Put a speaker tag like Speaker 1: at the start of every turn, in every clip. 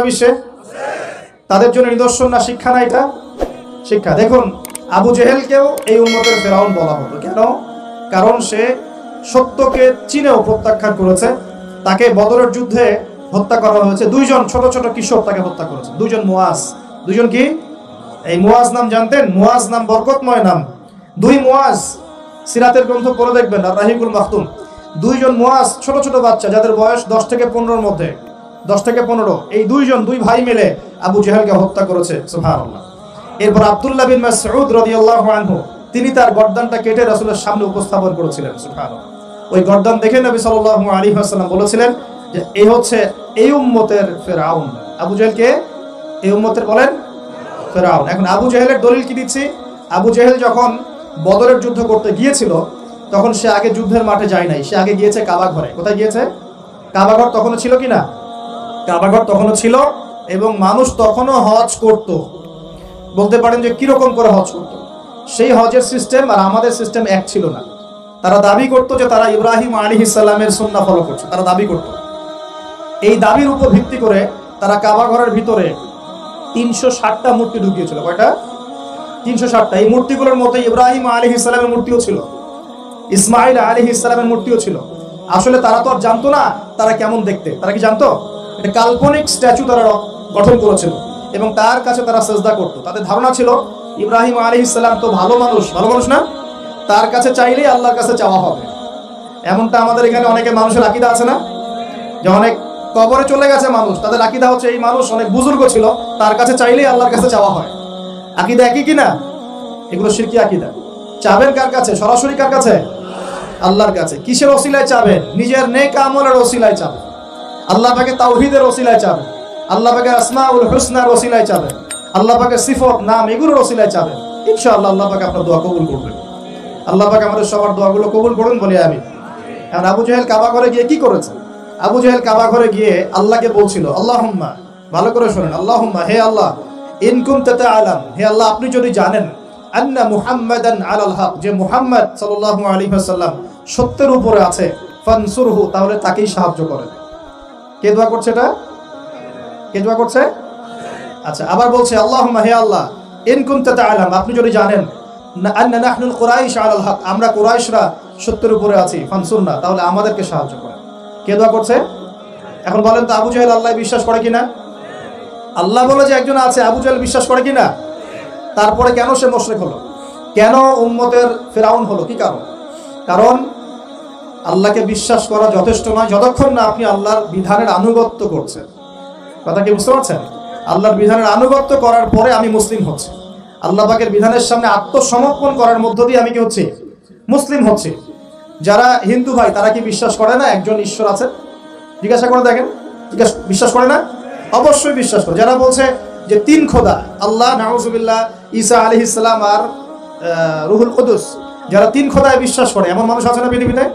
Speaker 1: বিশ্বে? তাদের জন্য নিদর্শন না শিক্ষা না? এটা শিক্ষা। দেখুন আবু জেহেলকেও এই উম্মতের ফেরাউন বলা হতো। কেন? কারণ সে সত্যকে চিনেও প্রত্যাখ্যান করেছে। তাকে বদরের যুদ্ধে হত্যা করা হয়েছে। দুইজন ছোট ছোট কিশোর তাকে হত্যা করেছে, দুইজন মুয়াজ। দুইজন কি? এই মুয়াজ নাম জানতেন? মুয়াজ নাম বরকতময় নাম। দুই মুয়াজ, সিরাতের গ্রন্থ পড়ে দেখবেন আর রাহিকুল মাখতুম। দুইজন মুয়াজ, ছোট ছোট বাচ্চা যাদের বয়স 10 থেকে 15-র মধ্যে, 10 থেকে 15, এই দুই ভাই মিলে আবু জেহেলকে হত্যা করেছে। সুবহানাল্লাহ। এরপর আব্দুল্লাহ বিন মাসউদ রাদিয়াল্লাহু আনহু তিনি তার গর্দানটা কেটে রাসূলের সামনে উপস্থাপন করেছিলেন। সুবহানাল্লাহ। ওই গর্দান দেখে নবী সাল্লাল্লাহু আলাইহি ওয়াসাল্লাম বলেছিলেন যে এই হচ্ছে এই উম্মতের ফেরাউন। আবু জেহেলকে এই উম্মতের বলেন ফেরাউন। এখন আবু জেহেলের দলিল কি দিচ্ছি? আবু জেহেল যখন বদরের যুদ্ধ করতে গিয়েছিল তখন সে আগে যুদ্ধের মাঠে যায় নাই, সে আগে গিয়েছে কাবা ঘরে। কোথায় গিয়েছে? কাবা ঘর তখনও ছিল কিনা? কাবা ঘর তখনও ছিল এবং মানুষ তখনও হজ করত। বলতে পারেন যে কিরকম করে হজ করত? সেই হজের সিস্টেম আর আমাদের সিস্টেম এক ছিল না। তারা দাবি করত যে তারা ইব্রাহিম আলাইহিস সালামের সুন্নাহ ফলো করছে, তারা দাবি করত। এই দাবির উপর ভিত্তি করে তারা কাবা ঘরের ভিতরে 360টা মূর্তি ঢুকিয়েছিল। কয়টা? 360টা। এই মূর্তিগুলোর মধ্যে ইব্রাহিম আলাইহিস সালামের মূর্তিও ছিল, ইসমাইল আলাইহিস সালামের মূর্তিও ছিল। আসলে তারা তো আর জানতো না তারা কেমন দেখতে। তারা কি জানতো? এটা কাল্পনিক স্ট্যাচু তারা গঠন করেছিল এবং তার কাছে তারা সেজদা করত। তাদের ধারণা ছিল ইব্রাহিম আলাইহিস সালাম তো ভালো মানুষ, ভালো মানুষ না? তার কাছে চাইলেই আল্লাহর কাছে চাওয়া হবে। এমনটা আমাদের এখানে অনেকে মানুষের আকীদা আছে না, যে অনেক কবরে চলে গেছে মানুষ, তাদের আকীদা হচ্ছে এই মানুষ অনেক বুজুর্গ ছিল, তার কাছে চাইলেই আল্লাহর কাছে চাওয়া হয়। আকীদা একই কিনা? এগুলো শিরকি আকীদা। চাবেন কার কাছে? সরাসরি কার কাছে? আল্লাহর কাছে। কিসের ওসিলায় চাবেন? নিজের নেক আমলের ওসিলায় চাবেন, আল্লাহ পাকে তাওহীদের ওসিলায় চাবেন, আল্লাহ পাকে আসমাউল হুসনার ওসিলায় চাবেন, আল্লাহ পাকে সিফত নাম এগুলোর ওসিলায় চাবেন। ইনশাআল্লাহ আল্লাহ পাকে আপনার দোয়া কবুল করবেন। আল্লাহ পাক আমাদের সবার দোয়াগুলো কবুল করুন বলে আমি। এখন আবু জেহেল কাবা ঘরে গিয়ে কি করেছে? আবু জেহেল কাবা ঘরে গিয়ে আল্লাহকে বলছিল, আল্লাহুম্মা, ভালো করে শুনেন, আল্লাহুম্মা, হে আল্লাহ, ইন কুনতা তাআলাম, হে আল্লাহ আপনি যদি জানেন, আন্না মুহাম্মাদান আলাল হক, যে মুহাম্মদ সাল্লাল্লাহু আলাইহি ওয়াসাল্লাম সত্যের উপরে আছে, ফানসুরহু, তাহলে তাকেই সাহায্য করেন। কে দোয়া করছে এটা? কে দোয়া করছে? আচ্ছা, আবার বলছে আল্লাহুম্মা, হে আল্লাহ, ইন কুনতা তাআলাম, আপনি যদি জানেন, আন্না নাহনুল কুরাইশ আলাল হক, আমরা কুরাইশরা সত্যের উপরে আছি, ফানসুরনা, তাহলে আমাদেরকে সাহায্য করেন। কে দোয়া করছে? এখন বলেন তো আবু জেহেল আল্লাহ বিশ্বাস করে কিনা? আল্লাহ বলে যে একজন আছে, আবু জেহেল বিশ্বাস করে কিনা? তারপরে কেন সে মুশরিক হলো? কেন উম্মতের ফেরাউন হলো? কি কারণ? কারণ আল্লাহকে বিশ্বাস করা যথেষ্ট নয় যতক্ষণ না আপনি আল্লাহর বিধানের আনুগত্য করছেন। কথা কি বুঝতে পারছেন? আল্লাহর বিধানের আনুগত্য করার পরে আমি মুসলিম হচ্ছি। আল্লাহ পাকের বিধানের সামনে আত্মসমর্পণ করার মধ্য দিয়ে আমি কি হচ্ছি? মুসলিম হচ্ছি। যারা হিন্দু ভাই তারা কি বিশ্বাস করে না একজন ঈশ্বর আছে? জিজ্ঞাসা করে দেখেন, বিশ্বাস করে না? অবশ্যই বিশ্বাস করে। যারা বলছে যে 3 খোদা, আল্লাহ, নাউজুবিল্লাহ, ঈসা আলাইহিস সালাম আর রুহুল কুদুস, যারা 3 খোদায় বিশ্বাস করে এমন মানুষ আছে না পৃথিবীতে?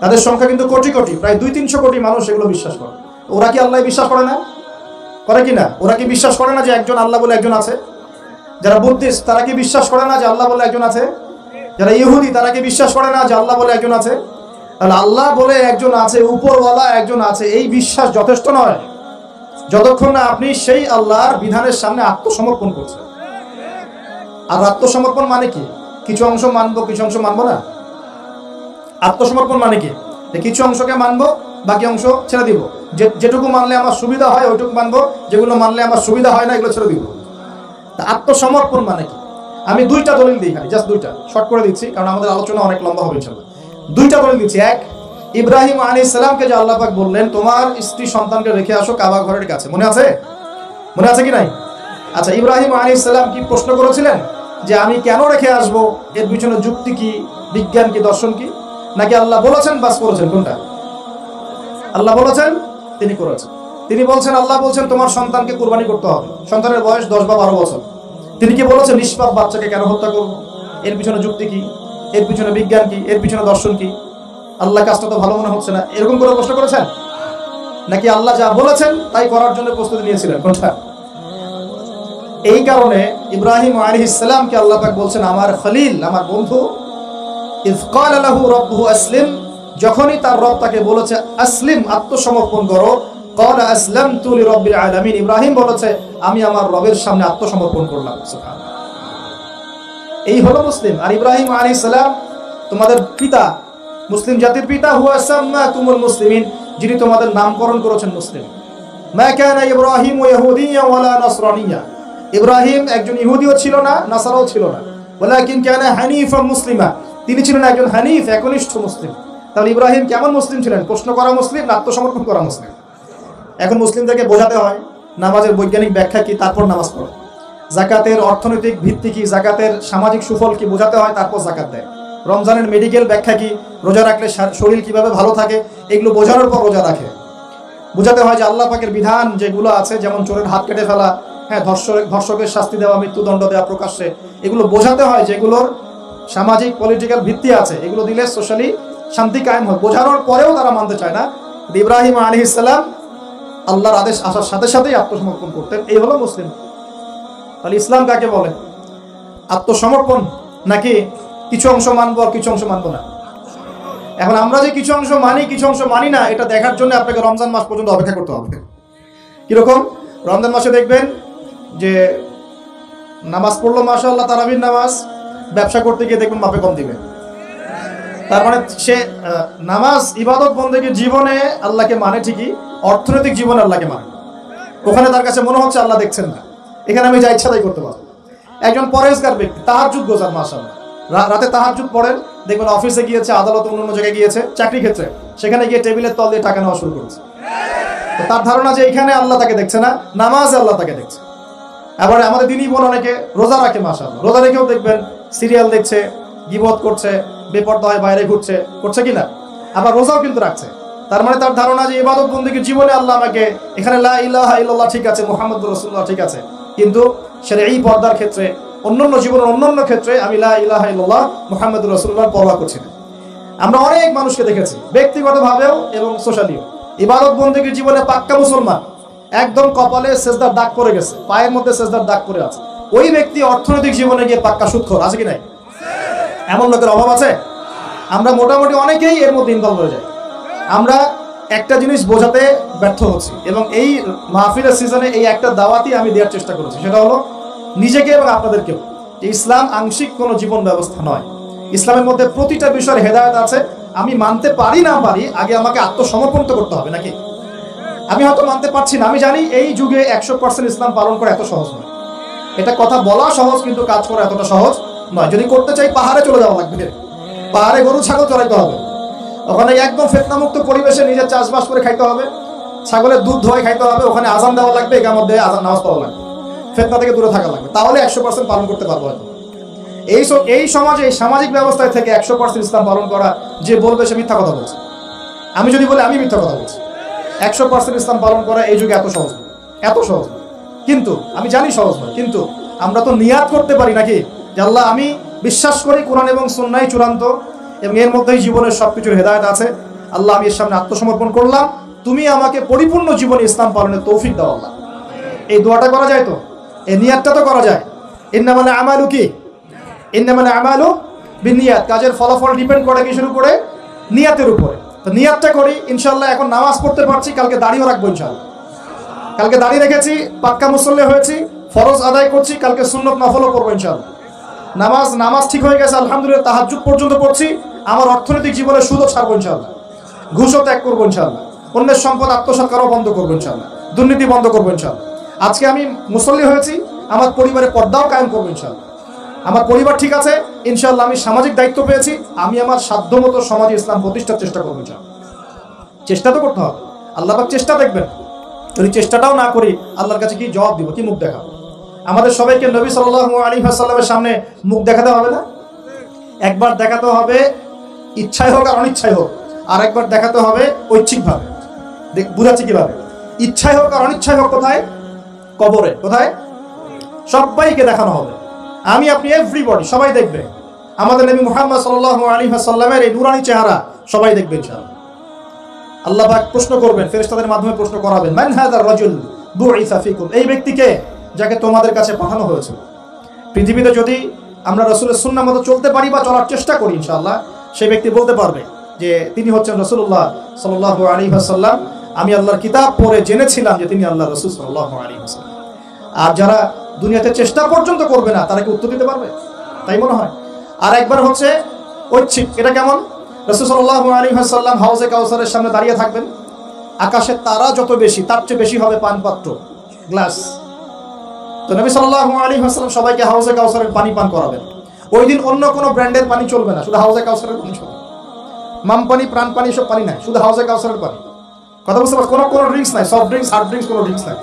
Speaker 1: তাদের সংখ্যা কিন্তু কোটি কোটি, প্রায় 200-300 কোটি মানুষ এগুলো বিশ্বাস করে। ওরা কি আল্লাহ বিশ্বাস করে না? করে কি না? ওরা কি বিশ্বাস করে না যে একজন আল্লাহ বলে একজন আছে? যারা বুদ্ধিস্ট তারা কি বিশ্বাস করে না যে আল্লাহ বলে একজন আছে? যারা ইহুদি তারা কি বিশ্বাস করে না যে আল্লাহ বলে একজন আছে? তাহলে আল্লাহ বলে একজন আছে, উপরওয়ালা একজন আছে, এই বিশ্বাস যথেষ্ট নয় যতক্ষণ না আপনি সেই আল্লাহর বিধানের সামনে আত্মসমর্পণ করছেন। আর আত্মসমর্পণ মানে কি? কিছু অংশ মানবো, কিছু অংশ মানবো না। আত্মসমর্পণ মানে কি? কিছু অংশকে মানবো, বাকি অংশ ছেড়ে দিব। যেটুকু মানলে আমার সুবিধা হয় ওইটুকু মানবো, যেগুলো মানলে আমার সুবিধা হয় না এগুলো ছেড়ে দিব। আত্মসমর্পণ মানে কি? আমি 2টা দলিল দিই, জাস্ট 2টা, শর্ট করে দিচ্ছি কারণ আমাদের আলোচনা অনেক লম্বা হবে ইনশাআল্লাহ। 2টা দলিল দিচ্ছি। এক, ইব্রাহিম আলাইহিস সালামকে যে আল্লাহ পাক বললেন তোমার স্ত্রী সন্তানকে রেখে আসো কাবা ঘরের কাছে, মনে আছে? মনে আছে কি নাই? আচ্ছা, ইব্রাহিম আলাইহিস সালাম কি প্রশ্ন করেছিলেন যে আমি কেন রেখে আসব? এর পিছনে যুক্তি কি, বিজ্ঞান কি, দর্শন কি? নাকি আল্লাহ বলেছেন বাস করেছেন? কোনটা? আল্লাহ বলেছেন, তিনি করেছেন। তিনি বলছেন, আল্লাহ বলছেন তোমার সন্তানকে কুরবানি করতে হবে, সন্তানের বয়স 10 বা 12 বছর। তিনি কি বলেছেন নিষ্পাপ বাচ্চাকে কেন হত্যা করব? এর পিছনে যুক্তি কি, এর পিছনে বিজ্ঞান কি, এর পিছনে দর্শন কি? আল্লাহ কাজটা তো ভালো মনে হচ্ছে না, এরকম করে প্রশ্ন করেছেন? নাকি আল্লাহ যা বলেছেন তাই করার জন্য প্রস্তুতি নিয়েছিলেন? কোনটা? এই কারণে ইব্রাহিম আলাইহিস সালামকে আল্লাহ পাক বলছেন আমার খলিল, আমার বন্ধু, ইয ক্বাল লাহু রাব্বুহু আসলিম, যখনই তার রব তাকে বলেছে আসলিম, আত্মসমর্পণ করো, ক্বালা আসলামতু লিরাব্বিল আলামিন, ইব্রাহিম বলেছে আমি আমার রবের সামনে আত্মসমর্পণ করলাম। সুবহানাল্লাহ। এই হলো মুসলিম। আর ইব্রাহিম আলাইহিস সালাম তোমাদের পিতা, মুসলিম জাতির পিতা, হুয়া সাম্মাকুমুল মুসলিমিন, যিনি তোমাদের নামকরণ করেছেন মুসলিম। মা কানা ইব্রাহিম ইয়াহুদিয়্যা ওয়ালা নাসরানিয়্যা, ইব্রাহিম একজন ইহুদিও ছিল না, নাসারাও ছিল না। ওয়ালাকিন কানা হানিফাম মুসলিমা, তিনি ছিলেন একজন হানিফ, একনিষ্ঠ মুসলিম। তাহলে ইব্রাহিম কেমন মুসলিম ছিলেন? প্রশ্ন করা মুসলিম না আত্মসমর্পণ করা মুসলিম? এখন মুসলিমদেরকে বোঝাতে হয় নামাজের বৈজ্ঞানিক ব্যাখ্যা কি, তারপর নামাজ পড়ে। যাকাতের অর্থনৈতিক ভিত্তি কি, যাকাতের সামাজিক সুফল কি বোঝাতে হয়, তারপর যাকাত দেয়। রমজানের মেডিকেল ব্যাখ্যা কি, রোজা রাখলে শরীর কিভাবে ভালো থাকে, এগুলো বোঝানোর পর রোজা রাখে। বোঝাতে হয় যে আল্লাহ পাকের বিধান যেগুলো আছে, যেমন চোরের হাত কেটে ফেলা, হ্যাঁ, ধর্ষকের শাস্তি দেওয়া, মৃত্যুদণ্ড দেওয়া প্রকাশ্যে, এগুলো বোঝাতে হয় যেগুলোর সামাজিক পলিটিক্যাল ভিত্তি আছে, এগুলো দিলে সোশ্যালি শান্তি কায়েম হয়। বোঝানোর পরেও তারা মানতে চায় না। ইব্রাহিম আলাইহিস সালাম আল্লাহর আদেশ আসার সাথে সাথেই আত্মসমর্পণ করতেন। এই হলো মুসলিম। তাহলে ইসলাম কাকে বলে? আত্মসমর্পণ, নাকি কিছু অংশ মানবো আর কিছু অংশ মানবো না? এখন আমরা যে কিছু অংশ মানি কিছু অংশ মানি না, এটা দেখার জন্য আপনাকে রমজান মাস পর্যন্ত অপেক্ষা করতে হবে। কিরকম? রমজান মাসে দেখবেন যে নামাজ পড়লো মাশাআল্লাহ, তারাবির নামাজ, ব্যবসা করতে গিয়ে দেখবেন মাপে কম দিবে। তার মানে সে নামাজ ইবাদত বন্দেগীর জীবনে আল্লাহকে মানে ঠিকই, অর্থনৈতিক জীবনে আল্লাহকে মানে। ওখানে তার কাছে মনে হচ্ছে আল্লাহ দেখছেন না, এখানে আমি যা ইচ্ছা তাই করতে পারবো। একজন পরেজগার ব্যক্তি, তাহাজ্জুদ গোজার, মাশাআল্লাহ, রাতে তাহাজ্জুদ পড়েন, দেখবেন অফিসে গিয়েছে, আদালত, অন্য জায়গায় গিয়েছে, চাকরি ক্ষেত্রে, সেখানে গিয়ে টেবিলের তল দিয়ে টাকা নেওয়া শুরু করেছে। তার ধারণা যে এখানে আল্লাহ তাকে দেখছে না, নামাজে আল্লাহ তাকে দেখছে। আবার আমাদের দিনই বোন অনেকে রোজা রাখে, মাশাআল্লাহ, রোজা রেখেও দেখবেন সিরিয়াল দেখছে, গীবত করছে, বেপরদা হয়ে বাইরে ঘুরছে, করছে কিনা? আবার রোজাও কিন্তু রাখছে। তার মানে তার ধারণা যে ইবাদত বন্দেগীর জীবনে আল্লাহ আমাকে, এখানে লা ইলাহা ইল্লাল্লাহ ঠিক আছে, মুহাম্মাদুর রাসূলুল্লাহ ঠিক আছে, কিন্তু শরঈ পর্দার ক্ষেত্রে, অন্যান্য জীবনের অন্যান্য ক্ষেত্রে আমি লা ইলাহা ইল্লাল্লাহ মুহাম্মাদুর রাসূলুল্লাহর পরোয়া করছি না। আমরা অনেক মানুষকে দেখেছি ব্যক্তিগতভাবেও এবং সোশ্যালিও, ইবাদত বন্দেগীর জীবনে পাক্কা মুসলমান, একদম কপালে সেজদার দাগ পড়ে গেছে, পায়ের মধ্যে সেজদার দাগ পড়ে আছে, ওই ব্যক্তি অর্থনৈতিক জীবনে গিয়ে পাক্কা সুদখোর, আছে কি নাই? এমন লোকের অভাব আছে? আমরা মোটামুটি অনেকেই এর মধ্যে ইনভলভ হয়ে যাই। আমরা একটা জিনিস বোঝাতে ব্যর্থ হচ্ছি, এবং এই মাহফিলের সিজনে এই একটা দাওয়াতই আমি দেওয়ার চেষ্টা করেছি, সেটা হলো নিজেকে এবং আপনাদেরকেও, যে ইসলাম আংশিক কোনো জীবন ব্যবস্থা নয়। ইসলামের মধ্যে প্রতিটা বিষয়ের হেদায়েত আছে। আমি মানতে পারি না পারি, আগে আমাকে আত্মসমর্পণ করতে হবে, নাকি? আমি হয়তো মানতে পারছি না, আমি জানি এই যুগে 100% ইসলাম পালন করা এত সহজ নয়। এটা কথা বলা সহজ, কিন্তু কাজ করা এতটা সহজ নয়। যদি করতে চাই পাহাড়ে চলে যাওয়া লাগবে, পাহাড়ে গরু ছাগল চড়াইতে হবে, ওখানে একদম ফিতনামুক্ত পরিবেশে নিজের চাষবাস করে খাইতে হবে, ছাগলের দুধ ধোয় খাইতে হবে, ওখানে আজান দেওয়া লাগবে, একামত দিয়ে আজান নামাজ পড়া লাগবে, ফিতনা থেকে দূরে থাকা লাগবে, তাহলে 100% পালন করতে পারবো হয়তো। এই সমাজে, এই সামাজিক ব্যবস্থায় থেকে 100% ইসলাম পালন করা, যে বলবে সে মিথ্যা কথা বলছে। আমি যদি বলি আমি মিথ্যা কথা বলছি। 100% ইসলাম পালন করা এই যুগে এত সহজ নয়, এত সহজ নয়। কিন্তু আমি জানি সহজ নয়, কিন্তু আমরা তো নিয়াত করতে পারি, নাকি? যে আল্লাহ, আমি বিশ্বাস করি কোরআন এবং সুন্নাহই চূড়ান্ত, এবং এর মধ্যেই জীবনের সবকিছুর হেদায়েত আছে। আল্লাহ, আমি এর সামনে আত্মসমর্পণ করলাম, তুমি আমাকে পরিপূর্ণ জীবনে ইসলাম পালনের তৌফিক দাও আল্লাহ। এই দোয়াটা করা যায় তো? এই নিয়াতটা তো করা যায়। ইন্নামাল আমালু কি? ইন্নামাল আমালু বিনিয়াত। কাজের ফলাফল ডিপেন্ড করে কিসের উপরে? নিয়াতের উপরে। তো নিয়াতটা করি ইনশাআল্লাহ। এখন নামাজ পড়তে পারছি, কালকে দাড়িও রাখবো ইনশাআল্লাহ। কালকে দাড়ি রেখেছি, পাক্কা মুসল্লি হয়েছি, ফরজ আদায় করছি, কালকে সুন্নত নফলও করবো ইনশাআল্লাহ। নামাজ ঠিক হয়ে গেছে আলহামদুলিল্লাহ, তাহাজ্জুদ পর্যন্ত পড়ছি। আমার অর্থনৈতিক জীবনে সুদও ছাড়বো ইনশাআল্লাহ, ঘুষও ত্যাগ করবো ইনশাআল্লাহ, অন্যের সম্পদ আত্মসাৎ করাও বন্ধ করবো ইনশাআল্লাহ, দুর্নীতি বন্ধ করবো ইনশাআল্লাহ। আজকে আমি মুসল্লি হয়েছি, আমার পরিবারে পর্দাও কায়েম করবো ইনশাআল্লাহ। আমার পরিবার ঠিক আছে ইনশাআল্লাহ, আমি সামাজিক দায়িত্ব পেয়েছি, আমি আমার সাধ্যমতো সমাজে ইসলাম প্রতিষ্ঠার চেষ্টা করবো ইনশাআল্লাহ। চেষ্টা তো করতে হবে, আল্লাহ পাক চেষ্টা দেখবেন। যদি চেষ্টাটাও না করি, আল্লাহর কাছে কি জবাব দিব, কি মুখ দেখাবো? আমাদের সবাইকে নবী সাল্লাল্লাহু আলাইহি ওয়াসাল্লামের সামনে মুখ দেখাতে হবে না? একবার দেখাতে হবে ইচ্ছায় হোক আর অনিচ্ছায় হোক, আর একবার দেখাতে হবে ঐচ্ছিকভাবে। বুঝাচ্ছি কিভাবে? ইচ্ছায় হোক আর অনিচ্ছায় হোক কোথায়? কবরে। কোথায়? সবাইকে দেখানো হবে। আমি, আপনি, এভরিবডি, সবাই দেখবে আমাদের নবী মুহাম্মদ সাল্লাল্লাহু আলাইহি ওয়াসাল্লামের এই নূরানি চেহারা, সবাই দেখবে ইনশাআল্লাহ। আল্লাহ পাক প্রশ্ন করবেন, ফেরেশতাদের মাধ্যমে প্রশ্ন করাবেন, মান হাযার রাজুল বুইসা ফিকুম, এই ব্যক্তিকে যাকে তোমাদের কাছে পাঠানো হয়েছে। পৃথিবীতে যদি আমরা রাসূলের সুন্নাহ মতো চলতে পারি বা চলার চেষ্টা করি ইনশাআল্লাহ, সেই ব্যক্তি বলতে পারবে যে তিনি হচ্ছেন রাসূলুল্লাহ সাল্লাল্লাহু আলাইহি ওয়াসাল্লাম। আমি আল্লাহর কিতাব পড়ে জেনেছিলাম যে তিনি আল্লাহ রাসূল সাল্লাল্লাহু আলাইহি ওয়াসাল্লাম। আর যারা দুনিয়াতে চেষ্টা পর্যন্ত করবে না তারা কি উত্তর দিতে পারবে? তাই মনে হয়। আর একবার হচ্ছে ঐচ্ছিক, এটা কেমন? রাসূল সাল্লাল্লাহু আলাইহি ওয়াসাল্লাম হাউজে কাউসারের সামনে দাঁড়িয়ে থাকবেন, আকাশের তারা যত বেশি তার চেয়ে বেশি হবে পানপাত্র, গ্লাস। তো নবী সাল্লাল্লাহু আলাইহি ওয়াসাল্লাম সবাইকে হাউজে কাউসারের পানি পান করাবেন। ওই দিন অন্য কোনো ব্র্যান্ডের পানি চলবে না, শুধু হাউজে কাউসারের পানি চলবে। মাম পানি, প্রাণ পানি, সব পানি নাই, শুধু হাউজে কাউসারের পানি। কথা বুঝতে পারছো? কোনো ড্রিঙ্কস নাই, সফট ড্রিঙ্কস, হার্ড ড্রিঙ্কস, কোনো ড্রিঙ্কস নাই,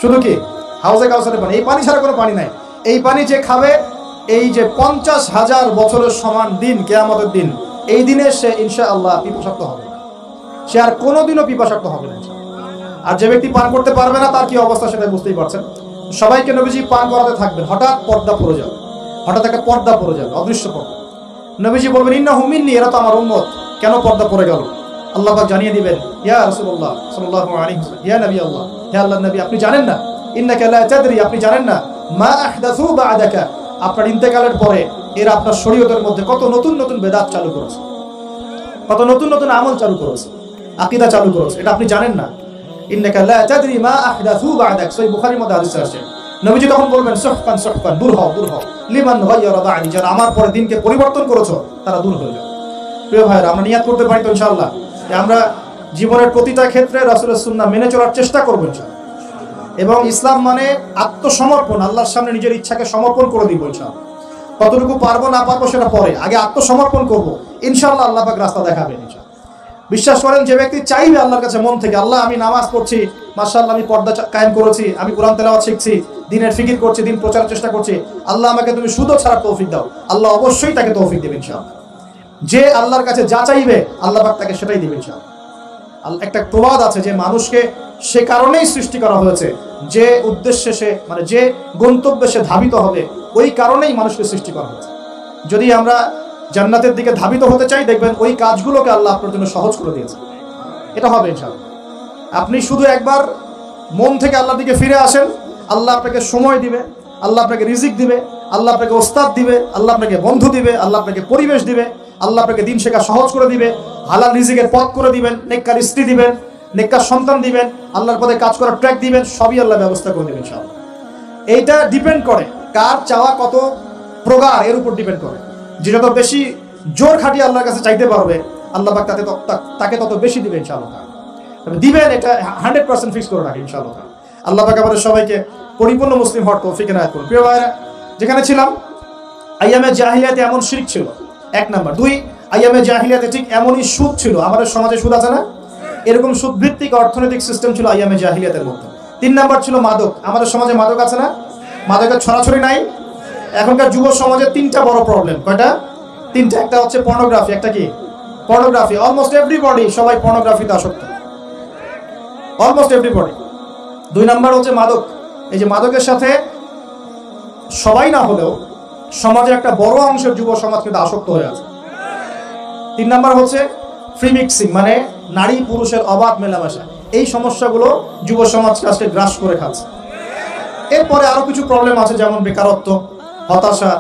Speaker 1: শুধু কি হাউজে কাউসারের পানি। এই পানি ছাড়া কোনো পানি নাই। এই পানি যে খাবে, এই যে 50,000 বছরের সমান দিন, কিয়ামতের দিন, এই দিনে সে ইনশাআল্লাহ পিপাসার্ত হবে না, সে আর কোনোদিনও পিপাসার্ত হবে না। আর যে ব্যক্তি পান করতে পারবে না তার কি অবস্থা সেটা বুঝতেই পারছেন। সবাইকে নবীজি পান করাতে থাকবেন, হঠাৎ পর্দা পড়ে যাবে, হঠাৎ একটা পর্দা পড়ে যাবে, অদৃশ্য পর্দা। নবীজি বলবেন ইন্নাহু মিন্নি, এরা তো আমার উম্মত। কেন পর্দা পড়ে গেল? আল্লাহ পাক জানিয়ে দিবেন, ইয়া রাসূলুল্লাহ সাল্লাল্লাহু আলাইহি ওয়াসাল্লাম, ইয়া নবী আল্লাহ, হে আল্লাহর নবী, আপনি জানেন না, ইন্নাকা লা তাদরি, আপনি জানেন না, মা আহদাসু বা'দাকা, আপনার ইন্তেকালের পরে এরা আপনার শরীয়তের মধ্যে কত নতুন নতুন বেদাত চালু করেছে, কত নতুন নতুন আমল চালু করেছে, আকীদা চালু করেছে, এটা আপনি জানেন না। ইন্নাকা লা তাদরি মা আহদাসু বা'দাক, সহিহ বুখারীর মধ্যে হাদিস আছে। নবীজি তখন বলবেন সুহকান সুহকান, দূর হও দূর হও, লিমান গায়্যারা বা'দি, যারা আমার পরে দিনকে পরিবর্তন করেছো তারা দূর হয়ে যাও। প্রিয় ভাইরা, আমরা নিয়াত করতে পারি তো ইনশাআল্লাহ যে আমরা জীবনের প্রতিটা ক্ষেত্রে রাসূলের সুন্নাহ মেনে চলার চেষ্টা করব ইনশাআল্লাহ। এবং ইসলাম মানে আত্মসমর্পণ, আল্লাহর সামনে নিজের ইচ্ছাকে সমর্পণ করে দিব ইনশাআল্লাহ। কতটুকু পারবো না পারবো সেটা পরে, আগে আত্মসমর্পণ করব, ইনশাআল্লাহ আল্লাহ পাক রাস্তা দেখাবেন ইনশাআল্লাহ। বিশ্বাস করেন, যে ব্যক্তি চাইবে আল্লাহর কাছে মন থেকে, আল্লাহ আমি নামাজ পড়ছি, মাশাআল্লাহ আমি পর্দা কায়েম করেছি, আমি কোরআন তেলাওয়াত শিখছি, দিনের ফিকির করছি, দিন প্রচারের চেষ্টা করছি, আল্লাহ আমাকে তুমি সুদও ছাড়ার তৌফিক দাও, আল্লাহ অবশ্যই তাকে তৌফিক দেবেন ইনশাআল্লাহ। যে আল্লাহর কাছে যা চাইবে আল্লাহ পাক তাকে সেটাই দিবেন ইনশাআল্লাহ। একটা প্রবাদ আছে যে মানুষকে সে কারণেই সৃষ্টি করা হয়েছে, যে উদ্দেশ্যে সে, মানে যে গন্তব্যে সে ধাবিত হবে, ওই কারণেই মানুষকে সৃষ্টি করা হয়েছে। যদি আমরা জান্নাতের দিকে ধাবিত হতে চাই, দেখবেন ওই কাজগুলোকে আল্লাহ আপনার জন্য সহজ করে দিয়েছে। এটা হবে ইনশাআল্লাহ। আপনি শুধু একবার মন থেকে আল্লাহর দিকে ফিরে আসেন, আল্লাহ আপনাকে সময় দিবে, আল্লাহ আপনাকে রিজিক দিবে, আল্লাহ আপনাকে ওস্তাদ দিবে, আল্লাহ আপনাকে বন্ধু দিবে, আল্লাহ আপনাকে পরিবেশ দিবে, আল্লাহ আপনাকে দিন শেখা সহজ করে দিবে, হালাল রিজিকের পথ করে দিবেন, নেককার স্ত্রী দিবেন, নেককার সন্তান দিবেন, আল্লাহর পথে কাজ করার ট্র্যাক দিবেন, সবই আল্লাহ ব্যবস্থা করে দিবেন ইনশাআল্লাহ। এইটা ডিপেন্ড করে কার চাওয়া কত প্রগাঢ়, এর উপর ডিপেন্ড করে। যে যত বেশি জোর খাটিয়ে আল্লাহর কাছে চাইতে পারবে, আল্লাহ পাক তাকে তত বেশি দিবেন ইনশাআল্লাহ। তবে দিবেন এটা 100% ফিক্স করে রাখি ইনশাআল্লাহ। আল্লাহ পাক আমাদের সবাইকে পরিপূর্ণ মুসলিম হওয়ার তৌফিক এনায়েত করুন। প্রিয় ভাইরা, যেখানে ছিলাম, আইয়ামে জাহিলিয়াতে এমন শিরক ছিল, 1 নাম্বার। 2, আইয়ামে জাহিলিয়াতে ঠিক এমনই সুদ ছিল। আমাদের সমাজে সুদ আছে না? এরকম সুদ ভিত্তিক অর্থনৈতিক সিস্টেম ছিল আইয়ামে জাহিলিয়াতের মধ্যে। 3 নাম্বার ছিল মাদক। আমাদের সমাজে মাদক আছে না? মাদকের ছড়াছড়ি নাই। এখনকার যুব সমাজে 3টা বড় প্রবলেম। কয়টা? 3টা। একটা হচ্ছে পর্নোগ্রাফি। একটা কি? পর্নোগ্রাফি। অলমোস্ট এভরিবডি, সবাই পর্নোগ্রাফিতে আসক্ত, অলমোস্ট এভরিবডি। 2 নাম্বার হচ্ছে মাদক। এই যে মাদকের সাথে সবাই না হলেও সমাজের একটা বড় অংশের যুব সমাজ কিন্তু আসক্ত হয়ে আছে। 3 নাম্বার হচ্ছে ফ্রি মিক্সিং, মানে নারী পুরুষের অবাধ মেলামেশা। এই সমস্যাগুলো যুব সমাজকে আজকে গ্রাস করে খাচ্ছে। এরপরে আরো কিছু প্রবলেম আছে, যেমন বেকারত্ব, হতাশা,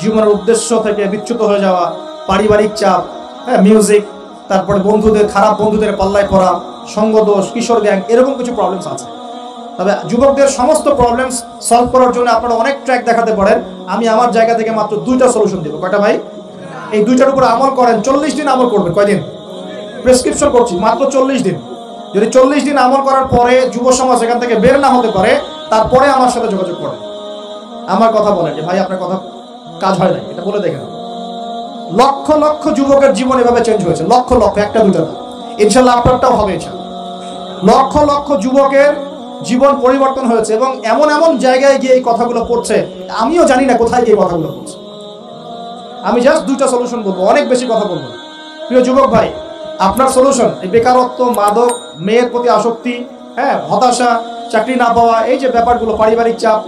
Speaker 1: জীবনের উদ্দেশ্য থেকে বিচ্যুত হয়ে যাওয়া, পারিবারিক চাপ, মিউজিক, তারপরে বন্ধুদের, খারাপ বন্ধুদের পাল্লায় পড়া, সঙ্গদোষ, কিশোর গ্যাং, এরকম কিছু প্রবলেমস আছে। তবে যুবকদের সমস্ত প্রবলেমস সলভ করার জন্য আপনারা অনেক ট্র্যাক দেখাতে পারেন। আমি আমার জায়গা থেকে মাত্র 2টা সলিউশন দেবো। কয়টা ভাই? এই 2টার উপর আমল করেন। 40 দিন আমল করবেন। কয়দিন? প্রেসক্রিপশন করছি, মাত্র 40 দিন। যদি 40 দিন আমল করার পরে যুব সমাজ এখান থেকে বের না হতে পারে, তারপরে আমার সাথে যোগাযোগ করেন, আমার কথা বলেন যে ভাই আপনার কথা কাজ হয় না, এটা বলে দেখেন। লক্ষ লক্ষ যুবকের জীবন এভাবে চেঞ্জ হয়েছে, লক্ষ লক্ষ, 1টা 2টা না। ইনশাল্লাহ আপনারটাও হবে ইনশাল্লাহ। লক্ষ লক্ষ যুবকের জীবন পরিবর্তন হয়েছে এবং এমন এমন জায়গায় গিয়ে এই কথাগুলো পড়ছে, আমিও জানি না কোথায় গিয়ে কথাগুলো পড়ছে। আমি জাস্ট 2টা সলিউশন বলবো, অনেক বেশি কথা বলবো। প্রিয় যুবক ভাই, আপনার সলিউশন এই বেকারত্ব, মাদক, মেয়ের প্রতি আসক্তি, হতাশা, চাকরি না পাওয়া, এই যে ব্যাপারগুলো, পারিবারিক চাপ,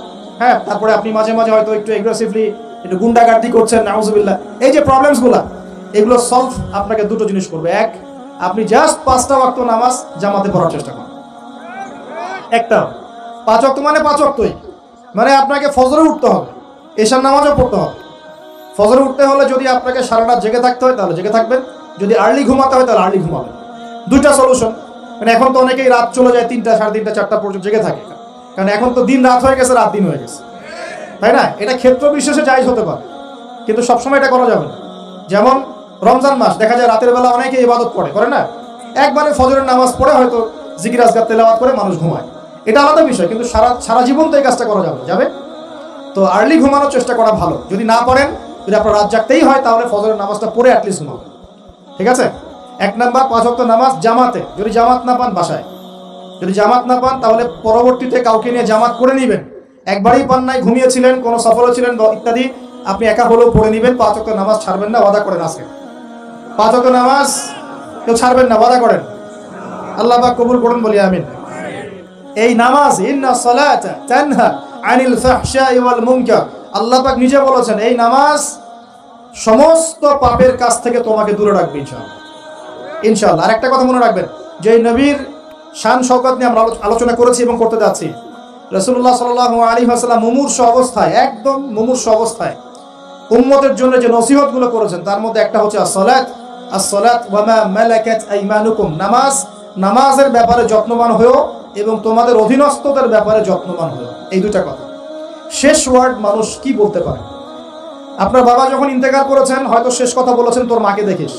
Speaker 1: তারপরে আপনি মাঝে মাঝে হয়তো একটু এগ্রেসিভলি একটু গুন্ডাগার্দি করছেন, নাউজুবিল্লাহ, এই যে প্রবলেমসগুলো, এগুলো সলভ আপনাকে 2টো জিনিস করবে। 1, আপনি জাস্ট 5টা ওয়াক্ত নামাজ জামাতে পড়ার চেষ্টা করেন। একটা 5 ওয়াক্ত মানে 5 ওয়াক্তই, মানে আপনাকে ফজরে উঠতে হবে, এশার নামাজও পড়তে হবে। ফজরে উঠতে হলে যদি আপনাকে সারা রাত জেগে থাকতে হয় তাহলে জেগে থাকবেন, যদি আর্লি ঘুমাতে হয় তাহলে আর্লি ঘুমাবেন। 2টা সলিউশন। মানে এখন তো অনেকেই রাত চলে যায় 3টা, 3:30, 4টা পর্যন্ত জেগে থাকে, কারণ এখন তো দিন রাত হয়ে গেছে, রাত দিন হয়ে গেছে, তাই না? এটা ক্ষেত্র বিশেষে জায়েজ হতে পারে, কিন্তু সবসময় এটা করা যাবে না। যেমন রমজান মাস, দেখা যায় রাতের বেলা অনেকে ইবাদত করে না, একবারে ফজরের নামাজ পড়ে হয়তো জিকির আজকার তেলাওয়াত করে মানুষ ঘুমায়, এটা আলাদা বিষয়, কিন্তু সারা জীবন তো এই কাজটা করা যাবে। তো আর্লি ঘুমানোর চেষ্টা করা ভালো। যদি না পড়েন, যদি আপনার রাত জাগতেই হয়, তাহলে ফজরের নামাজটা পড়ে অ্যাটলিস্ট ঘুমাবেন, ঠিক আছে? 1 নাম্বার 5 ওয়াক্ত নামাজ জামাতে। যদি জামাত না পান বাসায়, যদি জামাত না পান তাহলে পরবর্তীতে কাউকে নিয়ে জামাত করে নেবেন। একবারই পান নাই, ঘুমিয়েছিলেন, কোনো সফরে ছিলেন ইত্যাদি, আপনি একা হলেও পড়ে নেবেন। 5 ওয়াক্ত নামাজ ছাড়বেন না, ওয়াদা করেন আজকে 5 ওয়াক্ত নামাজ কেউ ছাড়বেন না, ওয়াদা করেন। আল্লাহ পাক কবুল করুন, বলি আমিন। এই নামাজ, ইন্না সালাতা তানহা আনিল ফাহশাই ওয়াল মুনকার, আল্লাহ পাক নিজে বলেছেন এই নামাজ সমস্ত পাপের কাছ থেকে তোমাকে দূরে রাখবে ইনশাআল্লাহ, ইনশাআল্লাহ। আর একটা কথা মনে রাখবেন, যে নবীর শান শওকত নিয়ে আমরা আলোচনা করেছি এবং করতে যাচ্ছি, রাসূলুল্লাহ সাল্লাল্লাহু আলাইহি ওয়াসাল্লাম মুমূর্ষ অবস্থায়, একদম মুমূর্ষ অবস্থায় উম্মতের জন্য যে নসিহতগুলো করেছেন, তার মধ্যে একটা হচ্ছে as-সালাত ওয়া মা মালাকাত আইমানুকুম, নামাজের ব্যাপারে যত্নবান হয়েও এবং তোমাদের অধীনস্থদের ব্যাপারে যত্নবান হয়েও। এই দুটা কথা। শেষ ওয়ার্ড মানুষ কি বলতে পারে? আপনার বাবা যখন ইন্তেকাল করেছেন, হয়তো শেষ কথা বলেছেন তোর মাকে দেখিস,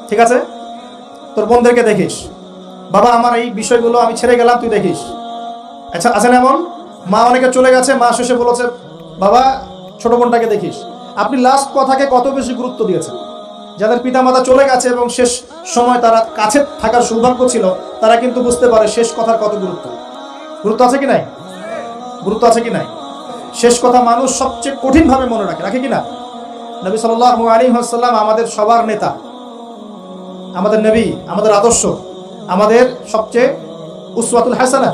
Speaker 1: ঠিক আছে, তোর বোনদেরকে দেখিস, বাবা আমার এই বিষয়গুলো আমি ছেড়ে গেলাম, তুই দেখিস। আচ্ছা, আছে না এমন? মা অনেকে চলে গেছে, মা শেষে বলেছে বাবা ছোট বোনটাকে দেখিস। আপনি লাস্ট কথাকে কত বেশি গুরুত্ব দিয়েছেন। যাদের পিতামাতা চলে গেছে এবং শেষ সময় তারা কাছে থাকার সৌভাগ্য ছিল, তারা কিন্তু বুঝতে পারে শেষ কথার কত গুরুত্ব আছে কি নাই, গুরুত্ব আছে কি নাই। শেষ কথা মানুষ সবচেয়ে কঠিনভাবে মনে রাখে কি না? নবী সাল্লাল্লাহু আলাইহি ওয়াসাল্লাম আমাদের সবার নেতা, আমাদের নবী, আমাদের আদর্শ, আমাদের সবচেয়ে উসওয়াতুল হাসানা,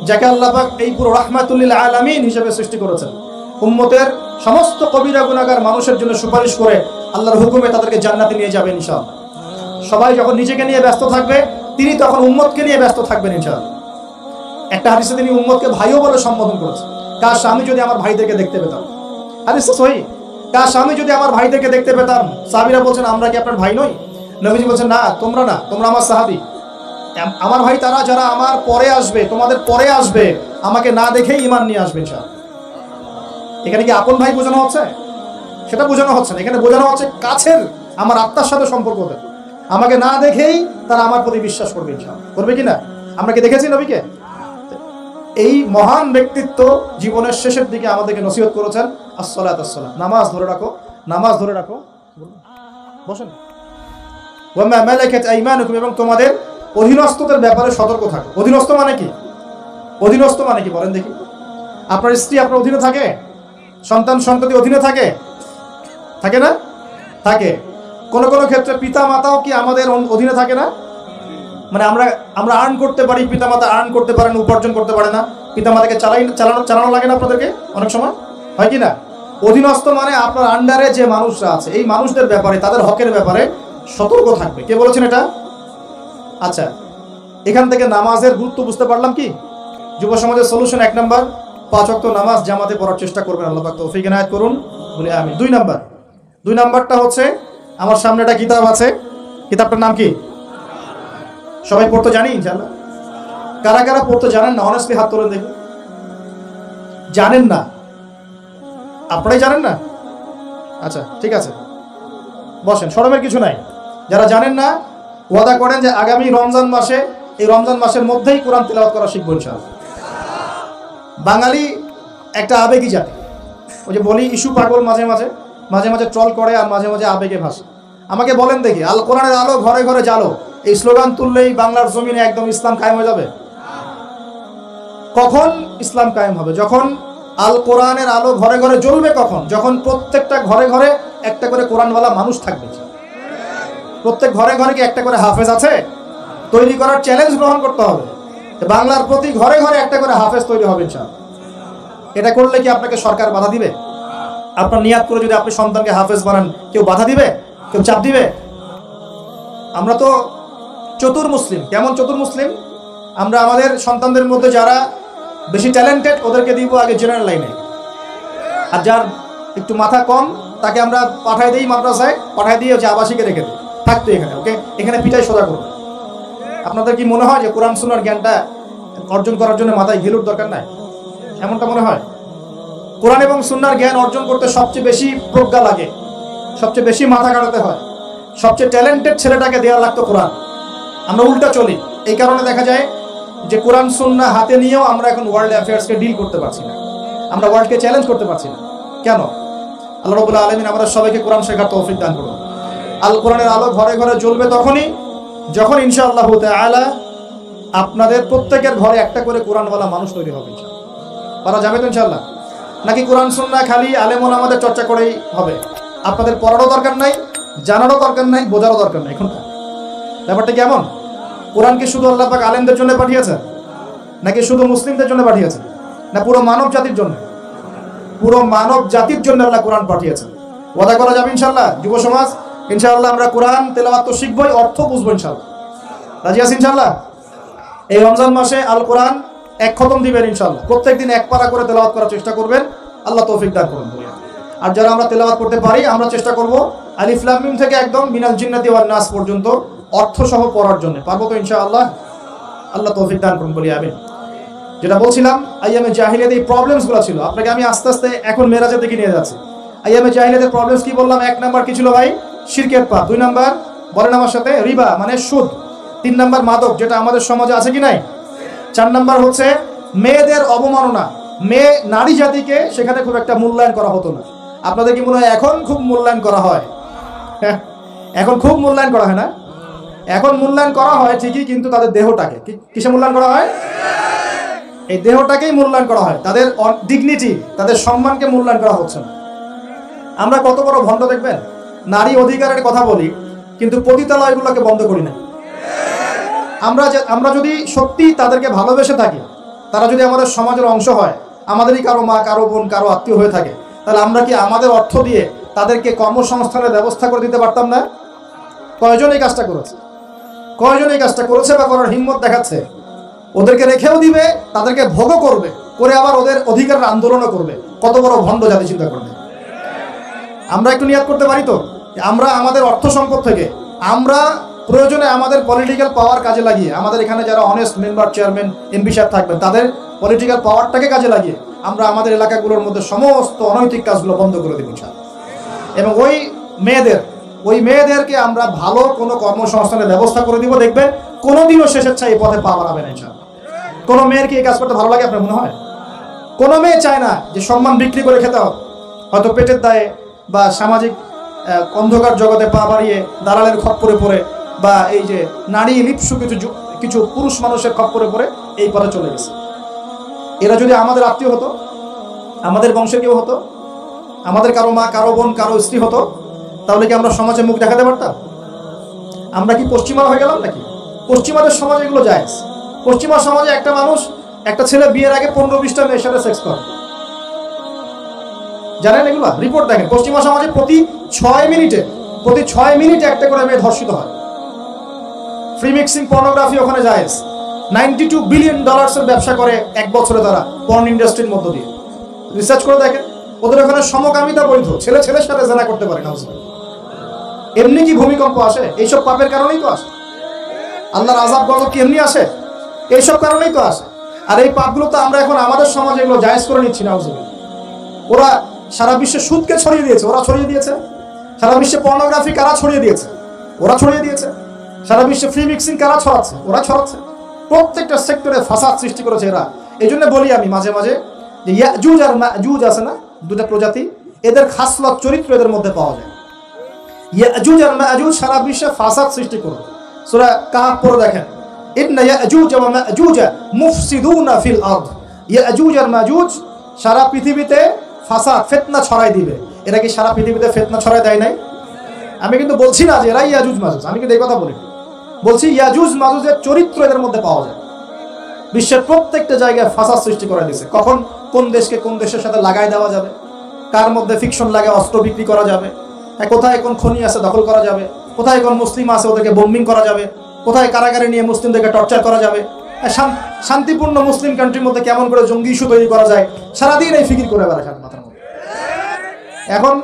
Speaker 1: যাকে আল্লাহ পাক এই পুরো রাহমাতুল লিল আলামিন হিসেবে সৃষ্টি করেছেন। উম্মতের সমস্ত কবিরা গুনাহগার মানুষের জন্য সুপারিশ করে আল্লাহর হুকুমে তাদেরকে জান্নাতে নিয়ে যাবেন ইনশাআল্লাহ। সবাই যখন নিজেকে নিয়ে ব্যস্ত থাকবে, তিনি তখন উম্মতকে নিয়ে ব্যস্ত থাকবেন ইনশাআল্লাহ। একটা হাদিসে তিনি উম্মতকে ভাইও বলে সম্বোধন করেছেন। কাশ আমি যদি আমার ভাইদেরকে দেখতে পেতাম, হাদিসটা সহিহ, কাশ আমি যদি আমার ভাইদেরকে দেখতে পেতাম। সাহাবীরা বলছেন আমরা কি আপনার ভাই নই? নবীজি বলছেন না, তোমরা না, তোমরা আমার সাহাবী। আমার ভাই তারা যারা আমার পরে আসবে, তোমাদের পরে আসবে, আমাকে না দেখেই ঈমান নিয়ে আসবে ইনশাআল্লাহ। এখানে কি আপন ভাই বোঝানো হচ্ছে? সেটা বোঝানো হচ্ছে না। এখানে বোঝানো হচ্ছে কাছের, আমার আত্মার সাথে সম্পর্ক ওদের। আমাকে না দেখেই তারা আমার প্রতি বিশ্বাস করবে ইনশাআল্লাহ। করবে কিনা? আমরা কি দেখেছি নবীকে? এই মহান ব্যক্তিত্ব জীবনের শেষের দিকে আমাদেরকে নসিহত করেছেন, as-সালাত, নামাজ ধরে রাখো, নামাজ ধরে রাখো। বসেন। ওয়া মা মালাকাত আইমানুকুম, এবং তোমাদের অধীনস্থদের ব্যাপারে সতর্ক থাকো। অধীনস্থ মানে কি? অধীনস্থ মানে কি বলেন দেখি? আপনার স্ত্রী আপনার অধীনে থাকে? সন্তান সন্ততি অধীনে থাকে? থাকে না? থাকে। কোন কোন ক্ষেত্রে পিতা মাতাও কি আমাদের অধীনে থাকে না? মানে আমরা আর্ন করতে পারি, পিতা মাতা আর্ন করতে পারেন, উপার্জন করতে পারে না। পিতা মাতাকে চালানো লাগে না আপনাদেরকে অনেক সময়, হয় কি না? অধীনস্থ মানে আপনার আন্ডারে যে মানুষরা আছে, এই মানুষদের ব্যাপারে, তাদের হকের ব্যাপারে সতর্ক থাকবে। কে বলেছেন এটা? আচ্ছা, এখান থেকে নামাজের গুরুত্ব বুঝতে পারলাম কি? যুব সমাজের সলিউশন 1 নাম্বার, 5 ওয়াক্ত নামাজ জামাতে পড়ার চেষ্টা করবেন। আল্লাহ পাক তৌফিক এনায়েত করুন, বলি আমিন। 2 নাম্বারটা হচ্ছে, আমার সামনে একটা কিতাব আছে, কিতাবটার নাম কি? সবাই পড়তে জানি ইনশাআল্লাহ? কারা কারা পড়তে জানেন না? অনেস্টলি হাত তোলেন দেখুন। জানেন না? আপনারাই জানেন না? আচ্ছা, ঠিক আছে, বসেন, শরমের কিছু নাই। যারা জানেন না, ওয়াদা করেন যে আগামী রমজান মাসে, এই রমজান মাসের মধ্যেই কোরআন তিলাওয়াত করা শিখব ইনশাআল্লাহ। বাঙালি একটা আবেগী জাতি। ওই যে বলি, ইস্যু পাগল, মাঝে মাঝে ট্রল করে আর মাঝে মাঝে আবেগে ভাসে। আমাকে বলেন দেখি, আল কোরআনের আলো ঘরে ঘরে জ্বালো, এই স্লোগান তুললেই বাংলার জমিনে একদম ইসলাম কায়েম হয়ে যাবে? কখন ইসলাম কায়েম হবে? যখন আল কোরআনের আলো ঘরে ঘরে জ্বলবে। কখন? যখন প্রত্যেকটা ঘরে ঘরে একটা করে কোরআনওয়ালা মানুষ থাকবে। প্রত্যেক ঘরে ঘরে কি একটা করে হাফেজ আছে? তৈরি করার চ্যালেঞ্জ গ্রহণ করতে হবে। বাংলার প্রতি ঘরে ঘরে একটা করে হাফেজ তৈরি হবে ইনশাআল্লাহ। এটা করলে কি আপনাকে সরকার বাধা দিবে? আপনার নিয়াত করে যদি আপনি সন্তানকে হাফেজ বানান, কেউ বাধা দিবে? কেউ চাপ দিবে? আমরা তো চতুর মুসলিম। কেমন চতুর মুসলিম? আমরা আমাদের সন্তানদের মধ্যে যারা বেশি ট্যালেন্টেড, ওদেরকে দিব আগে জেনারেল লাইনে, আর যার একটু মাথা কম তাকে আমরা পাঠাই দিই মাদ্রাসায়, পাঠাই দিয়ে হচ্ছে আবাসিকে রেখে দিই। থাকতো এখানে, ওকে এখানে পিটাই সোজা করবে। আপনাদের কি মনে হয় যে কোরআন সুন্নাহর জ্ঞানটা অর্জন করার জন্য মাথায় ঘিলুর দরকার নাই? এমনটা মনে হয়? কোরআন এবং সুন্নাহর জ্ঞান অর্জন করতে সবচেয়ে বেশি প্রজ্ঞা লাগে, সবচেয়ে বেশি মাথা কাটাতে হয়, সবচেয়ে ট্যালেন্টেড ছেলেটাকে দেওয়া লাগতো কোরআন। আমরা উল্টা চলি। এই কারণে দেখা যায় যে কোরআন সুন্নাহ হাতে নিয়েও আমরা এখন ওয়ার্ল্ড অ্যাফেয়ার্সকে ডিল করতে পারছি না, আমরা ওয়ার্ল্ডকে চ্যালেঞ্জ করতে পারছি না। কেন? আল্লাহ রাব্বুল আলামিন আমাদের সবাইকে কোরআন শেখার তৌফিক দান করুন। আল কোরআনের আলো ঘরে ঘরে জ্বলবে তখনই যখন ইনশাআল্লাহ তাআলা আপনাদের প্রত্যেকের ঘরে একটা করে কোরআনওয়ালা মানুষ তৈরি হবে। ইনশাআল্লাহ পারা যাবে তো ইনশাআল্লাহ? নাকি কোরআন সুন্নাহ খালি আলেম ওলামাদের চর্চা করেই হবে? আপনাদের পড়ারও দরকার নাই, জানারও দরকার নাই, বোঝারও দরকার নাই। এখন ব্যাপারটা কেমন? কোরআন কি শুধু আল্লাহ পাক আলেমদের জন্য পাঠিয়েছেন, নাকি শুধু মুসলিমদের জন্য পাঠিয়েছেন, না পুরো মানব জাতির জন্য? পুরো মানব জাতির জন্য আল্লাহ কোরআন পাঠিয়েছেন। ওয়াদা করা যাবে ইনশাআল্লাহ? যুব সমাজ ইনশাআল্লাহ আমরা কোরআন তেলাওয়াত তো শিখবই, অর্থ বুঝবো ইনশাআল্লাহ। রাজি আছি ইনশাআল্লাহ? এই রমজান মাসে আল কোরআন এক খতম দিবেন ইনশাআল্লাহ। প্রত্যেকদিন এক পারা করে তেলাওয়াত করার চেষ্টা করবেন, আল্লাহ তৌফিক দান করুন। আর যারা আমরা তেলাওয়াত করতে পারি আমরা চেষ্টা করব আলিফ লাম মিম থেকে একদম মিনাল জিন্নাতি ওয়ান নাস পর্যন্ত অর্থ সহ পড়ার জন্য। পারবো তো ইনশাআল্লাহ? আল্লাহ তৌফিক দান করুন বলি আমিন। যেটা বলছিলাম, আইয়ামে জাহিলিয়াতে এই প্রবলেমসগুলো ছিল, আপনাকে আমি আস্তে আস্তে এখন মেরাজের দিকে নিয়ে যাচ্ছি। আইয়ামে জাহিলিয়াতের প্রবলেমস কি বললাম? 1 নাম্বার কি ছিল ভাই? শিরকের পাপ। 2 নাম্বার বলেন আমার সাথে, রিবা মানে সুদ। 3 নাম্বার মাদক, যেটা আমাদের সমাজে আছে কি নাই? 4 নাম্বার হচ্ছে মেয়েদের অবমাননা, মেয়ে নারী জাতিকে সেখানে খুব একটা মূল্যায়ন করা হতো না। আপনাদের কি মনে হয় এখন খুব মূল্যায়ন করা হয়? হ্যাঁ, এখন খুব মূল্যায়ন করা হয় না? এখন মূল্যায়ন করা হয় ঠিকই, কিন্তু তাদের দেহটাকে কিসে মূল্যায়ন করা হয়? এই দেহটাকেই মূল্যায়ন করা হয়, তাদের ডিগনিটি, তাদের সম্মানকে মূল্যায়ন করা হচ্ছে না। আমরা কত বড় ভণ্ড দেখবেন, নারী অধিকারের কথা বলি কিন্তু পতিতালয়গুলোকে বন্ধ করি না। আমরা যদি সত্যি তাদেরকে ভালোবেসে থাকি, তারা যদি আমাদের সমাজের অংশ হয়, আমাদেরই কারো মা, কারো বোন, কারো আত্মীয় হয়ে থাকে, তাহলে আমরা কি আমাদের অর্থ দিয়ে তাদেরকে কর্মসংস্থানের ব্যবস্থা করে দিতে পারতাম না? কয়জন এই কাজটা করেছে? কয়জন এই কাজটা করেছে বা করার হিম্মত দেখাচ্ছে? ওদেরকে রেখেও দিবে, তাদেরকে ভোগও করবে, করে আবার ওদের অধিকারের আন্দোলনও করবে। কত বড় ভণ্ড জাতি চিন্তা করবে। আমরা একটু নিয়াত করতে পারি তো, আমরা আমাদের অর্থ সম্পদ থেকে আমরা প্রয়োজনে আমাদের পলিটিক্যাল পাওয়ার কাজে লাগিয়ে, আমাদের এখানে যারা অনেস্ট মেম্বার, চেয়ারম্যান, এমপি সাহেব থাকবেন, তাদের পলিটিক্যাল পাওয়ারটাকে কাজে লাগিয়ে আমরা আমাদের এলাকাগুলোর মধ্যে সমস্ত অনৈতিক কাজগুলো বন্ধ করে দেব ইনশাআল্লাহ। এবং ওই মেয়েদেরকে আমরা ভালো কোনো কর্মসংস্থানের ব্যবস্থা করে দিব। দেখবেন কোনোদিনও শেষেচ্ছা এই পথে পা বাড়াবে না ইনশাআল্লাহ। কোনো মেয়ের কি এই কাজ করতে ভালো লাগে আপনার মনে হয়? কোনো মেয়ে চায় না যে সম্মান বিক্রি করে খেতে হবে, হয়তো পেটের দায়ে বা সামাজিক অন্ধকার জগতে পা বাড়িয়ে দালালের খপ্পরে পড়ে, বা এই যে নারী লিপ্সু কিছু পুরুষ মানুষের খপ্পরে পড়ে এই পথে চলে গেছে। এরা যদি আমাদের আত্মীয় হতো, আমাদের বংশে কেউ হতো, আমাদের কারো মা, কারো বোন, কারো স্ত্রী হতো, তাহলে কি আমরা সমাজে মুখ দেখাতে পারতাম? আমরা কি পশ্চিমা হয়ে গেলাম নাকি? পশ্চিমাদের সমাজে এগুলো জায়েজ। পশ্চিমা সমাজে একটা মানুষ, একটা ছেলে বিয়ের আগে 15-20টা মেয়ের সাথে সেক্স করে, জানেন এগুলো? রিপোর্ট দেখেন, পশ্চিমা সমাজে প্রতি 6 মিনিটে একটা করে মেয়ে ধর্ষিত হয়। ফ্রি মিক্সিং পর্নোগ্রাফি ওখানে জায়েজ। $92 বিলিয়ন ব্যবসা করে এক বছরে তারা পর্ন ইন্ডাস্ট্রির মধ্য দিয়ে। রিসার্চ করে দেখেন, ওদের ওখানে সমকামিতা বৈধ, ছেলে ছেলের সাথে জেনা করতে পারে না। এমনি কি ভূমিকম্প আসে? এইসব পাপের কারণেই তো আসে। আল্লাহর আযাব গজব কি এমনি আসে? এইসব কারণেই তো আসে। আর এই পাপগুলো তো আমরা এখন আমাদের সমাজে এগুলো জায়েজ করে নিচ্ছি না। ওরা সারা বিশ্বে সুদকে ছড়িয়ে দিয়েছে, ওরা ছড়িয়ে দিয়েছে। সারা বিশ্বে পর্নোগ্রাফি কারা ছড়িয়ে দিয়েছে? ওরা ছড়িয়ে দিয়েছে। সারা বিশ্বে ফ্রি মিক্সিং কারা ছড়াচ্ছে? ওরা ছড়াচ্ছে। প্রত্যেকটা সেক্টরে ফাসাদ সৃষ্টি করেছে এরা। এই জন্য বলি আমি মাঝে মাঝে যে ইয়াজুজ আর মাজুজ আছে না, দুটা প্রজাতি, এদের খাসলত চরিত্র এদের মধ্যে পাওয়া যায়। ইয়াজুজ আর মাজুজ সারা বিশ্বে ফাসাদ সৃষ্টি করবে। সূরা কাহফ পড়ে দেখেন, ইন্না ইয়াজুজ ওয়া মাজুজ মুফসিদুনা ফিল আরদ। ইয়াজুজ আর মাজুজ সারা পৃথিবীতে ফাসাদ, ফিতনা ছড়াই দিবে। এরা কি সারা পৃথিবীতে ফিতনা ছড়াই দেয় নাই? আমি কিন্তু বলছি না যে এরা ইয়াজুজ মাজুজ, আমি কিন্তু এই কথা বলি। বলছি ইয়াজুজ মাজুজের চরিত্র এদের মধ্যে পাওয়া যায়। বিশ্বের প্রত্যেকটা জায়গায় ফাসাদ সৃষ্টি করে দিয়েছে। কখন কোন দেশকে কোন দেশের সাথে লাগাই দেওয়া যাবে, কার মধ্যে ফিকশন লাগে অস্ত্র বিক্রি করা যাবে, কোথায় কোন খনি আছে দখল করা যাবে, কোথায় কোন মুসলিম আছে ওদেরকে বোম্বিং করা যাবে, কোথায় কারাগারে নিয়ে মুসলিমদেরকে টর্চার করা যাবে, শান্তিপূর্ণ মুসলিম কান্ট্রির মধ্যে কেমন করে জঙ্গি ইস্যু তৈরি করা যায়, সারাদিন এই ফিকির করে বেড়ায় মাথার মধ্যে। এখন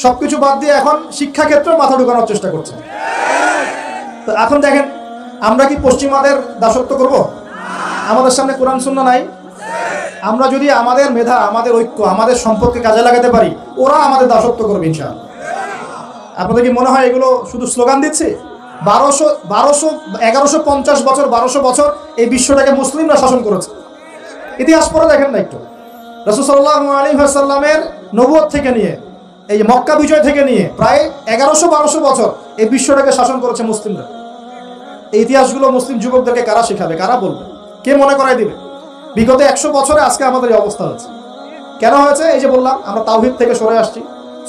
Speaker 1: সবকিছু বাদ দিয়ে এখন শিক্ষাক্ষেত্রে মাথা ঢুকানোর চেষ্টা করছে। তো এখন দেখেন, আমরা কি পশ্চিমাদের দাসত্ব করব? আমাদের সামনে কোরআন সুন্নাহ নাই। আমরা যদি আমাদের মেধা, আমাদের ঐক্য, আমাদের সম্পদকে কাজে লাগাতে পারি, ওরা আমাদের দাসত্ব করবে ইনশাআল্লাহ। আপনাদের কি মনে হয় এগুলো শুধু স্লোগান দিচ্ছে? 1150 বছর, 1200 বছর এই বিশ্বটাকে মুসলিমরা শাসন করেছে। ইতিহাস পড়ে দেখেন না একটু। রাসূল সাল্লাল্লাহু আলাইহি ওয়াসাল্লামের নবুয়ত থেকে নিয়ে, এই যে মক্কা বিজয় থেকে নিয়ে প্রায় 1100-1200 বছর এই বিশ্বটাকে শাসন করেছে মুসলিমরা। এই ইতিহাসগুলো মুসলিম যুবকদেরকে কারা শেখাবে, কারা বলবে, কে মনে করাই দিবে? বিগত 100 বছরে আজকে আমাদের এই অবস্থা হচ্ছে। কেন হয়েছে? এই যে বললাম, আমরা তাওহীদ থেকে সরে আসছি,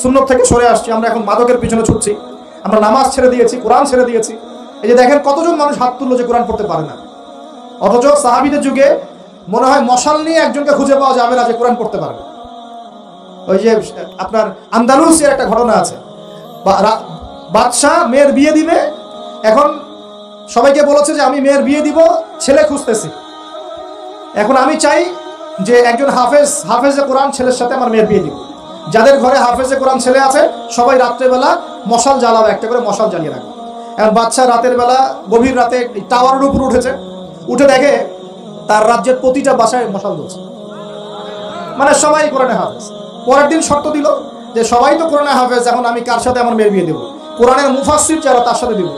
Speaker 1: সুন্নত থেকে সরে আসছি, আমরা এখন মাদকের পিছনে ছুটছি, আমরা নামাজ ছেড়ে দিয়েছি, কোরআন ছেড়ে দিয়েছি। এই যে দেখেন কতজন মানুষ হাত তুললো যে কোরআন পড়তে পারে না, অথচ সাহাবীদের যুগে মনে হয় মশাল নিয়ে একজনকে খুঁজে পাওয়া যাবে না যে কোরআন পড়তে পারবে। ওই যে আপনার আন্দালুসিয়ার একটা ঘটনা আছে, বাদশাহ মেয়ের বিয়ে দিবে, এখন সবাইকে বলেছে যে আমি মেয়ের বিয়ে দিব, ছেলে খুঁজতেছি, এখন আমি চাই যে একজন হাফেজে কোরআন ছেলের সাথে আমার মেয়ের বিয়ে দিব। যাদের ঘরে হাফেজে কোরআন ছেলে আছে সবাই রাত্রেবেলা মশাল জ্বালাবে, একটা করে মশাল জ্বালিয়ে রাখবে। এখন বাদশা রাতের বেলা গভীর রাতে টাওয়ারের উপর উঠেছে, উঠে দেখে তার রাজ্যের প্রতিটা বাসায় মশাল জ্বলছে, মানে সবাই কোরআনে হাফেজ। পরের দিন শর্ত দিল যে সবাই তো কোরআনে হাফেজ, এখন আমি কার সাথে আমার মেয়ের বিয়ে দেবো? কোরআনের মুফাসসির যারা তার সাথে দিব।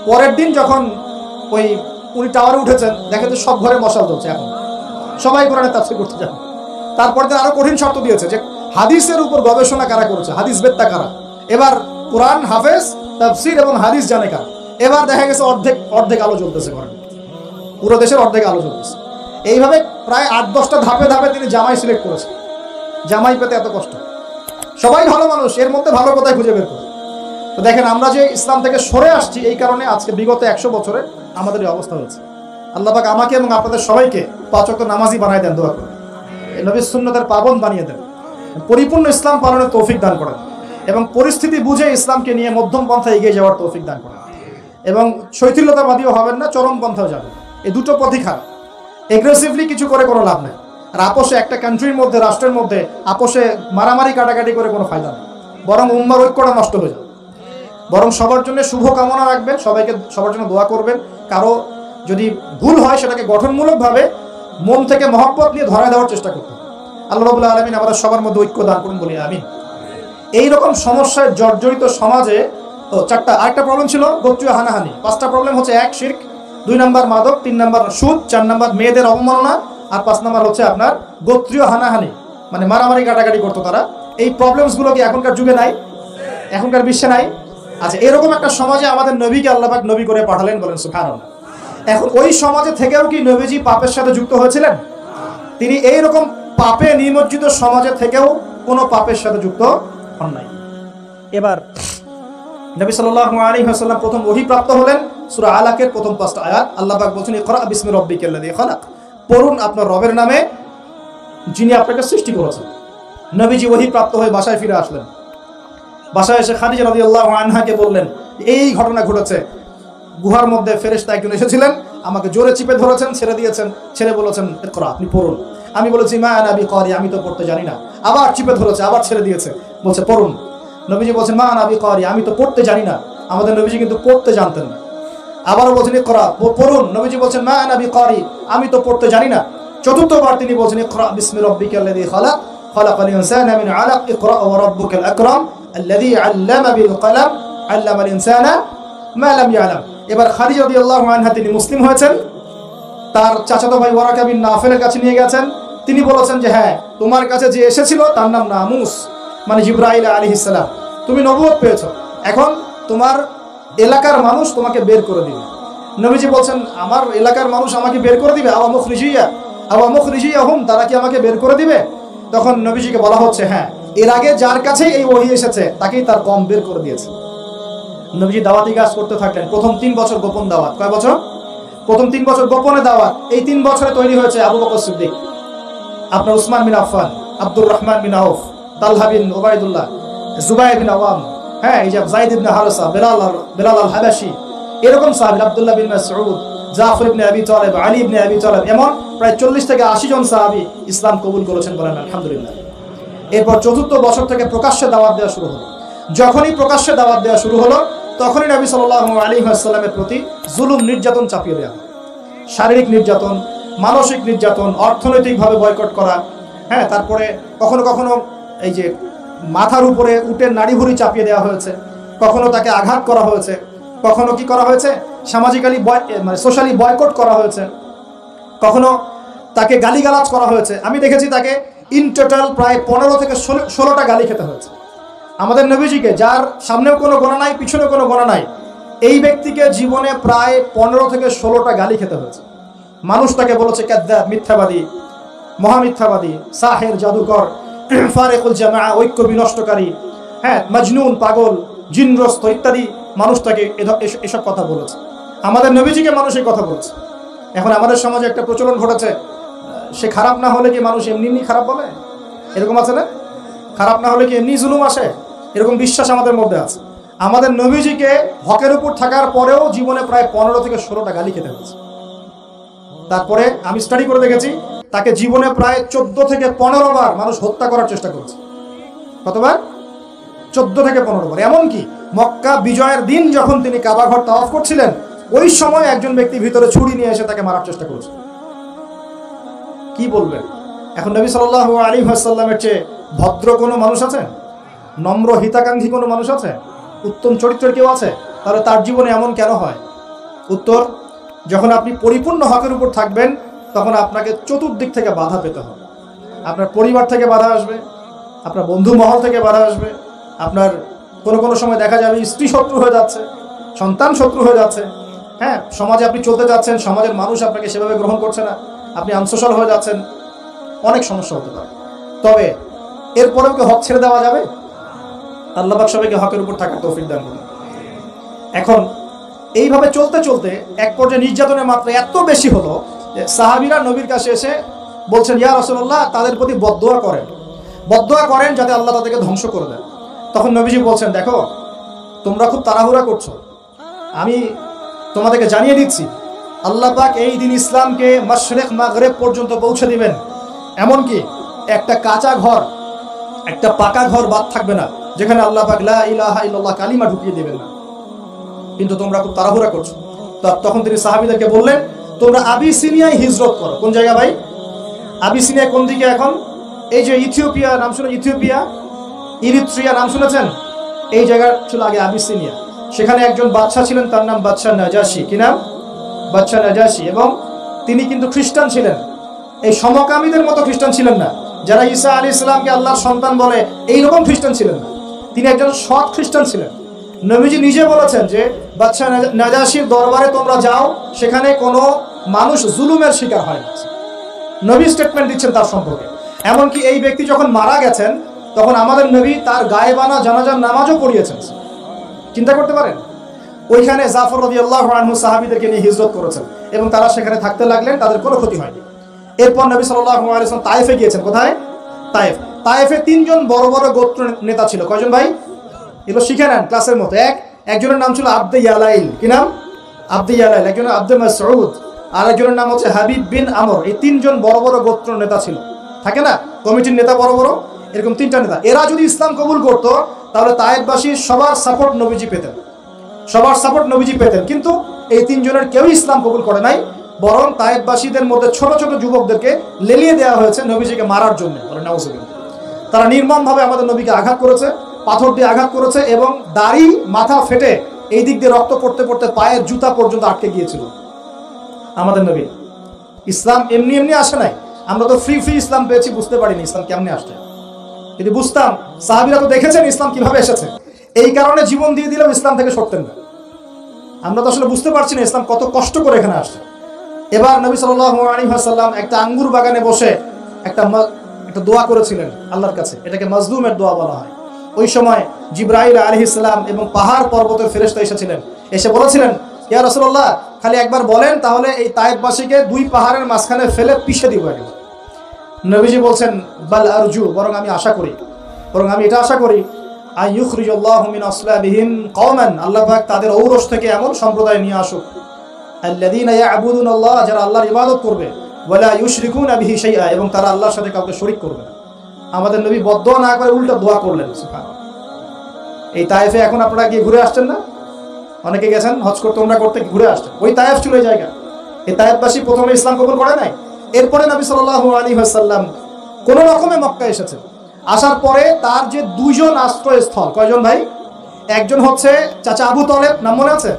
Speaker 1: পরের দিন যখন উনি টাওয়ারে উঠেছেন, দেখেন যে সব ঘরে মশাল জ্বলছে, এখন সবাই কোরআনে তাফসীর করতে যান। তারপর দিন আরো কঠিন শর্ত দিয়েছে যে হাদিসের উপর গবেষণা কারা করেছে, হাদিস বেত্তা কারা, এবার কোরআন হাফেজ, তাফসীর এবং হাদিস জানে কারা। এবার দেখা গেছে অর্ধেক আলো জ্বলতেছে ঘরে, পুরো দেশের অর্ধেক আলো জ্বলতেছে। এইভাবে প্রায় 8-10টা ধাপে ধাপে তিনি জামাই সিলেক্ট করেছেন। জামাই পেতে এত কষ্ট, সবাই ভালো মানুষ, এর মধ্যে ভালো কোথায় খুঁজে বের করে। তো দেখেন, আমরা যে ইসলাম থেকে সরে আসছি, এই কারণে আজকে বিগত 100 বছরে আমাদের এই অবস্থা হয়েছে। আল্লাহ পাক আমাকে এবং আপনাদের সবাইকে 5 ওয়াক্ত নামাজি বানায় দেন, দোয়া করে নবীর সুন্নতের পাবন বানিয়ে দেন, পরিপূর্ণ ইসলাম পালনের তৌফিক দান করেন, এবং পরিস্থিতি বুঝে ইসলামকে নিয়ে মধ্যম পন্থায় এগিয়ে যাওয়ার তৌফিক দান করেন, এবং শৈথিল্যতাবাদীও হবেন না, চরম পন্থাও যাবেন। এই দুটো পথই খারাপ। এগ্রেসিভলি কিছু করে কোনো লাভ নেই। আর আপোষে, একটা কান্ট্রির মধ্যে, রাষ্ট্রের মধ্যে আপোষে মারামারি কাটাকাটি করে কোনো ফায়দা নেই, বরং উম্মার ঐক্যটা নষ্ট হয়ে যাবে। বরং সবার জন্য শুভ কামনা রাখবেন, সবার জন্য দোয়া করবেন। কারো যদি ভুল হয় সেটাকে গঠনমূলকভাবে মন থেকে মহব্বত নিয়ে ধরায় দেওয়ার চেষ্টা করতে হবে। আল্লাহ রাব্বুল আলামিন আমাদের সবার মধ্যে ঐক্য দান করুন, বলি আমিন। এইরকম সমস্যায় জর্জরিত সমাজে আরেকটা প্রবলেম ছিল গোত্রীয় হানাহানি। 5টা প্রবলেম হচ্ছে: 1 শিরক, 2 নাম্বার মাদক, 3 নাম্বার সুদ, 4 নাম্বার মেয়েদের অবমাননা, আর 5 নাম্বার হচ্ছে আপনার গোত্রীয় হানাহানি, মানে মারামারি কাটাকাটি করতো তারা। এই প্রবলেমসগুলো কি এখনকার যুগে নাই? এখনকার বিশ্বে নাই? আচ্ছা, এরকম একটা সমাজে আমাদের নবীকে আল্লাহ পাক নবী করে পাঠালেন, বলেন সুবহানাল্লাহ। এখন ওই সমাজে থেকেও কি নবীজি পাপের সাথে যুক্ত হয়েছিলেন? তিনি এইরকম পাপে নিমজ্জিত সমাজে থেকেও কোনো পাপের সাথে যুক্ত হন নাই। এবার নবী সাল্লাল্লাহু আলাইহি ওয়াসাল্লাম প্রথম ওহী প্রাপ্ত হলেন সূরা আলাকের প্রথম 5টা আয়াত। আল্লাহ পাক বলেন, ইকরা বিসমি রাব্বিকাল্লাযী খালাক, পড়ুন আপনার রবের নামে যিনি আপনাকে সৃষ্টি করেছেন। নবীজি ওহী প্রাপ্ত হয়ে বাসায় ফিরে আসলেন। বাসায় এসে খাদিজা রাদিয়াল্লাহু আনহাকে বললেন, এই ঘটনা ঘটেছে, গুহার মধ্যে ফেরেশতা একজন এসেছিলেন, আমাকে জোরে চিপে ধরেছেন, ছেড়ে দিয়েছেন, ছেড়ে বলেছেন ইকরা, আপনি পড়ুন। আমি বলেছি মা আনা বিকারি, আমি তো পড়তে জানি না। আবার চিপে ধরেছে, আবার ছেড়ে দিয়েছে, বলছে পড়ুন। নবীজি বলছেন মা আনা বিকারি, আমি তো পড়তে জানি না। আমাদের নবীজি কিন্তু পড়তে জানতেন না। আবারও বলছেন ইকরা, পড়ুন। নবীজি বলছেন মা আনা বিকারি, আমি তো পড়তে জানি না। চতুর্থবার তিনি বলছেন ইকরা বিসমি রাব্বিকাল্লাযী খালাক, খালাকাল ইনসানা মিন আলাক, ইকরা ওয়া রাব্বুকাল আকরাম আল্লাযী আল্লামা বিল কলম, আল্লামাল ইনসানা মা লাম ইয়ালাম। এবার খাদিজা রাদিয়াল্লাহু আনহা তিনি মুসলিম হয়েছেন, তার চাচাতো ভাই ওয়ারাকা বিন নাফেলের কাছে নিয়ে গেছেন। তিনি বলেছেন যে হ্যাঁ, তোমার কাছে যে এসেছিল তার নাম নামুস, মানে জিবরাইল আলাইহিস সালাম। তুমি নবুয়ত পেয়েছো, এখন তোমার এলাকার মানুষ তোমাকে বের করে দিবে। নবীজি বলছেন আমার এলাকার মানুষ আমাকে বের করে দিবে? আওয়া মুখরিজিয়াহুম, তারা কি আমাকে বের করে দিবে? তখন নবীজিকে বলা হচ্ছে হ্যাঁ, এর আগে যার কাছে এই ওহী এসেছে তাকেই তার কম বের করে দিয়েছে। নবীজি দাওয়াতি কাজ করতে থাকলেন। প্রথম 3 বছর গোপন দাওয়াত। কয় বছর? প্রথম 3 বছর গোপনে দাওয়াত। এই 3 বছরে তৈরি হয়েছে আবু বকর সিদ্দিক, আপনার উসমান বিন আফফান, আব্দুর রহমান বিন আউফ, তালহা বিন উবাইদুল্লাহ, জুবাইর বিন আওয়াম, হ্যাঁ, এই যে যায়েদ ইবনে হারেসা, বেলাল আল হাবাশি, এরকম সাহাবী, আব্দুল্লাহ বিন মাসউদ, জাফর ইবনে আবি তালেব, আলী ইবনে আবি তালেব, এমন প্রায় 40 থেকে 80 জন সাহাবী ইসলাম কবুল করেছেন, বলেন আলহামদুলিল্লাহ। এরপর চতুর্থ বছর থেকে প্রকাশ্যে দাওয়াত দেওয়া শুরু হলো। যখনই প্রকাশ্যে দাওয়াত দেওয়া শুরু হলো তখনই নবী সাল্লাল্লাহু আলাইহি ওয়াসাল্লামের প্রতি জুলুম নির্যাতন চাপিয়ে দেওয়া, শারীরিক নির্যাতন, মানসিক নির্যাতন, অর্থনৈতিকভাবে বয়কট করা, হ্যাঁ, তারপরে কখনো কখনো এই যে মাথার উপরে উটের নাড়িভুড়ি চাপিয়ে দেওয়া হয়েছে, কখনো তাকে আঘাত করা হয়েছে, কখনো কি করা হয়েছে সামাজিক্যালি মানে সোশ্যালি বয়কট করা হয়েছে, কখনো তাকে গালিগালাজ করা হয়েছে। আমি দেখেছি তাকে ইন টোটাল প্রায় 15 থেকে 16টা গালি খেতে হয়েছে। আমাদের নবীজিকে, যার সামনেও কোনো গোনা নাই পিছনে কোনো গোনা নাই, এই ব্যক্তিকে জীবনে প্রায় 15 থেকে 16টা গালি খেতে হয়েছে। মানুষ তাকে বলেছে কাযযাব, মিথ্যাবাদী, মহামিথ্যাবাদী, সাহের, জাদুকর, ফারিকুল জামা, ঐক্য বিনষ্টকারী, হ্যাঁ, মজনুন, পাগল, জিনগ্রস্ত ইত্যাদি মানুষ তাকে এসব কথা বলেছে। আমাদের নবীজিকে মানুষ এই কথা বলেছে। এখন আমাদের সমাজে একটা প্রচলন ঘটেছে, সে খারাপ না হলে কি মানুষ এমনি এমনি খারাপ বলে? এরকম আছে না? খারাপ না হলে কি এমনি জুলুম আসে? এরকম বিশ্বাস আমাদের মধ্যে আছে। আমাদের নবীজিকে হকের উপর থাকার পরেও জীবনে প্রায় 15 থেকে 16টা গালি খেতে হয়েছে। তারপরে আমি স্টাডি করে দেখেছি তাকে জীবনে প্রায় 14 থেকে 15 বার মানুষ হত্যা করার চেষ্টা করেছে। কতবার? 14 থেকে 15 বার। এমনকি মক্কা বিজয়ের দিন যখন তিনি কাবা ঘর তাওয়াফ করছিলেন, ওই সময় একজন ব্যক্তি ভিতরে ছুরি নিয়ে এসে তাকে মারার চেষ্টা করেছে। কি বলবেন? এখন নবী সাল্লাল্লাহু আলাইহি ওয়াসাল্লামের চেয়ে ভদ্র কোনো মানুষ আছে? নম্র হিতাকাঙ্ক্ষী কোনো মানুষ আছে? উত্তম চরিত্রের কেউ আছে? তাহলে তার জীবনে এমন কেন হয়? উত্তর, যখন আপনি পরিপূর্ণ হকের উপর থাকবেন তখন আপনাকে চতুর্দিক থেকে বাধা পেতে হবে। আপনার পরিবার থেকে বাধা আসবে, আপনার বন্ধু মহল থেকে বাধা আসবে, আপনার কোনো সময় দেখা যাবে স্ত্রী শত্রু হয়ে যাচ্ছে, সন্তান শত্রু হয়ে যাচ্ছে, হ্যাঁ, সমাজে আপনি চলতে যাচ্ছেন, সমাজের মানুষ আপনাকে সেভাবে গ্রহণ করছে না, আপনি আনসোশ্যাল হয়ে যাচ্ছেন, অনেক সমস্যা হতে পারে। তবে এরপরেও কি হক ছেড়ে দেওয়া যাবে? আল্লাহ পাক সবাইকে হকের উপর থাকার তৌফিক দান করুন। এখন এইভাবে চলতে চলতে এক পর্যায়ে নির্যাতনের মাত্রা এত বেশি হলো যে সাহাবীরা নবীর কাছে এসে বলছেন, ইয়া রাসূলুল্লাহ, তাদের প্রতি বদদোয়া করেন যাতে আল্লাহ তাদেরকে ধ্বংস করে দেন। তখন নবীজি বলছেন, দেখো, তোমরা খুব তাড়াহুড়া করছো, আমি তোমাদেরকে জানিয়ে দিচ্ছি আল্লাহ পাক এই দিন ইসলামকে মাশরিক মাগরিব পর্যন্ত পৌঁছে দিবেন। এমনকি একটা কাঁচা ঘর, একটা পাকা ঘর বাদ থাকবে না যেখানে আল্লাহ পাক লা ইলাহা ইল্লাল্লাহ কালিমা ঢুকিয়ে দেবেন না। কিন্তু তোমরা খুব তাড়াহুড়া করছো। তখন তিনি সাহাবীদেরকে বললেন, তোমরা আবিসিনিয়ায় হিজরত করো। কোন জায়গা ভাই? আবিসিনিয়া কোন দিকে? এখন এই যে ইথিওপিয়া নাম শুনে, ইথিওপিয়া, ইরিত্রিয়া নাম শুনেছেন? এই জায়গার ছিল আগে আবিসিনিয়া। সেখানে একজন বাদশা ছিলেন, তার নাম বাদশা নাজাশী। কি নাম? বাদশা নাজাশী। এবং তিনি কিন্তু খ্রিস্টান ছিলেন। এই সমকামীদের মতো খ্রিস্টান ছিলেন না, যারা ঈসা আলাইহিস সালামকে আল্লাহর সন্তান বলে এইরকম খ্রিস্টান ছিলেন না। তিনি একজন সৎ খ্রিস্টান ছিলেন। নবীজি নিজে বলেছেন যে বাদশা নাজাশীর দরবারে তোমরা যাও, সেখানে কোনো মানুষ জুলুমের শিকার হয় না। নবী স্টেটমেন্ট দিচ্ছেন তার সম্পর্কে। এমনকি এই ব্যক্তি যখন মারা গেছেন তখন আমাদের নবী তার গায়েবানা জানাজার নামাজও পড়িয়েছেন। চিন্তা করতে পারেন? ওইখানে জাফর রাদিয়াল্লাহু আনহু সাহাবীদেরকে নিয়ে হিজরত করেছেন এবং তারা সেখানে থাকতে লাগলেন, তাদের কোনো ক্ষতি হয়নি। এরপর নবী সাল্লাল্লাহু আলাইহি ওয়াসাল্লাম তায়েফে গিয়েছেন। কোথায়? তায়েফ। তায়েফে 3 জন বড় বড় গোত্র নেতা ছিল। কয়জন ভাই? এগুলো শিখে নেন ক্লাসের মতো। একজনের নাম ছিল আব্দে ইয়ালাইল। কি নাম? আব্দে ইয়ালাইল। একজনের আব্দে মাসউদ, আর একজনের নাম হচ্ছে হাবিব বিন আমর। এই 3 জন বড় বড় গোত্র নেতা ছিল। থাকে না কমিটির নেতা বড় বড়, এরকম 3টা নেতা। এরা যদি ইসলাম কবুল করতো তাহলে তায়েফবাসীর সবার সাপোর্ট নবীজি পেতেন। কিন্তু এই 3 জনের কেউই ইসলাম কবুল করে নাই, বরং তায়েফবাসীদের মধ্যে ছোট ছোট যুবকদেরকে লেলিয়ে দেওয়া হয়েছে নবীজিকে মারার জন্য। নাউজুবিল্লাহ। তারা নির্মমভাবে আমাদের নবীকে আঘাত করেছে, পাথর দিয়ে আঘাত করেছে এবং দাড়ি মাথা ফেটে এই দিক দিয়ে রক্ত পড়তে পড়তে পায়ের জুতা পর্যন্ত আটকে গিয়েছিল। আমাদের নবী ইসলাম এমনি এমনি আসে নাই। আমরা তো ফ্রি ইসলাম পেয়েছি, বুঝতে পারিনি ইসলাম কেমনে আসছে। যদি বুঝতাম, সাহাবীরা তো দেখেছেন ইসলাম কিভাবে এসেছে, এই কারণে জীবন দিয়ে দিলেও ইসলাম থেকে সরতেন না। আমরা তো আসলে বুঝতে পারছি না ইসলাম কত কষ্ট করে এখানে আসছে। এবার নবী সাল্লাল্লাহু আলাইহি ওয়াসাল্লাম একটা আঙ্গুর বাগানে বসে একটা দোয়া করেছিলেন আল্লাহর কাছে। এটাকে মাজলুমের দোয়া বলা হয়। ওই সময় জিবরাইল আলাইহিস সালাম এবং পাহাড় পর্বতের ফেরেশতা এসেছিলেন, এসে বলেছিলেন, ইয়া রাসূলুল্লাহ, খালি একবার বলেন তাহলে এই তায়েফবাসীকে 2 পাহাড়ের মাঝখানে ফেলে পিষে দিব। নবীজি বলছেন, বাল আরজু, বরং আমি এটা আশা করি আইয়ুখরিজাল্লাহু মিন আসলাবিহিম কওমান, আল্লাহ পাক তাদের ঔরস থেকে এমন সম্প্রদায় নিয়ে আসুক, আল্লাযীনা ইয়াবুদুনাল্লাহ, যারা আল্লাহর ইবাদত করবে, ওয়ালা ইউশরিকুনা বিহি শাইআ, এবং তারা আল্লাহর সাথে কাউকে শরীক করবে না। আমাদের নবী বদদোয়া না করে উল্টা দোয়া করলেন। সুবহানাল্লাহ। এই তায়েফে এখন আপনারা গিয়ে ঘুরে আসছেন না? অনেকে গেছেন হজ করতে, উমরা করতে, ঘুরে আসছেন। ওই তায়েফ ছিল এই জায়গা। এই তায়েফবাসী প্রথমে ইসলাম কবুল করে নাই। এরপরে নবী সাল্লাল্লাহু আলাইহি ওয়াসাল্লাম কোন রকমে মক্কা এসেছেন। আসার পরে তার যে দুইজন আশ্রয়স্থল, কয়জন ভাই? একজন হচ্ছে চাচা আবু তলেব, নাম মনে আছে?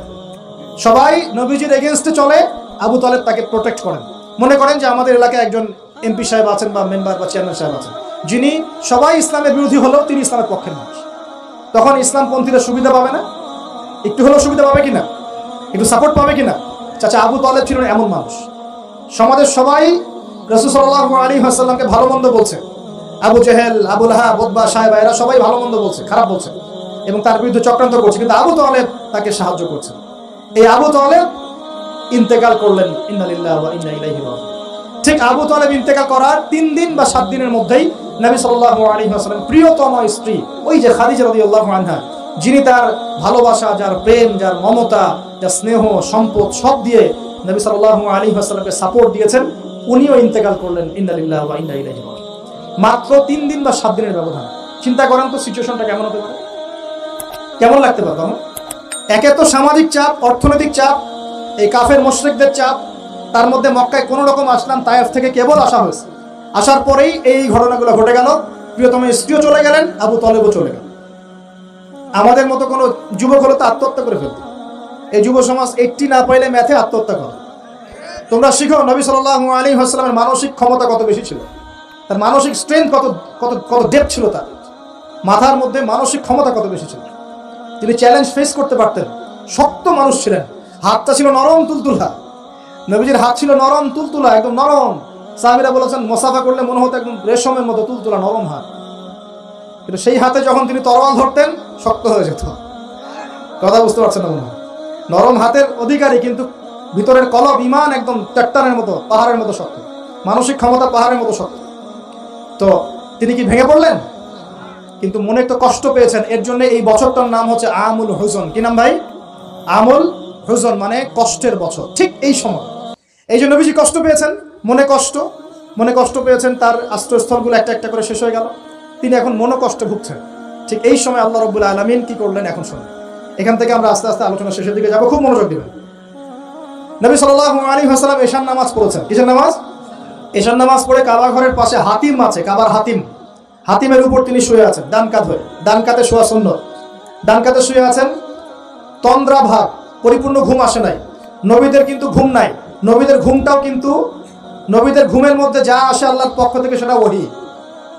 Speaker 1: সবাই নবীজির এগেইনস্টে চলে, আবু তলেব তাকে প্রোটেক্ট করেন। মনে করেন যে আমাদের এলাকায় একজন এমপি সাহেব আছেন বা মেম্বার বা চেয়ারম্যান সাহেব আছেন, যিনি সবাই ইসলামের বিরোধী হলেও তিনি ইসলামের পক্ষের মানুষ। তখন ইসলামপন্থীরা সুবিধা পাবে না? একটু হলেও সুবিধা পাবে কিনা? একটু সাপোর্ট পাবে কিনা? চাচা আবু তলেব ছিলেন এমন মানুষ। সমাজের সবাই রাসূল সাল্লাল্লাহু আলাইহি ওয়াসাল্লামকে ভালো মন্দ বলছে। আবু জেহেল, আবু লাহাব, উতবা, সায়বা এরা সবাই ভালো মন্দ বলছে, খারাপ বলছে এবং তার বিরুদ্ধে চক্রান্ত করছে, কিন্তু আবু তলেব তাকে সাহায্য করছে। এই আবু তলেব ইন্তেকাল করলেন, ইন্না লিল্লাহি ওয়া ইন্না ইলাইহি রাজিউন। ঠিক আবু তলেব ইন্তেকাল করার 3 দিন বা 7 দিনের মধ্যেই নবী সাল্লাল্লাহু আলাইহি ওয়াসাল্লাম প্রিয়তম স্ত্রী ওই যে খাদিজা রাদিয়াল্লাহু আনহা, যিনি তার ভালোবাসা, যার প্রেম, যার মমতা, যার স্নেহ, সম্পদ সব দিয়ে নবী সাল্লাল্লাহু আলাইহি ওয়াসাল্লামকে সাপোর্ট দিয়েছেন, উনিও ইন্তেকাল করলেন, ইন্না লিল্লাহি ওয়া ইন্না ইলাইহি রাজিউন। মাত্র 3 দিন বা 7 দিনের ব্যবধান। চিন্তা করেন তো সিচুয়েশনটা কেমন হতে পারে, কেমন লাগতে পারে তখন? একে তো সামাজিক চাপ, অর্থনৈতিক চাপ, এই কাফের মুশরিকদের চাপ, তার মধ্যে মক্কায় কোনো রকম আসলাম, তায়েফ থেকে কেবল আসা হয়েছে। আসার পরেই এই ঘটনাগুলো ঘটে গেল। প্রিয়তম স্ত্রীও চলে গেলেন, আবু তলেবও চলে গেল। আমাদের মতো কোনো যুবক হলে তো আত্মহত্যা করে ফেলত। এই যুব সমাজ 80 না পাইলে ম্যাথে আত্মহত্যা করে। তোমরা শিখো নবী সাল্লাল্লাহু আলাইহি ওয়াসাল্লামের মানসিক ক্ষমতা কত বেশি ছিল, তার মানসিক স্ট্রেংথ কত কত কত ডেপথ ছিল, তার মাথার মধ্যে মানসিক ক্ষমতা কত বেশি ছিল। তিনি চ্যালেঞ্জ ফেস করতে পারতেন। শক্ত মানুষ ছিলেন, হাতটা ছিল নরম তুলতুলা। নবীজির হাত ছিল নরম তুলতুলা, একদম নরম। সাহাবীরা বলেছেন মুসাফা করলে মনে হতো একদম রেশমের মতো তুলতুলা নরম হাত, কিন্তু সেই হাতে যখন তিনি তরোয়াল ধরতেন শক্ত হয়ে যেত। কথা বুঝতে পারছেন না মনে হয়? নরম হাতের অধিকারী, কিন্তু ভিতরের কলব ইমান একদম চট্টানের মতো, পাহাড়ের মতো শক্ত। মানসিক ক্ষমতা পাহাড়ের মতো শক্ত। তো তিনি কি ভেঙে পড়লেন? কিন্তু মনে একটু কষ্ট পেয়েছেন। এর জন্য এই বছরটার নাম হচ্ছে আমুল হুজন। কি নাম ভাই? আমুল হুজন, মানে কষ্টের বছর। ঠিক এই সময় এই যে নবীজি কষ্ট পেয়েছেন, মনে কষ্ট পেয়েছেন, তার আশ্রয়স্থলগুলো একটা একটা করে শেষ হয়ে গেল, তিনি এখন মনে কষ্টে ভুগছেন। ঠিক এই সময় আল্লাহ রাব্বুল আলামিন কি করলেন এখন শুনুন। এখান থেকে আমরা আস্তে আস্তে আলোচনা শেষের দিকে যাব, খুব মনোযোগ দিবেন। নবী সাল্লাল্লাহু আলাইহি ওয়াসাল্লাম এশার নামাজ পড়েছেন। কিসের নামাজ? এশার নামাজ পড়ে কাবা ঘরের পাশে হাতিম আছে, কাবার হাতিম, হাতিমের উপর তিনি শুয়ে আছেন ডান কাত হয়ে। ডান কাতে শোয়া সুন্নত। ডান কাতে শুয়ে আছেন, তন্দ্রা ভাব, পরিপূর্ণ ঘুম আসে নাই। নবীদের কিন্তু ঘুম নাই। নবীদের ঘুমটাও কিন্তু, নবীদের ঘুমের মধ্যে যা আসে আল্লাহর পক্ষ থেকে সেটা ওহী।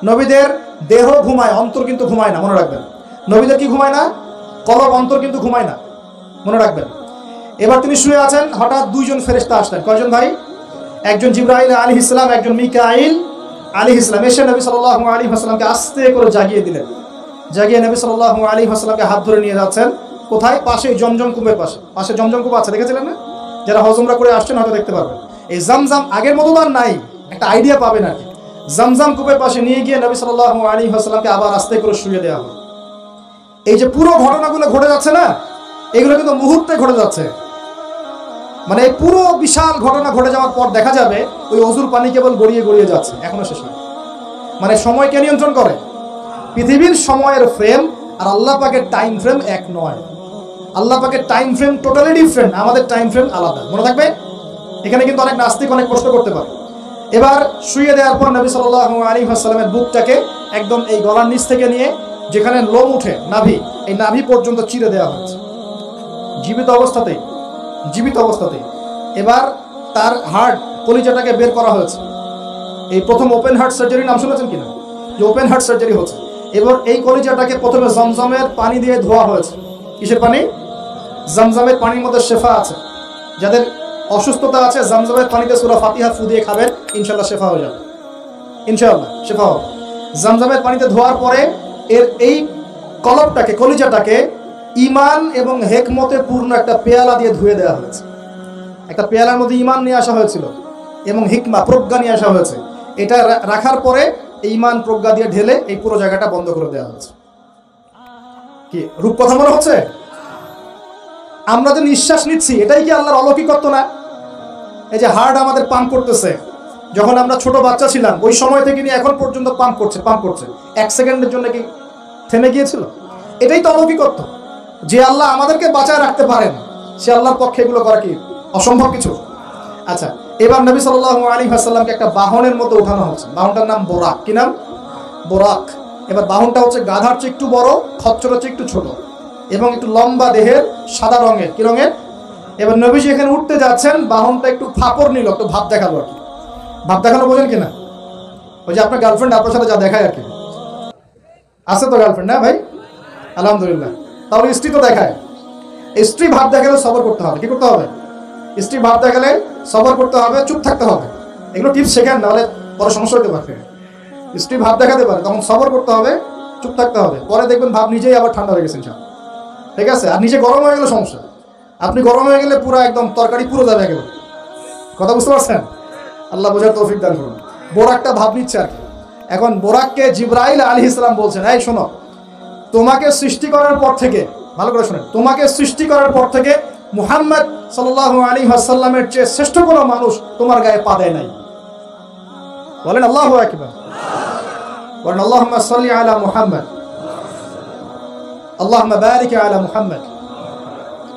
Speaker 1: নবীদের দেহ ঘুমায়, অন্তর কিন্তু ঘুমায় না, মনে রাখবেন। নবীদের কি ঘুমায় না? কলব, অন্তর কিন্তু ঘুমায় না, মনে রাখবেন। এবার তিনি শুয়ে আছেন, হঠাৎ 2 জন ফেরেশতা আসলেন। কয়জন ভাই? একজন জিবরাইল আলাইহিস সালাম, একজন মিকাইল আলাইহিস সালাম। এসে নবী সাল্লাল্লাহু আলাইহি ওয়াসাল্লামকে আস্তে করে জাগিয়ে দিলেন। জাগিয়ে নবী সাল্লাল্লাহু আলাইহি ওয়াসাল্লামকে হাত ধরে নিয়ে যাচ্ছেন। কোথায়? পাশে জমজম কূপের পাশে। পাশে জমজম কূপ আছে, দেখেছিলেন না? যারা হজ উমরা করে আসছেন হয়তো দেখতে পারবেন। এই জামজাম আগের মতো আর নাই, একটা আইডিয়া পাবেন আর কি। জামজাম কূপের পাশে নিয়ে গিয়ে নবী সাল্লাল্লাহু আলাইহি ওয়াসাল্লামকে আবার আস্তে করে শুয়ে দেওয়া হয়। এই যে পুরো ঘটনাগুলো ঘটে যাচ্ছে না, এগুলো কিন্তু মুহূর্তে ঘটে যাচ্ছে। মানে এই পুরো বিশাল ঘটনা ঘটে যাওয়ার পর দেখা যাবে ওই অজুর পানি কেবল গড়িয়ে গড়িয়ে যাচ্ছে, এখনো শেষ হয়। মানে সময়কে নিয়ন্ত্রণ করে। পৃথিবীর সময়ের ফ্রেম আর আল্লাহ পাকের টাইম ফ্রেম এক নয়। আল্লাহ পাকের টাইম ফ্রেম টোটালি ডিফারেন্ট, আমাদের টাইম ফ্রেম আলাদা, মনে থাকবে। এখানে কিন্তু অনেক নাস্তিক অনেক প্রশ্ন করতে পারে। এবার শুয়ে দেওয়ার পর নবী সাল্লাল্লাহু আলাইহি ওয়াসাল্লামের বুকটাকে একদম এই গলার নিচ থেকে নিয়ে যেখানে লোম উঠে নাভি, এই নাভি পর্যন্ত চিরে দেওয়া হয়েছে জীবিত অবস্থাতেই। এবার তার হার্ট, কলিজাটাকে বের করা হয়েছে। এই প্রথম ওপেন হার্ট সার্জারি নাম শুনেছেন কিনা? যে ওপেন হার্ট সার্জারি হচ্ছে। এবার এই কলিজাটাকে প্রথমে জমজমের পানি দিয়ে ধোয়া হয়েছে। কিসের পানি? জমজমের পানির মধ্যে শেফা আছে। যাদের অসুস্থতা আছে জমজমের পানিতে সূরা ফাতিহা ফু দিয়ে খাবেন, ইনশাআল্লাহ শেফা হয়ে যাবে। ইনশাআল্লাহ শেফা হবে। জমজমের পানিতে ধোয়ার পরে এর এই কলবটাকে, কলিজাটাকে ঈমান এবং হিকমতে পূর্ণ একটা পেয়ালা দিয়ে ধুয়ে দেওয়া হয়েছে। একটা পেয়ালার মধ্যে ঈমান নিয়ে আসা হয়েছিল এবং হিকমা, প্রজ্ঞা নিয়ে আসা হয়েছে। এটা রাখার পরে ঈমান প্রজ্ঞা দিয়ে ঢেলে এই পুরো জায়গাটা বন্ধ করে দেওয়া হয়েছে। কি রূপকথা মনে হচ্ছে? আমরা যে নিঃশ্বাস নিচ্ছি এটাই কি আল্লাহর অলৌকিকত্ব না? এই যে হার্ট আমাদের পাম্প করতেছে, যখন আমরা ছোট বাচ্চা ছিলাম ওই সময় থেকে নিয়ে এখন পর্যন্ত পাম্প করছে 1 সেকেন্ডের জন্য কি থেমে গিয়েছিল? এটাই তো অলৌকিকত্ব। যে আল্লাহ আমাদেরকে বাঁচায় রাখতে পারেন সে আল্লাহর পক্ষে এগুলো করা কি অসম্ভব কিছু? আচ্ছা, এবার নবী সাল্লাল্লাহু আলাইহি ওয়াসাল্লামকে একটা বাহনের মধ্যে উঠানো হচ্ছে। বাহনটার নাম বোরাক। কি নাম? বোরাক। এবার বাহনটা হচ্ছে গাধার চেয়ে একটু বড়, খচ্চরের চেয়ে একটু ছোট এবং একটু লম্বা দেহের, সাদা রঙের। কি রঙের? এবার নবীজি এখানে উঠতে যাচ্ছেন, বাহনটা একটু ফাপড় নিল, একটু ভাব দেখালো আর কি। ভাব দেখানো বোঝেন কিনা? ওই যে আপনার গার্লফ্রেন্ড আপনার সাথে যা দেখায় আর কি। আছে তো গার্লফ্রেন্ড? না ভাই, আলহামদুলিল্লাহ। তাহলে স্ত্রী তো দেখায়। স্ত্রী ভাব দেখালে সবর করতে হবে। কি করতে হবে? স্ত্রী ভাব দেখালে সবর করতে হবে, চুপ থাকতে হবে। এগুলো টিপস শেখেন, নাহলে পরে সমস্যা হতে পারে। স্ত্রী ভাব দেখাতে পারে, তখন সবর করতে হবে, চুপ থাকতে হবে। পরে দেখবেন ভাব নিজেই আবার ঠান্ডা হয়ে গেছেন সব, ঠিক আছে? আর নিচে গরম হয়ে গেলে সমস্যা। আপনি গরম হয়ে গেলে পুরো একদম তরকারি পুরো যাবে একেবারে। কথা বুঝতে পারছেন? আল্লাহ বোঝার তৌফিক দান করুন। বোরাকটা ভাব নিচ্ছে আর কি। এখন বোরাককে জিবরাইল আলাইহিস সালাম বলছেন, এই শোনো, তোমাকে সৃষ্টি করার পর থেকে, ভালো করে শোনেন, তোমাকে সৃষ্টি করার পর থেকে মুহাম্মদ সাল্লাল্লাহু আলাইহি ওয়াসাল্লামের চেয়ে শ্রেষ্ঠ কোনো মানুষ তোমার গায়ে পা দেয় নাই। বলেন আল্লাহু আকবার। বলেন আল্লাহুম্মা সাল্লি আলা মুহাম্মদ, আল্লাহুম্মা বারিক আলা মুহাম্মদ।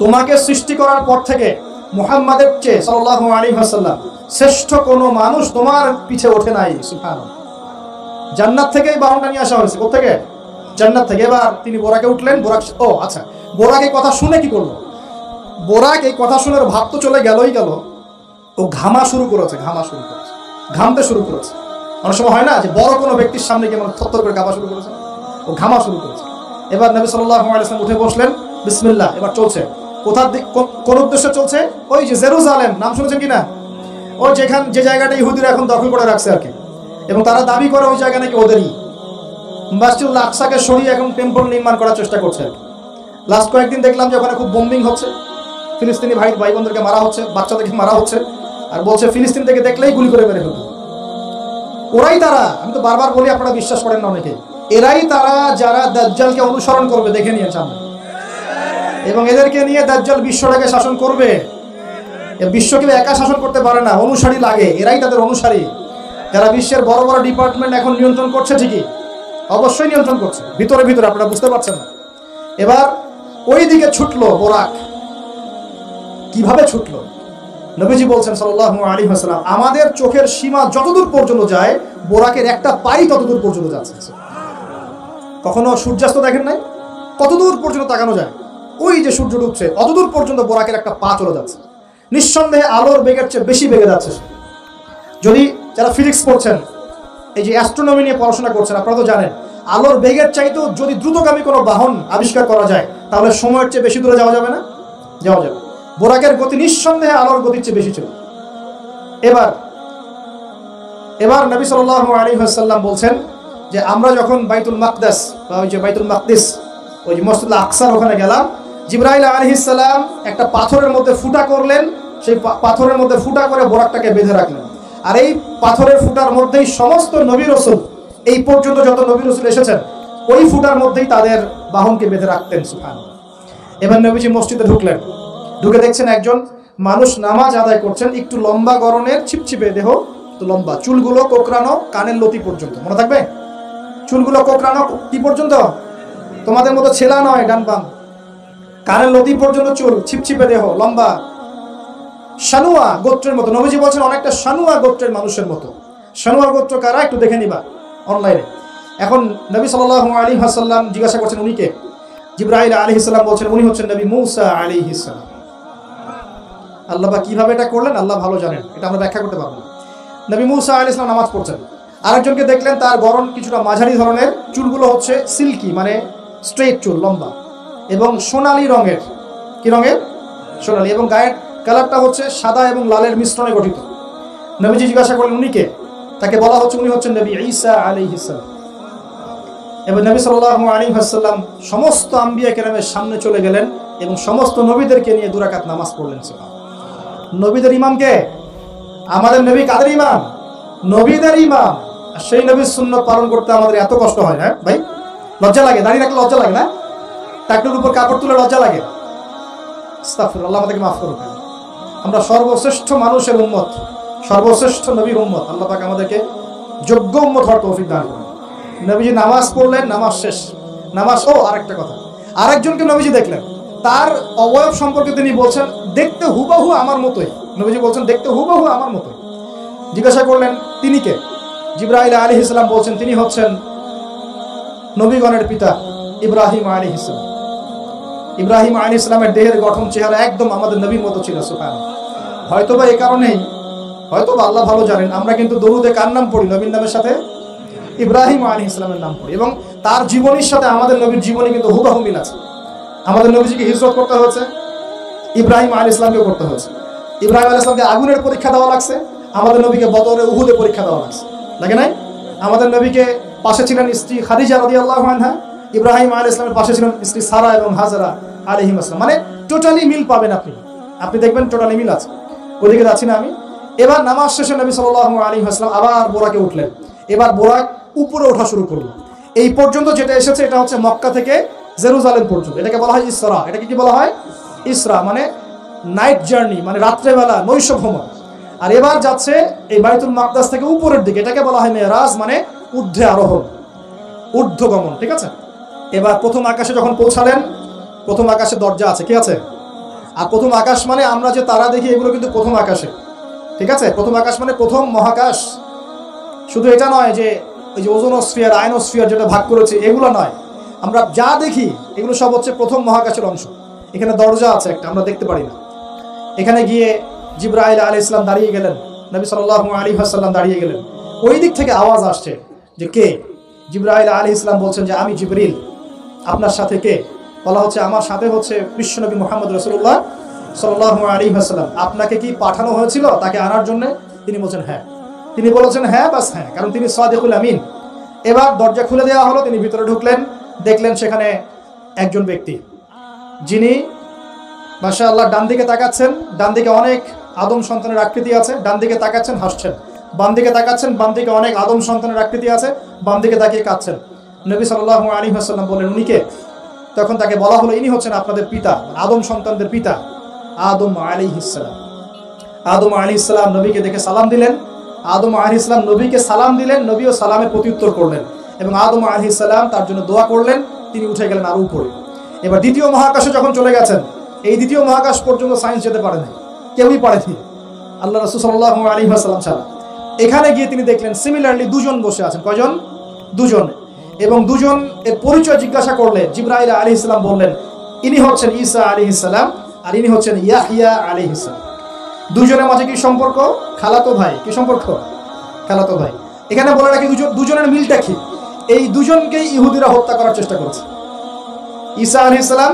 Speaker 1: তোমাকে সৃষ্টি করার পর থেকে মুহাম্মাদের চেয়ে সাল্লাল্লাহু আলাইহি ওয়াসাল্লাম শ্রেষ্ঠ কোনো মানুষ তোমার পিছে ওঠে নাই। সুবহানাল্লাহ। জান্নাত থেকেই বাহনটা নিয়ে আসা হয়েছে। কোথা থেকে? জান্নাত থেকে। এবার তিনি বোরাকে উঠলেন। বোরাক, ও আচ্ছা, বোরাক এই কথা শুনে কি করলো? বোরাক এই কথা শুনে ভাব তো চলে গেলই গেল, ও ঘামা শুরু করেছে, ঘামতে শুরু করেছে। অনেক সময় হয় না যে বড় কোনো ব্যক্তির সামনে গিয়ে মানে থরথর করে ঘামা শুরু করেছে, ও ঘামা শুরু করেছে। এবার নবী সাল্লাল্লাহু আলাইহি ওয়াসাল্লাম উঠে বসলেন, বিসমিল্লাহ। এবার চলছে। কোথার দিক, কোন উদ্দেশ্যে চলছে? ওই যে জেরুজালেম, নাম শুনেছেন কিনা? ওই যে জায়গাটা ইহুদিরা এখন দখল করে রাখছে আর কি, এবং তারা দাবি করে ওই জায়গা নাকি ওদেরই। মসজিদুল আকসাকে সরিয়ে এখন টেম্পল নির্মাণ করার চেষ্টা করছে আর কি। লাস্ট কয়েকদিন দেখলাম যে ওখানে খুব বোম্বিং হচ্ছে, ফিলিস্তিনি ভাই বোনদেরকে মারা হচ্ছে, বাচ্চাদেরকে মারা হচ্ছে, আর বলছে ফিলিস্তিন থেকে দেখলেই গুলি করে মেরে ফেলবে। ওরাই তারা, আমি তো বারবার বলি, আপনারা বিশ্বাস করেন না অনেকে, এরাই তারা যারা দাজ্জালকে অনুসরণ করবে, দেখে নিয়ে সামনে, এবং এদেরকে নিয়ে দাজ্জাল বিশ্বটাকে শাসন করবে। বিশ্ব কেউ একা শাসন করতে পারে না, অনুসারী লাগে। এরাই তাদের অনুসারী, যারা বিশ্বের বড় বড় ডিপার্টমেন্ট এখন নিয়ন্ত্রণ করছে। ঠিকই, অবশ্যই নিয়ন্ত্রণ করছে ভিতরে ভিতরে, আপনারা বুঝতে পারছেন না। এবার ওই দিকে ছুটলো বোরাক। কিভাবে ছুটলো? নবীজি বলছেন সাল্লাল্লাহু আলাইহি ওয়াসাল্লাম, আমাদের চোখের সীমা যতদূর পর্যন্ত যায়, বোরাকের একটা পাই ততদূর পর্যন্ত যাচ্ছে। কখনো সূর্যাস্ত দেখেন নাই? কতদূর পর্যন্ত তাকানো যায়? ওই যে সূর্য ডুবছে অতদূর পর্যন্ত বোরাকের একটা পা চলে যাচ্ছে। নিঃসন্দেহে আলোর বেগের চেয়ে বেশি বেগে যাচ্ছে। যদি যারা ফিজিক্স পড়ছেন, এই যে অ্যাস্ট্রোনমি নিয়ে পড়াশোনা করছেন, আপনারা তো জানেন আলোর বেগের চাইতেও যদি দ্রুতগামী কোনো বাহন আবিষ্কার করা যায়, তাহলে সময়ের চেয়ে বেশি দূরে যাওয়া যাবে না? যাওয়া যাবে। বোরাকের গতি নিঃসন্দেহে আলোর গতির চেয়ে বেশি ছিল। এবার নবী সাল্লাল্লাহু আলাইহি ওয়াসাল্লাম বলছেন যে আমরা যখন বাইতুল মাকদাস, বা ওই যে বাইতুল মাকদিস, ওই যে মসজিদুল আকসার ওখানে গেলাম, জিবরাইল আলাইহিস সালাম একটা পাথরের মধ্যে ফুটা করলেন, সেই পাথরের মধ্যে ফুটা করে বোরাকটাকে বেঁধে রাখলেন। আর এই পাথরের ফুটার মধ্যেই সমস্ত নবী রাসূল, এই পর্যন্ত যত নবী রাসূল এসেছেন, ওই ফুটার মধ্যেই তাদের বাহনকে বেঁধে রাখতেন। সুবহানাল্লাহ। এবার নবীজি মসজিদে ঢুকলেন, ঢুকে দেখছেন একজন মানুষ নামাজ আদায় করছেন, একটু লম্বা গড়নের, ছিপছিপে দেহ, তো লম্বা, চুলগুলো কোকড়ানো কানের লতি পর্যন্ত। মনে থাকবে, চুলগুলো কোকড়ানো কি পর্যন্ত? তোমাদের মতো ছেলা নয় ডান বাম, কানের লতি পর্যন্ত চুল, ছিপছিপে দেহ, লম্বা, শানুয়া গোত্রের মতো। নবীজি বলছেন অনেকটা শানুয়া গোত্রের মানুষের মতো। শানুয়া গোত্র কারা একটু দেখে নিবা অনলাইনে। এখন নবী সাল্লাল্লাহু আলাইহি ওয়াসাল্লাম জিজ্ঞাসা করছেন উনিকে। জিবরাইল আলাইহিস সালাম বলছেন উনি হচ্ছেন নবী মূসা আলাইহিস সালাম। আল্লাহ বা কিভাবে এটা করলেন আল্লাহ ভালো জানেন, এটা আমরা ব্যাখ্যা করতে পারবো না। নবী মূসা আলাইহিস সালাম নামাজ পড়ছেন, আরেকজনকে দেখলেন তার গড়ন কিছুটা মাঝারি ধরনের, চুলগুলো হচ্ছে সিল্কি, মানে স্ট্রেট চুল, লম্বা এবং সোনালী রঙের। কি রঙের? সোনালী। এবং গায়ের কালারটা হচ্ছে সাদা এবং লালের মিশ্রণে গঠিত। নবীজি জিজ্ঞাসা করলেন উনিকে, তাকে বলা হচ্ছে উনি হচ্ছেন নবী ঈসা আলাইহিস সালাম। এবং নবী সাল্লাল্লাহু আলাইহি ওয়াসাল্লাম সমস্ত আম্বিয়া কেরামের সামনে চলে গেলেন এবং সমস্ত নবীদেরকে নিয়ে 2 রাকাত নামাজ পড়লেন। নবীদের ইমামকে, আমাদের নবী কাদের ইমাম? নবীদের ইমাম। সেই নবীর সুন্নাত পালন করতে আমাদের এত কষ্ট হয় না ভাই? লজ্জা লাগে? দাঁড়িয়ে রাখলে লজ্জা লাগে না? টাকটুর উপর কাপড় তুলে লজ্জা লাগে? আস্তাগফিরুল্লাহ, আল্লাহ আমাদেরকে মাফ করুন। আমরা সর্বশ্রেষ্ঠ মানুষের উম্মত, সর্বশ্রেষ্ঠ নবীর উম্মত। আল্লাহ পাক আমাদেরকে যোগ্য উম্মত হওয়ার তৌফিক দান করুন। নবীজি নামাজ পড়লেন, নামাজ শেষ। নামাজ আরেকটা কথা, আরেকজনকে নবীজি দেখলেন, তার অবয়ব সম্পর্কে তিনি বলছেন দেখতে হুবহু আমার মতোই। নবীজি বলছেন দেখতে হুবহু আমার মতোই। জিজ্ঞাসা করলেন তিনি কে? জিবরাইল আলাইহিস সালাম বলছেন তিনি হচ্ছেন নবীগণের পিতা ইব্রাহিম আলাইহিস সালাম। ইব্রাহিম আলাইহিস সালামের দেহের গঠন চেহারা একদম আমাদের নবীর মতো ছিল। সুবহানাল্লাহ। হয়তোবা এই কারণেই, হয়তোবা আল্লাহ ভালো জানেন, আমরা কিন্তু দরুদে কার নাম পড়ি? নবীর নামের সাথে ইব্রাহিম আলাইহিস সালামের নাম পড়ি, এবং তার জীবনীর সাথে আমাদের নবীর জীবনী কিন্তু হুবহু মিল আছে। আমাদের নবীজিকে হিজরত করতে হয়েছে, ইব্রাহিম আলাইহিস সালামকেও করতে হয়েছে। ইব্রাহিম আলাইহিস সালামকে আগুনের পরীক্ষা দেওয়া লাগছে, আমাদের নবীকে বদরে উহুদে পরীক্ষা দেওয়া লাগছে, লাগে নাই? আমাদের নবীকে পাশে ছিলেন স্ত্রী খাদিজা রাদিয়াল্লাহু আনহা, ইব্রাহিম আলাইহিস সালামের পাশে ছিলেন স্ত্রী সারা এবং হাজরা আলাইহিম আসসালাম। মানে টোটালি মিল পাবেন আপনি দেখবেন টোটালি মিল আছে। ওদিকে যাচ্ছি না আমি। এবার নামাজ শেষে নবী সাল্লাল্লাহু আলাইহি ওয়াসাল্লাম আবার বোরাকে উঠলেন। এবার বোরাক উপরে ওঠা শুরু করলো। এই পর্যন্ত যেটা এসেছে এটা হচ্ছে মক্কা থেকে জেরুজালেম পর্যন্ত। এটাকে বলা হয় ইসরা। এটাকে কি বলা হয়? ইসরা, মানে নাইট জার্নি, মানে রাত্রেবেলা নৈশ ভ্রমণ। আর এবার যাচ্ছে এই বাইতুল মাকদাস থেকে উপরের দিকে, এটাকে বলা হয় মেরাজ, মানে ঊর্ধ্বে আরোহণ, ঊর্ধ্বগমন। ঠিক আছে? এবার প্রথম আকাশে যখন পৌঁছালেন, প্রথম আকাশে দরজা আছে, কি আছে? আর প্রথম আকাশ মানে আমরা যে তারা দেখি এগুলো কিন্তু প্রথম আকাশে। ঠিক আছে? প্রথম আকাশ মানে প্রথম মহাকাশ। শুধু এটা নয় যে ওই যে ওজোনোস্ফিয়ার, আয়নোস্ফিয়ার যেটা ভাগ করেছে এগুলো নয়, আমরা যা দেখি এগুলো সব হচ্ছে প্রথম মহাকাশের অংশ। এখানে দরজা আছে একটা, আমরা দেখতে পারি না। এখানে গিয়ে জিবরাইল আলাইহিস সালাম দাঁড়িয়ে গেলেন, নবী সাল্লাল্লাহু আলাইহি ওয়াসাল্লাম দাঁড়িয়ে গেলেন। ওই দিক থেকে আওয়াজ আসছে যে কে? জিবরাইল আলাইহিস সালাম বলছেন যে আমি জিবরিল। আপনার সাথে কে? বলা হচ্ছে আমার সাথে হচ্ছে বিশ্বনবী মুহাম্মদ রাসূলুল্লাহ সাল্লাল্লাহু আলাইহি ওয়াসাল্লাম। আপনাকে কি পাঠানো হয়েছিল তাকে আনার জন্য? তিনি বলছেন হ্যাঁ। তিনি বলেছেন হ্যাঁ, বাস হ্যাঁ, কারণ তিনি সাদিকুল আমিন। এবার দরজা খুলে দেওয়া হলো, তিনি ভিতরে ঢুকলেন, দেখলেন সেখানে একজন ব্যক্তি যিনি মাশাআল্লাহ ডান দিকে তাকাচ্ছেন, ডান দিকে অনেক আদম সন্তানের আকৃতি আছে, ডান দিকে তাকাচ্ছেন হাসছেন, বাম দিকে তাকাচ্ছেন, বাম দিকে অনেক আদম সন্তানের আকৃতি আছে, বাম দিকে তাকিয়ে কাঁদছেন। নবী সাল্লাল্লাহু আলাইহি ওয়াসাল্লাম বললেন উনি কে? তখন তাকে বলা হলো ইনি হচ্ছেন আপনাদের পিতা, আদম সন্তানদের পিতা আদম আলাইহিস সালাম। আদম আলাইহিস সালাম নবীকে দেখে সালাম দিলেন। আদম আলাইহিস সালাম নবীকে সালাম দিলেন, নবীও সালামের প্রত্যুত্তর করলেন, এবং আদম আলাইহিস সালাম তার জন্য দোয়া করলেন। তিনি উঠে গেলেন আরো উপরে। এবার দ্বিতীয় মহাকাশে যখন চলে গেছেন, এই দ্বিতীয় মহাকাশ পর্যন্ত সায়েন্স যেতে পারে না, কেউই পারেনি, আল্লাহ রাসূল সাল্লাল্লাহু আলাইহি ওয়াসাল্লাম ছাড়া। এখানে গিয়ে তিনি দেখলেন সিমিলারলি দুজন বসে আছেন। কয়জন? দুজন। এবং দুজন এর পরিচয় জিজ্ঞাসা করলে জিবরাইল আলাইহিস সালাম বললেন ইনি হচ্ছেন ঈসা আলাইহিস সালাম, আর ইনি হচ্ছেন ইয়াহইয়া আলাইহিস সালাম। দুজনের মাঝে কি সম্পর্ক? খালাতো ভাই। কি সম্পর্ক? খালাতো ভাই। এখানে বলে রাখি দুজনের মিলটা কি? এই দুজনকেই ইহুদিরা হত্যা করার চেষ্টা করেছে। ঈসা আলাইহিস সালাম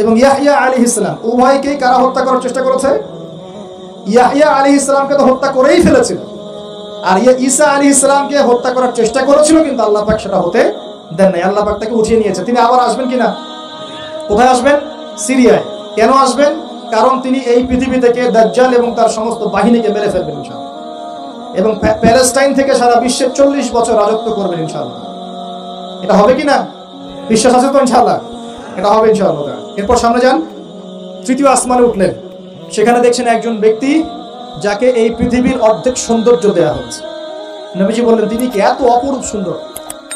Speaker 1: এবং ইয়াহইয়া আলাইহিস সালাম উভয়কেই কারা হত্যা করার চেষ্টা করেছে? ইয়াহইয়া আলাইহিস সালামকে তো হত্যা করেই ফেলেছিল, আর ঈসা আলাইহিস সালামকে হত্যা করার চেষ্টা করেছিল, কিন্তু আল্লাহ পাক সেটা হতে দেন নাই। আল্লাহ পাক তাকে উঠিয়ে নিয়েছে। তিনি আবার আসবেন কিনা? কোথায় আসবেন? সিরিয়ায়। কেন আসবেন? কারণ তিনি এই পৃথিবী থেকে দাজ্জাল এবং তার সমস্ত বাহিনীকে মেরে ফেলবেন ইনশাআল্লাহ, এবং প্যালেস্টাইন থেকে সারা বিশ্বে 40 বছর রাজত্ব করবেন ইনশাআল্লাহ। এটা হবে কিনা? বিশ্বাস আছে তো ইনশাআল্লাহ? এটা হবে ইনশাআল্লাহ। এরপর সামনে যান, তৃতীয় আসমানে উঠলেন। সেখানে দেখছেন একজন ব্যক্তি যাকে এই পৃথিবীর অর্ধেক সৌন্দর্য দেয়া হয়েছে। নবীজি বললেন তিনি কি এত অপরূপ সুন্দর?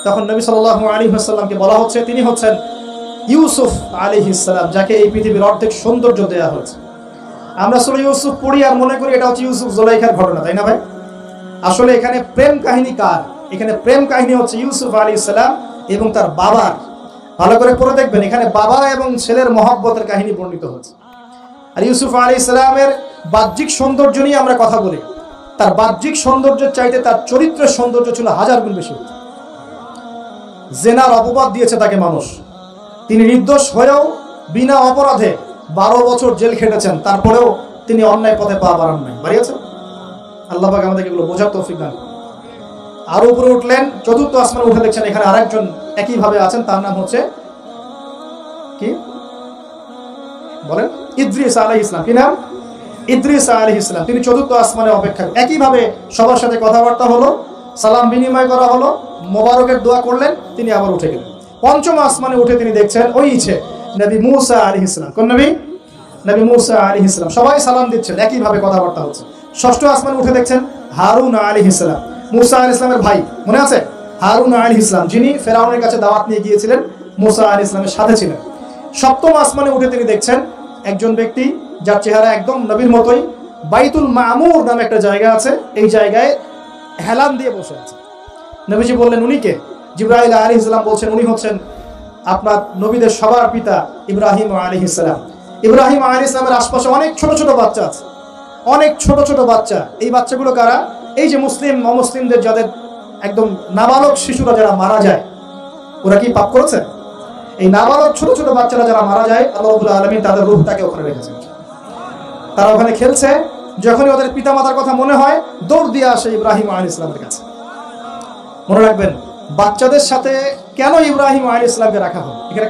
Speaker 1: তখন নবী সাল্লাল্লাহু আলাইহি ওয়াসাল্লামকে বলা হচ্ছে তিনি হচ্ছেন ইউসুফ আলাইহিস সালাম, যাকে এই পৃথিবীর অর্ধেক সৌন্দর্য দেয়া হয়েছে। আমরা সূরা ইউসুফ পড়ি আর মনে করি এটা হচ্ছে ইউসুফ জুলাইখার ঘটনা, তাই না ভাই? আসলে এখানে প্রেম কাহিনী কার? এখানে প্রেম কাহিনী হচ্ছে ইউসুফ আলাইহিস সালাম এবং তার বাবার। ভালো করে পড়ে দেখবেন, এখানে বাবা এবং ছেলের মহব্বতের কাহিনী বর্ণিত হচ্ছে। আর ইউসুফ আলাইহিস সালামের বাহ্যিক সৌন্দর্য নিয়ে আমরা কথা বলি, তার বাহ্যিক সৌন্দর্যের চাইতে তার চরিত্রের সৌন্দর্য ছিল 1000 গুণ বেশি। জেনার অপবাদ দিয়েছে তাকে মানুষ, তিনি নির্দোষ হয়েও বিনা অপরাধে 12 বছর জেল খেটেছেন, তারপরেও তিনি অন্যায় পথে পা বাড়ান নাই, বাড়িয়েছেন। আল্লাহ পাক আমাদেরকে এগুলো বোঝার তৌফিক দান। আরো উপরে উঠলেন, চতুর্থ আসমানে উঠে দেখছেন এখানে আরেকজন একইভাবে আছেন, তার নাম হচ্ছে কি বলেন? ইদ্রিস আলাইহিস সালাম। কি নাম? ইদ্রিস আলাইহিস সালাম। তিনি চতুর্থ আসমানে অপেক্ষা। একইভাবে সবার সাথে কথাবার্তা হলো, সালাম বিনিময় করা হলো, মোবারকের দোয়া করলেন, তিনি আবার উঠে গেলেন। পঞ্চম আসমানে উঠে তিনি দেখছেন ওই ইচ্ছে নবী মুসা আলাইহিস সালাম। কোন নবী? নবী মুসা আলাইহিস সালাম। সবাই সালাম দিচ্ছেন, একইভাবে কথাবার্তা হচ্ছে। ষষ্ঠ আসমানে উঠে দেখছেন হারুন আলাইহিস সালাম, মুসা আলাইহিস সালামের ভাই, মনে আছে? হারুন আলাইহিস সালাম, যিনি ফেরাউনের কাছে দাওয়াত নিয়ে গিয়েছিলেন, মুসা আলাইহিস সালামের সাথে ছিলেন। সপ্তম আসমানে উঠে তিনি দেখছেন একজন ব্যক্তি যার চেহারা একদম নবীর মতোই, বাইতুল মামুর নামে একটা জায়গা আছে, এই জায়গায় হেলান দিয়ে বসে আছে। নবীজি বললেন, উনি কে? জিবরাইল আলাইহিস সালাম বলছেন, উনি হচ্ছেন আপনার নবীদের সবার পিতা ইব্রাহিম আলাইহিস সালাম। ইব্রাহিম আলাইহিস সালামের আশপাশে অনেক ছোট ছোট বাচ্চা আছে, অনেক ছোট ছোট বাচ্চা। এই বাচ্চাগুলো কারা? এই যে মুসলিম অমুসলিমদের যাদের একদম নাবালক শিশুরা যারা মারা যায়, ওরা কি পাপ করেছে? এই নাবালক ছোট ছোট বাচ্চারা যারা মারা যায়, আল্লাহ রাব্বুল আলামিন তাদের রূহটাকে ওখানে রেখেছেন। তারা ওখানে খেলছে, যখনই ওদের পিতামাতার কথা মনে হয় দৌড় দিয়ে আসে ইব্রাহিম আলাইহিস সালামের কাছে। মনে রাখবেন, বাচ্চাদের সাথে কেন ইব্রাহিম আলাইহিস সালামকে রাখা হয়, এখানে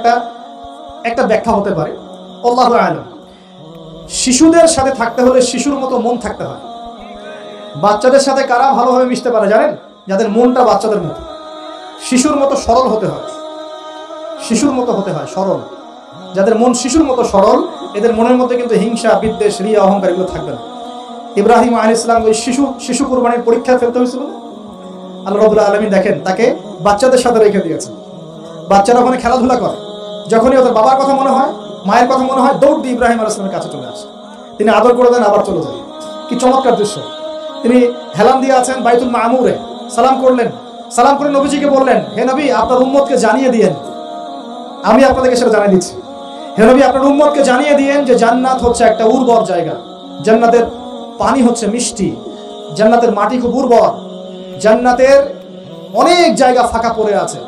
Speaker 1: একটা ব্যাখ্যা হতে পারে, আল্লাহু আ'লাম। শিশুদের সাথে থাকতে হলে শিশুর মতো মন থাকতে হয়। বাচ্চাদের সাথে কারা ভালোভাবে মিশতে পারে জানেন? যাদের মনটা বাচ্চাদের মতো, শিশুর মতো সরল হতে হয়, শিশুর মতো হতে হয়, সরল। যাদের মন শিশুর মতো সরল, এদের মনের মধ্যে কিন্তু হিংসা, বিদ্বেষ, রিয়া, অহংকার এগুলো থাকবে না। ইব্রাহিম আলাইহিস সালাম ওই শিশু কুরবানির পরীক্ষা ফেলতে হয়েছিল, আল্লাহ রাব্বুল আলামিন দেখেন তাকে বাচ্চাদের সাথে রেখে দিয়েছেন। বাচ্চারা ওখানে খেলাধুলা করে, যখনই ওদের বাবার কথা মনে হয়, মায়ের কথা মনে হয়, দৌড় দিয়ে ইব্রাহিম আলাইহিস সালামের কাছে চলে আসে। তিনি আদর করে দেন, আবার চলে যায়। কি চমৎকার দৃশ্য! তিনি হেলান দিয়ে আছেন বাইতুল মামুরে, সালাম করলেন, সালাম করে নবীজিকে বললেন, হে নবী, আপনার উম্মতকে জানিয়ে দিয়েন, আমি আপনাদেরকে সেটা জানিয়ে দিচ্ছি। হে নবী, আপনার উম্মতকে জানিয়ে দিয়েন যে জান্নাত হচ্ছে একটা উর্বর জায়গা, জান্নাতের পানি হচ্ছে মিষ্টি, জান্নাতের মাটি খুব উর্বর, জান্নাতের অনেক জায়গা ফাঁকা পড়ে আছে।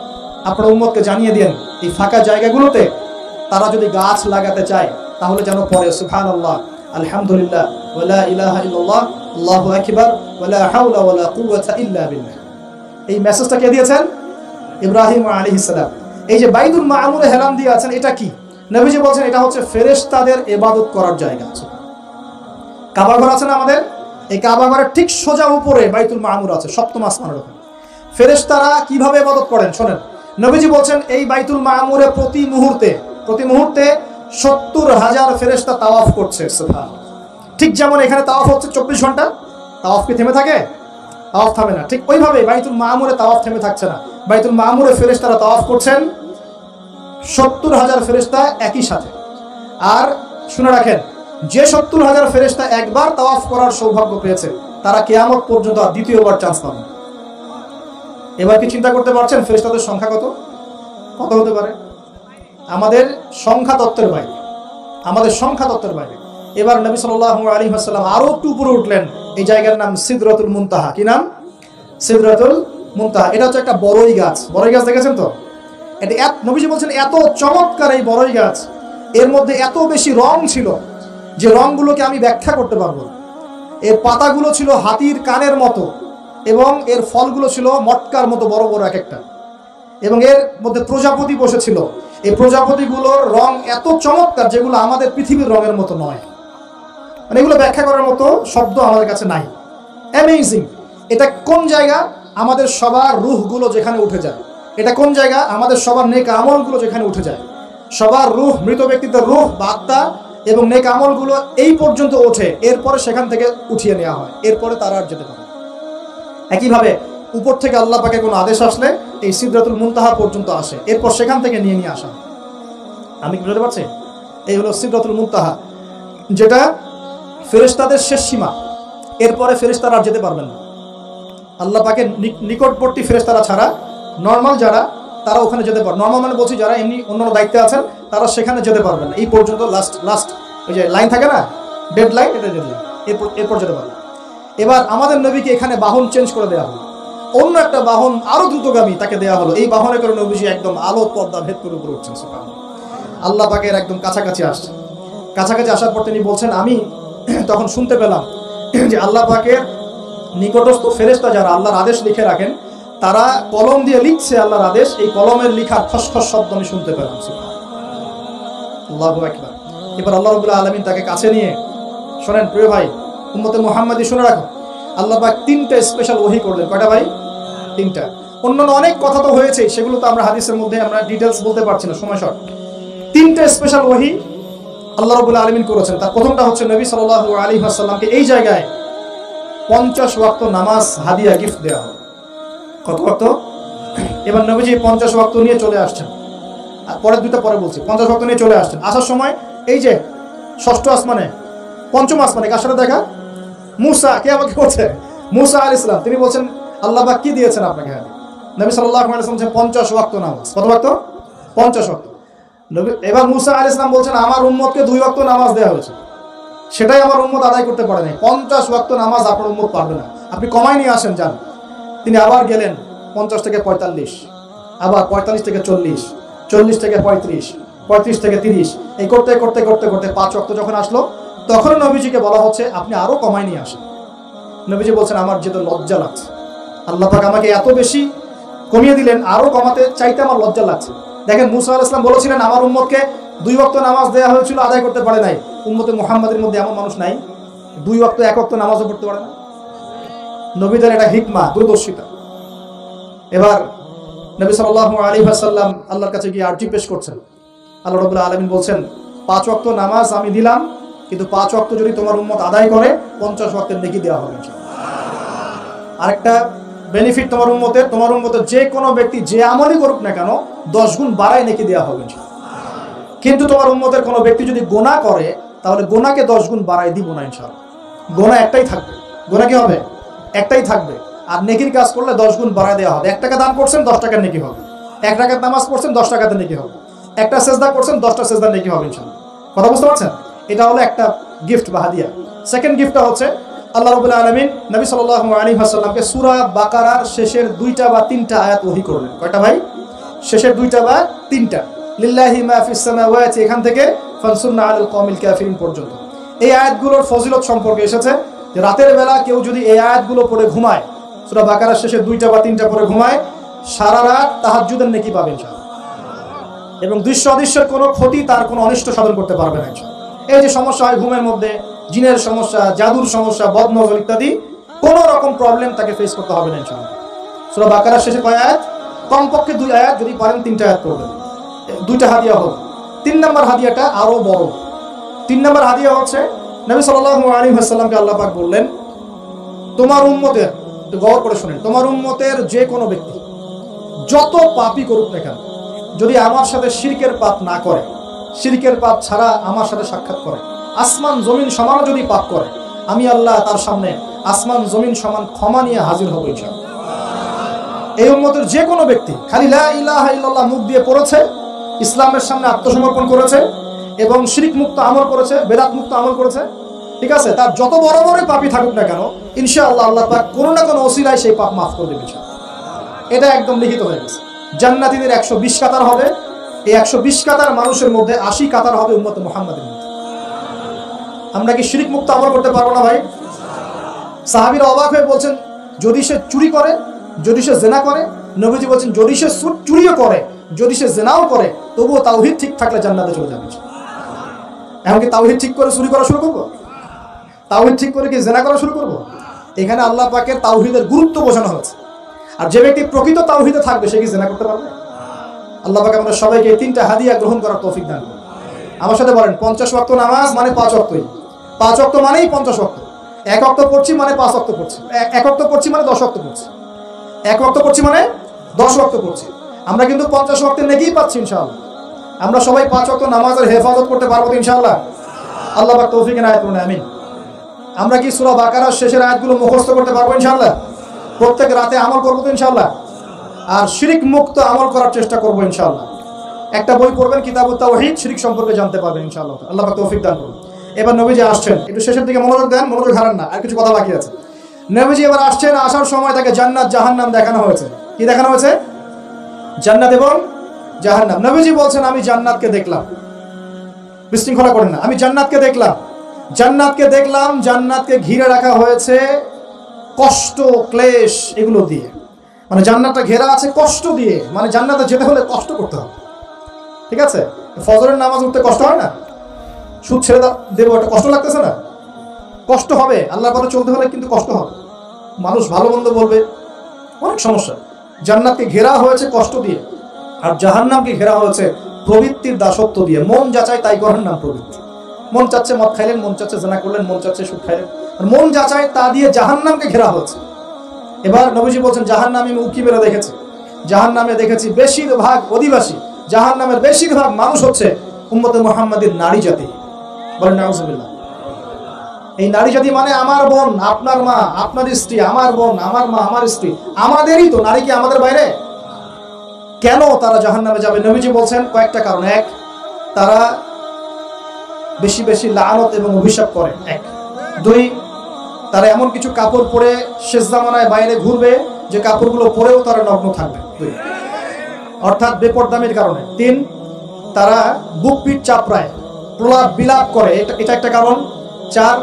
Speaker 1: আপনার উম্মতকে জানিয়ে দিয়েন এই ফাঁকা জায়গাগুলোতে তারা যদি গাছ লাগাতে চায় তাহলে যেন পড়ে সুবহানাল্লাহ, আলহামদুলিল্লাহ, ওয়ালা ইলাহা ইল্লাল্লাহ, আল্লাহু আকবার, ওয়ালা হাওলা ওয়ালা কুওয়াতা ইল্লা বিল্লাহ। এই মেসেজটা কে দিয়েছেন? ইব্রাহিম আলাইহিস সালাম। এই যে বাইতুল মামুরে হেলান দিয়ে আছেন, এটা কি? নবীজি বলছেন এটা হচ্ছে ফেরেশতাদের ইবাদত করার জায়গা। কাবা ঘর আছে না আমাদের, এই কাবা ঘরের ঠিক সোজা উপরে বাইতুল মামুর আছে, সপ্তম আসমানের উপরে। ফেরেশতারা কিভাবে ইবাদত করেন শোনেন। নবীজি বলছেন এই বাইতুল মামুরে প্রতি মুহূর্তে 70,000 ফেরেশতা তাওয়াফ করছে। সুবহানাল্লাহ। ঠিক যেমন এখানে তাওয়াফ হচ্ছে 24 ঘন্টা, তাওয়াফ কি থেমে থাকে? তাওয়াফ থামে না। ঠিক ওইভাবে বাইতুল মামুরে তাওয়াফ থেমে থাকছে না, বাইতুল মামুরে ফেরেশতারা তাওয়াফ করছেন 70,000 ফেরেশতা একই সাথে। আর শুনে রাখেন, যে 70,000 ফেরেশতা একবার তাওয়াফ করার সৌভাগ্য পেয়েছে তারা কিয়ামত পর্যন্ত আর দ্বিতীয়বার চান্স পাবে না। এবার কি চিন্তা করতে পারছেন ফেরেশতাদের সংখ্যা কত কত হতে পারে? আমাদের সংখ্যা তত্ত্বের বাইরে, আমাদের সংখ্যা তত্ত্বের বাইরে। এবার নবী সাল্লাল্লাহু আলাইহি ওয়াসাল্লাম আরো একটু উপরে উঠলেন, এই জায়গার নাম সিদরাতুল মুনতাহা। কি নাম? সিদরাতুল মুনতাহা। এটা হচ্ছে একটা বড়ই গাছ। বড়ই গাছ দেখেছেন তো? এটা নবীজি বলছেন এত চমৎকার এই বড়ই গাছ, এর মধ্যে এত বেশি রং ছিল যে রংগুলোকে আমি ব্যাখ্যা করতে পারবো না। এর পাতাগুলো ছিল হাতির কানের মতো এবং এর ফলগুলো ছিল মটকার মতো বড় বড় এক একটা, এবং এর মধ্যে প্রজাপতি বসেছিল। এই প্রজাপতিগুলোর রং এত চমৎকার যেগুলো আমাদের পৃথিবীর রঙের মতো নয়, মানে এগুলো ব্যাখ্যা করার মতো শব্দ আমাদের কাছে নাই। অ্যামেজিং। এটা কোন জায়গা? আমাদের সবার রূহগুলো যেখানে উঠে যায়। এটা কোন জায়গা? আমাদের সবার নেক আমলগুলো যেখানে উঠে যায়। সবার রূহ, মৃত ব্যক্তিদের রূহ বা আত্মা এবং নেক আমলগুলো এই পর্যন্ত ওঠে, এরপরে সেখান থেকে উঠিয়ে নেওয়া হয়, এরপরে তারা আর যেতে পারে। একইভাবে উপর থেকে আল্লাহ পাকের কোনো আদেশ আসলে এই সিদরাতুল মুনতাহা পর্যন্ত আসে, এরপর সেখান থেকে নিয়ে আসা। আমি কি বুঝতে পারছি? এই হলো সিদরাতুল মুনতাহা, যেটা ফেরেশতাদের শেষ সীমা। এরপরে ফেরেশতারা আর যেতে পারবেন না। আল্লাহ পাকের নিকটবর্তী ফেরেশতারা ছাড়া নর্মাল যারা, তারা ওখানে যেতে পারবে। নর্মাল মানে বলছি যারা এমনি অন্যান্য দায়িত্বে আছেন তারা সেখানে যেতে পারবেন না। এই পর্যন্ত লাস্ট ওই যে লাইন থাকে না, ডেড লাইন, এটা ডেড লাইন, এরপর যেতে পারবে। এবার আমাদের নবীকে এখানে বাহন চেঞ্জ করে দেওয়া হলো, অন্য একটা বাহন আরো দ্রুতগামী তাকে দেওয়া হলো। এই বাহনের কারণে নবীজি একদম আলো পর্দা ভেদ করে উপরে উঠছেন। সুবহানাল্লাহ। আল্লাহ পাকের একদম কাছাকাছি আসছে। কাছাকাছি আসার পর তিনি বলছেন, আমি তখন শুনতে পেলাম যে আল্লাহ পাকের নিকটস্থ ফেরেশতা যারা আল্লাহর আদেশ লিখে রাখেন, তারা কলম দিয়ে লিখছে আল্লাহর আদেশ। এই কলমের লিখার খসখস শব্দ আমি শুনতে পেলাম। আল্লাহু আকবার। এবার আল্লাহ রাব্বুল আলামিন তাকে কাছে নিয়ে, শোনেন প্রিয় ভাই উম্মতে মুহাম্মাদি, শুনে রাখো, আল্লাহ পাক 3টা স্পেশাল ওহী করলেন। কয়টা ভাই? 3টা। অন্যান্য অনেক কথা তো হয়েছে, সেগুলো তো আমরা হাদিসের মধ্যে আমরা ডিটেইলস বলতে পারছি না, সময় শর্ট। 3টা স্পেশাল ওহী আল্লাহ রাব্বুল আলামিন করেছেন। তার প্রথমটা হচ্ছে নবী সাল্লাল্লাহু আলাইহি ওয়াসাল্লামকে এই জায়গায় 50 ওয়াক্ত নামাজ হাদিয়া গিফট দেওয়া হবে। কত ওয়াক্ত? এবার নবীজি 50 ওয়াক্ত নিয়ে চলে আসছেন। পরের দুইটা পরে বলছি। 50 ওয়াক্ত নিয়ে চলে আসছেন। আসার সময় এই যে ষষ্ঠ আসমানে, পঞ্চম আসমানে কার সাথে দেখা? মুসা। কে আমাকে বলছে? মুসা আলাইহিস সালাম। তিনি বলছেন আল্লাহ পাক কি দিয়েছেন আপনাকে? নবী সাল্লাল্লাহু আলাইহি ওয়াসাল্লাম 50 ওয়াক্ত নামাজ। কত ওয়াক্ত? 50 ওয়াক্ত। এবার মুসা আলাইহিস সালাম বলছেন আমার উম্মতকে 2 ওয়াক্ত নামাজ দেওয়া হয়েছে, সেটাই আমার উম্মত আদায় করতে পারে নাই। 50 ওয়াক্ত নামাজ আপনার উম্মত পারবে না, আপনি কমাই নিয়ে আসেন যান। তিনি আবার গেলেন 50 থেকে 45, আবার 45 থেকে 40, 40 থেকে 35, 35 থেকে 30, এই করতে করতে করতে করতে 5 ওয়াক্ত যখন আসলো তখন নবীজিকে বলা হচ্ছে আপনি আরো কমাই নিয়ে আসেন। নবীজি বলছেন আমার যেতে লজ্জা লাগছে, আল্লাহ পাক আমাকে এত বেশি কমিয়ে দিলেন, আরো কমাতে চাইতে আমার লজ্জা লাগছে। দেখেন মুসা আলাইহিস সালাম বলেছিলেন আমার উম্মতকে 2 ওয়াক্ত নামাজ দেওয়া হয়েছিল, আদায় করতে পারে নাই। উম্মতে মুহাম্মাদের মধ্যে এমন মানুষ নাই 2 ওয়াক্ত 1 ওয়াক্ত নামাজও পড়তে পারে না। নবীদের এটা হিকমা, দূরদর্শিতা। এবার নবী সাল্লাল্লাহু আলাইহি ওয়াসাল্লাম আল্লাহর কাছে গিয়ে আরজি পেশ করছেন। আল্লাহ রাব্বুল আলামিন বলছেন 5 ওয়াক্ত নামাজ আমি দিলাম, কিন্তু 5 ওয়াক্ত যদি তোমার উম্মত আদায় করে 50 ওয়াক্তের নেকি দেওয়া হবে ইনশাআল্লাহ। আরেকটা বেনিফিট তোমার উম্মতের যে কোনো ব্যক্তি যে আমলই করুক না কেন 10 গুণ বাড়ায় নেকি দেওয়া হবে ইনশাআল্লাহ। কিন্তু তোমার উম্মতের কোনো ব্যক্তি যদি গুনাহ করে তাহলে গুনাহকে 10 গুণ বাড়ায় দিব না ইনশাআল্লাহ। গুনাহ একটাই থাকবে, গুনাহ কি হবে? একটাই থাকবে। আর নেকির কাজ করলে 10 গুণ বাড়ায় দেওয়া হবে। 1 টাকা দান করছেন 10 টাকার নেকি হবে, 1 রাকাত নামাজ পড়ছেন 10 টাকাতে নেকি হবে, একটা সেজদা করছেন 10টা সেজদার নেকি হবে ইনশাআল্লাহ। কথা বুঝতে পারছেন? এটা হলো একটা গিফট বা হাদিয়া। সেকেন্ড গিফটটা হচ্ছে আল্লাহ রাব্বুল আলামিন নবী সাল্লাল্লাহু আলাইহি ওয়াসাল্লামকে সূরা বাকারার শেষের 2টা বা 3টা আয়াত ওহী করলেন। কয়টা ভাই? শেষের 2টা বা 3টা। লিল্লাহি মা ফিস সামাওয়াতি এখান থেকে ফানসুরনা আলাল কওমিল কাফিরিন পর্যন্ত। এই আয়াতগুলোর ফজিলত সম্পর্কে এসেছে যে রাতের বেলা কেউ যদি এই আয়াতগুলো পড়ে ঘুমায়, সূরা বাকারার শেষের 2টা বা 3টা পড়ে ঘুমায়, সারা রাত তাহাজ্জুদের নেকি পাবে ইনশাআল্লাহ। এবং দৃশ্য অদৃশ্যের কোনো ক্ষতি, তার কোনো অনিষ্ট সাধন করতে পারবে না ইনশাআল্লাহ। এই যে সমস্যা হয় ঘুমের মধ্যে, জিনের সমস্যা, জাদুর সমস্যা, বদনজর ইত্যাদি, কোনো রকম প্রবলেম তাকে ফেস করতে হবে না ইনশাআল্লাহ। সূরা বাকারার শেষে কয় আয়াত? কমপক্ষে 2 আয়াত, যদি পারেন 3টা আয়াত পড়বেন। 2টা হাদিয়া হবে। 3 নম্বর হাদিয়াটা আরো বড়। 3 নম্বর হাদিয়া হচ্ছে নবী সাল্লাল্লাহু আলাইহি ওয়াসাল্লামকে আল্লাহ পাক বললেন তোমার উম্মতের, একটু গৌর করে শুনেন, তোমার উম্মতের যে কোনো ব্যক্তি যত পাপই করুক না কেন, যদি আমার সাথে শিরকের পাপ না করে, শিরকের পাপ ছাড়া আমার সাথে সাক্ষাৎ করে, আসমান জমিন সমান যদি পাপ করে, আমি আল্লাহ তার সামনে আসমান জমিন সমান ক্ষমা নিয়ে হাজির হব ইনশাআল্লাহ। এই উম্মতের যে কোনো ব্যক্তি খালি লা ইলাহা ইল্লাল্লাহ মুখ দিয়ে পড়েছে, ইসলামের সামনে আত্মসমর্পণ করেছে এবং শিরক মুক্ত আমল করেছে, বেদাত মুক্ত আমল করেছে, ঠিক আছে, তার যত বড় বড় পাপই থাকুক না কেন ইনশাআল্লাহ আল্লাহ পাক কোনো না কোনো ওসিলায় সেই পাপ মাফ করে দেবে ইনশাআল্লাহ। এটা একদম লিখিত হয়ে গেছে। জান্নাতীদের 120 কাতার হবে, এই 120 কাতার মানুষের মধ্যে 80 কাতার হবে উম্মতে মুহাম্মাদের মধ্যে। আমরা কি শিরক মুক্ত আমল করতে পারবো না ভাই? সাহাবীরা অবাক হয়ে বলছেন যদি সে চুরি করে, যদি সে জেনা করে, নবীজি বলছেন যদি সে চুরিও করে, যদি সে জেনাও করে, তবুও তাওহীদ ঠিক থাকলে জান্নাতে চলে যাবে। এমনকি তাওহীদ ঠিক করে চুরি করা শুরু করবো? তাওহীদ ঠিক করে কি জেনা করা শুরু করবো? এখানে আল্লাহ পাকের তাওহীদের গুরুত্ব বোঝানো হয়েছে। আর যে ব্যক্তি প্রকৃত তাওহীদে থাকবে সে কি জেনা করতে পারবে? আল্লাহ পাক আমাদের সবাইকে 3টা হাদিয়া গ্রহণ করার তৌফিক দান করুন। আমার সাথে বলেন 50 ওয়াক্ত নামাজ মানে 5 ওয়াক্তই। 5 ওয়াক্ত মানেই 50 ওয়াক্ত। 1 ওয়াক্ত পড়ছি মানে 5 ওয়াক্ত পড়ছি। 1 ওয়াক্ত পড়ছি মানে 10 ওয়াক্ত পড়ছি। 1 ওয়াক্ত পড়ছি মানে 10 ওয়াক্ত পড়ছি। আমরা কিন্তু 50 ওয়াক্তের নেকিই পাচ্ছি ইনশাআল্লাহ। আমরা সবাই 5 ওয়াক্ত নামাজের হেফাজত করতে পারবো ইনশাআল্লাহ। আল্লাহ পাক তৌফিক এনায়েত করুন, আমিন। আমরা কি সূরা বাকারার শেষের আয়াতগুলো মুখস্থ করতে পারবো ইনশাআল্লাহ? প্রত্যেক রাতে আমল করবো তো ইনশাআল্লাহ। আর শিরক মুক্ত আমল করার চেষ্টা করবো ইনশাআল্লাহ। একটা বই পড়বেন কিতাবুত তাওহীদ, শিরক সম্পর্কে জানতে পারবেন ইনশাআল্লাহ। আল্লাহ পাক তৌফিক দান করুন। এবার নবীজি আসছেন, একটু শেষের দিকে মনোযোগ দেন, মনোযোগ হারান না, আর কিছু কথা বাকি আছে। নবীজি এবার আসছেন, আসার সময় তাকে জান্নাত জাহান্নাম দেখানো হয়েছে। কি দেখানো হয়েছে? জান্নাত এবং জাহান্নাম। নবীজি বলছেন আমি জান্নাতকে দেখলাম, বিশৃঙ্খলা করেন না, আমি জান্নাতকে দেখলাম, জান্নাতকে দেখলাম, জান্নাতকে ঘিরে রাখা হয়েছে কষ্ট, ক্লেশ এগুলো দিয়ে। মানে জান্নাতটা ঘেরা আছে কষ্ট দিয়ে, মানে জান্নাতে যেতে হলে কষ্ট করতে হবে, ঠিক আছে? ফজরের নামাজ উঠতে কষ্ট হয় না? সুদ ছেড়ে দেবো, একটা কষ্ট লাগতেছে না? কষ্ট হবে। আল্লাহর পথে চলতে হলে কিন্তু কষ্ট হবে, মানুষ ভালো মন্দ বলবে, অনেক সমস্যা। জান্নাতকে ঘেরা হয়েছে কষ্ট দিয়ে, আর জাহান্নামকে ঘেরা হয়েছে প্রবৃত্তির দাসত্ব দিয়ে। মন যাচাই তাই করার নাম প্রবৃত্তি। মন চাচ্ছে মদ খাইলেন, মন চাচ্ছে জেনা করলেন, মন চাচ্ছে সুদ খাইলেন, মন যা চায় তা দিয়ে জাহান্নামকে ঘেরা হচ্ছে। এবার নবীজি বলছেন জাহান্নামে আমি উকি মেরে দেখেছি, জাহান্নামে দেখেছি বেশিরভাগ অধিবাসী, জাহান্নামের বেশিরভাগ মানুষ হচ্ছে উম্মতে মুহাম্মাদের নারী জাতি। বলেন নাউজুবিল্লাহ। এই নারী জাতি মানে আমার বোন, আপনার মা, আপনার স্ত্রী, আমার বোন, আমার মা, আমার স্ত্রী, আমাদেরই তো। নারী কি আমাদের বাইরে? কেন তারা জাহান্নামে যাবে? নবীজি বলছেন কয়েকটা কারণ। এক, তারা বেশি বেশি লানত এবং অভিশাপ করে। এক। দুই, তারা এমন কিছু কাপড় পরে শেষ জামানায় বাইরে ঘুরবে যে কাপড়গুলো পরেও তারা নগ্ন থাকবে, দুই, অর্থাৎ বেপরদামির কারণে। তিন, তারা বুক পিঠ চাপড়ায়, প্রলাপ বিলাপ করে, এটা একটা কারণ। চার,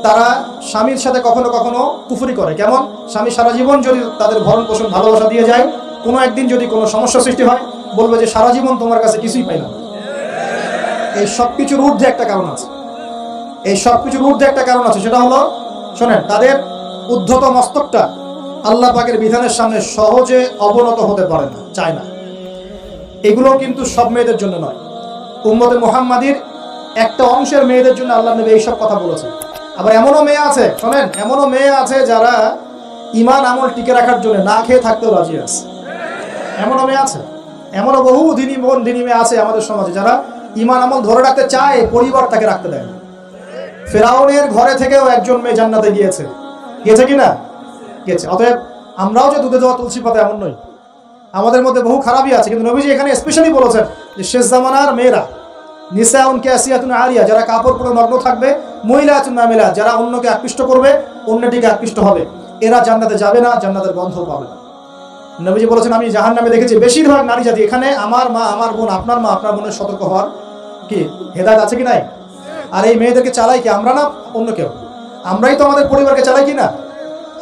Speaker 1: তারা স্বামীর সাথে কখনো কখনো কুফরি করে। কেমন? স্বামী সারা জীবন যদি তাদের ভরণ পোষণ ভালোবাসা দিয়ে যায়, কোনো একদিন যদি কোনো সমস্যা সৃষ্টি হয় বলবে যে সারা জীবন তোমার কাছে কিছুই পাইলাম। এই সব কিছুর ঊর্ধ্বে একটা কারণ আছে, এই সব কিছুর ঊর্ধ্বে একটা কারণ আছে, সেটা হলো, শোনেন, তাদের উদ্ধত মস্তকটা আল্লাহ পাকের বিধানের সামনে সহজে অবনত হতে পারে না, চায় না। এগুলো কিন্তু সব মেয়েদের জন্য নয়, উম্মতে মুহাম্মাদির একটা অংশের মেয়েদের জন্য আল্লাহ নবী এইসব কথা বলেছেন। আবার এমনও মেয়ে আছে, শোনেন, এমনও মেয়ে আছে যারা ইমান আমল টিকে রাখার জন্য না খেয়ে থাকতেও রাজি আছে। এমনও মেয়ে আছে, এমনও বহু দিনী বোন, দিনী মেয়ে আছে আমাদের সমাজে যারা ইমান আমল ধরে রাখতে চায়, পরিবার তাকে রাখতে দেয় না। ফেরাউনের ঘরে থেকেও একজন মেয়ে জান্নাতে গিয়েছে, গেছে কিনা? গেছে। অতএব আমরাও যে দুধে দেওয়া তুলসী পাতা এমন নই, আমাদের মধ্যে বহু খারাপই আছে। কিন্তু নবীজি এখানে স্পেশালি বলেছেন যে শেষ জামানার মেয়েরা, নিসাউন কাসিয়াতুন আরিয়া, যারা কাপড় পরে নগ্ন থাকবে, মহিলাতুন নামিলা, যারা অন্যকে আকৃষ্ট করবে, অন্যটিকে আকৃষ্ট হবে, এরা জান্নাতে যাবে না, জান্নাতের গন্ধ পাবে না। নবীজি বলেছেন আমি জাহান্নামে দেখেছি বেশিরভাগ নারী জাতি। এখানে আমার মা, আমার বোন, আপনার মা, আপনার বোনের সতর্ক হওয়ার কি হেদায়েত আছে কি নাই? আর এই মেয়েদেরকে চালাই কি আমরা না অন্য কেউ? আমরাই তো আমাদের পরিবারকে চালাই কি না?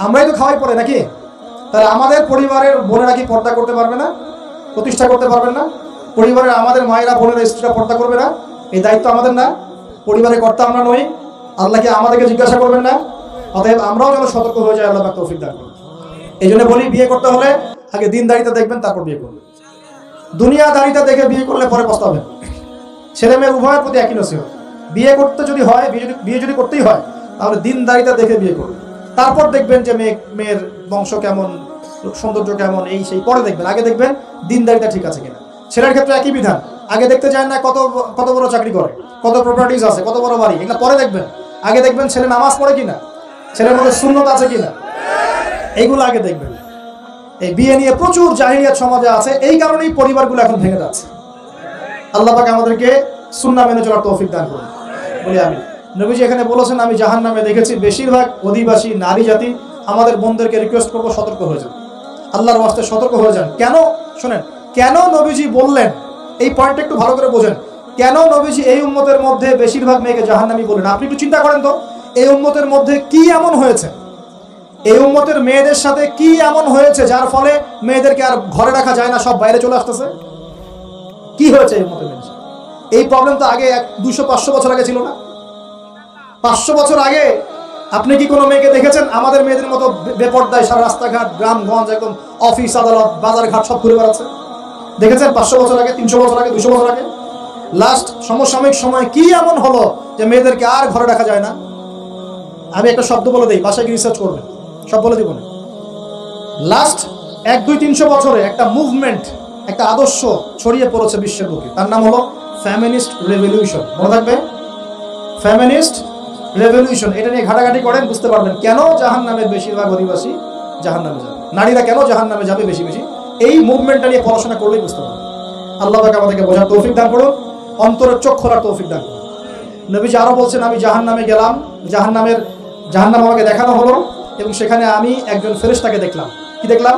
Speaker 1: আমরাই তো খাওয়াই পড়ে নাকি? তাহলে আমাদের পরিবারের বোনেরা কি পর্দা করতে পারবে না? প্রতিষ্ঠা করতে পারবেন না? পরিবারের আমাদের মায়েরা, বোনেরা, স্ত্রীরা পর্দা করবে না? এই দায়িত্ব আমাদের না? পরিবারের কর্তা আমরা নই? আল্লাহ কি আমাদেরকে জিজ্ঞাসা করবেন না? অতএব আমরাও যেন সতর্ক হয়ে যাই, আল্লাহ পাক তৌফিক দান করুন। এই জন্য বলি, বিয়ে করতে হলে আগে দিনদারিতা দেখবেন, তারপর বিয়ে করবেন। দুনিয়াদারিতা দেখে বিয়ে করলে পরে পস্তাবেন। ছেলে মেয়ে উভয়ের প্রতি একই নসিহত। বিয়ে করতে যদি হয়, বিয়ে যদি করতেই হয়, তাহলে দিনদারিতা দেখে বিয়ে করবেন। তারপর দেখবেন যে মেয়ের বংশ কেমন, সৌন্দর্য কেমন, এই সেই পরে দেখবেন। আগে দেখবেন দিনদারিতা ঠিক আছে কিনা। ছেলের ক্ষেত্রে একই বিধান। আগে দেখতে চান না কত বড় চাকরি করে, কত প্রপার্টিজ আছে, কত বড় বাড়ি, এগুলো পরে দেখবেন। আগে দেখবেন ছেলে নামাজ পড়ে কিনা, ছেলের মধ্যে সুন্নত আছে কিনা, এইগুলো আগে দেখবেন। এই বিয়ে নিয়ে প্রচুর জাহিলিয়াত সমাজে আছে, এই কারণেই পরিবারগুলো এখন ভেঙে যাচ্ছে। আল্লাহ পাক আমাদেরকে সুন্নাহ মেনে চলার তৌফিক দান করুন, বলি আমি। নবীজি এখানে বলেছেন আমি জাহান্নামে দেখেছি বেশিরভাগ অধিবাসী নারী জাতি। আমাদের বোনদেরকে রিকোয়েস্ট করবো, সতর্ক হয়ে যান, আল্লাহর ওয়াস্তে সতর্ক হয়ে যান। কেন? শোনেন, কেন নবীজি বললেন, এই পয়েন্টটা একটু ভালো করে বোঝেন। কেন নবীজি এই উম্মতের মধ্যে বেশিরভাগ মেয়েকে জাহান্নামী বললেন? আপনি একটু চিন্তা করেন তো, এই উম্মতের মধ্যে কি এমন হয়েছে, এই উম্মতের মেয়েদের সাথে কি এমন হয়েছে যার ফলে মেয়েদেরকে আর ঘরে রাখা যায় না, সব বাইরে চলে আসতেছে? কি হয়েছে এই উম্মতের মেয়েদের? এই প্রবলেম তো আগে 200-500 বছর আগে ছিল না। 500 বছর আগে আপনি কি কোনো মেয়েকে দেখেছেন আমাদের মেয়েদের মতো বেপর্দায় সারা রাস্তাঘাট, গ্রামগঞ্জ, একদম অফিস আদালত, বাজার ঘাট সব ঘুরে বেড়াচ্ছে? দেখেছেন 500 বছর আগে, 300 বছর আগে, 200 বছর আগে? লাস্ট সমসাময়িক সময় কি এমন হলো যে মেয়েদেরকে আর ঘরে রাখা যায় না? আমি একটা শব্দ বলে দিই, বাসায় গিয়ে রিসার্চ করবেন, সব বলে দিব না। লাস্ট 100-200-300 বছরে একটা মুভমেন্ট, একটা আদর্শ ছড়িয়ে পড়েছে বিশ্বের বুকে, তার নাম হলো ফেমিনিস্ট রেভলিউশন। মনে থাকবে, ফেমিনিস্ট রেভলিউশন। এটা নিয়ে ঘাটাঘাটি করেন, বুঝতে পারবেন কেন জাহান্নামের বেশিরভাগ অধিবাসী জাহান্নামে যাবে, নারীরা কেন জাহান্নামে যাবে বেশি বেশি। এই মুভমেন্টটা নিয়ে পড়াশোনা করলেই বুঝতে পারবেন। আল্লাহ পাক আমাদেরকে বোঝার তৌফিক দান করুন, অন্তরের চোখ খোলার তৌফিক দান করুন। নবীজি আরো বলছেন আমি জাহান্নামে গেলাম, জাহান্নাম আমাকে দেখানো হলো, এবং সেখানে আমি একজন ফেরেশতাকে দেখলাম। কি দেখলাম?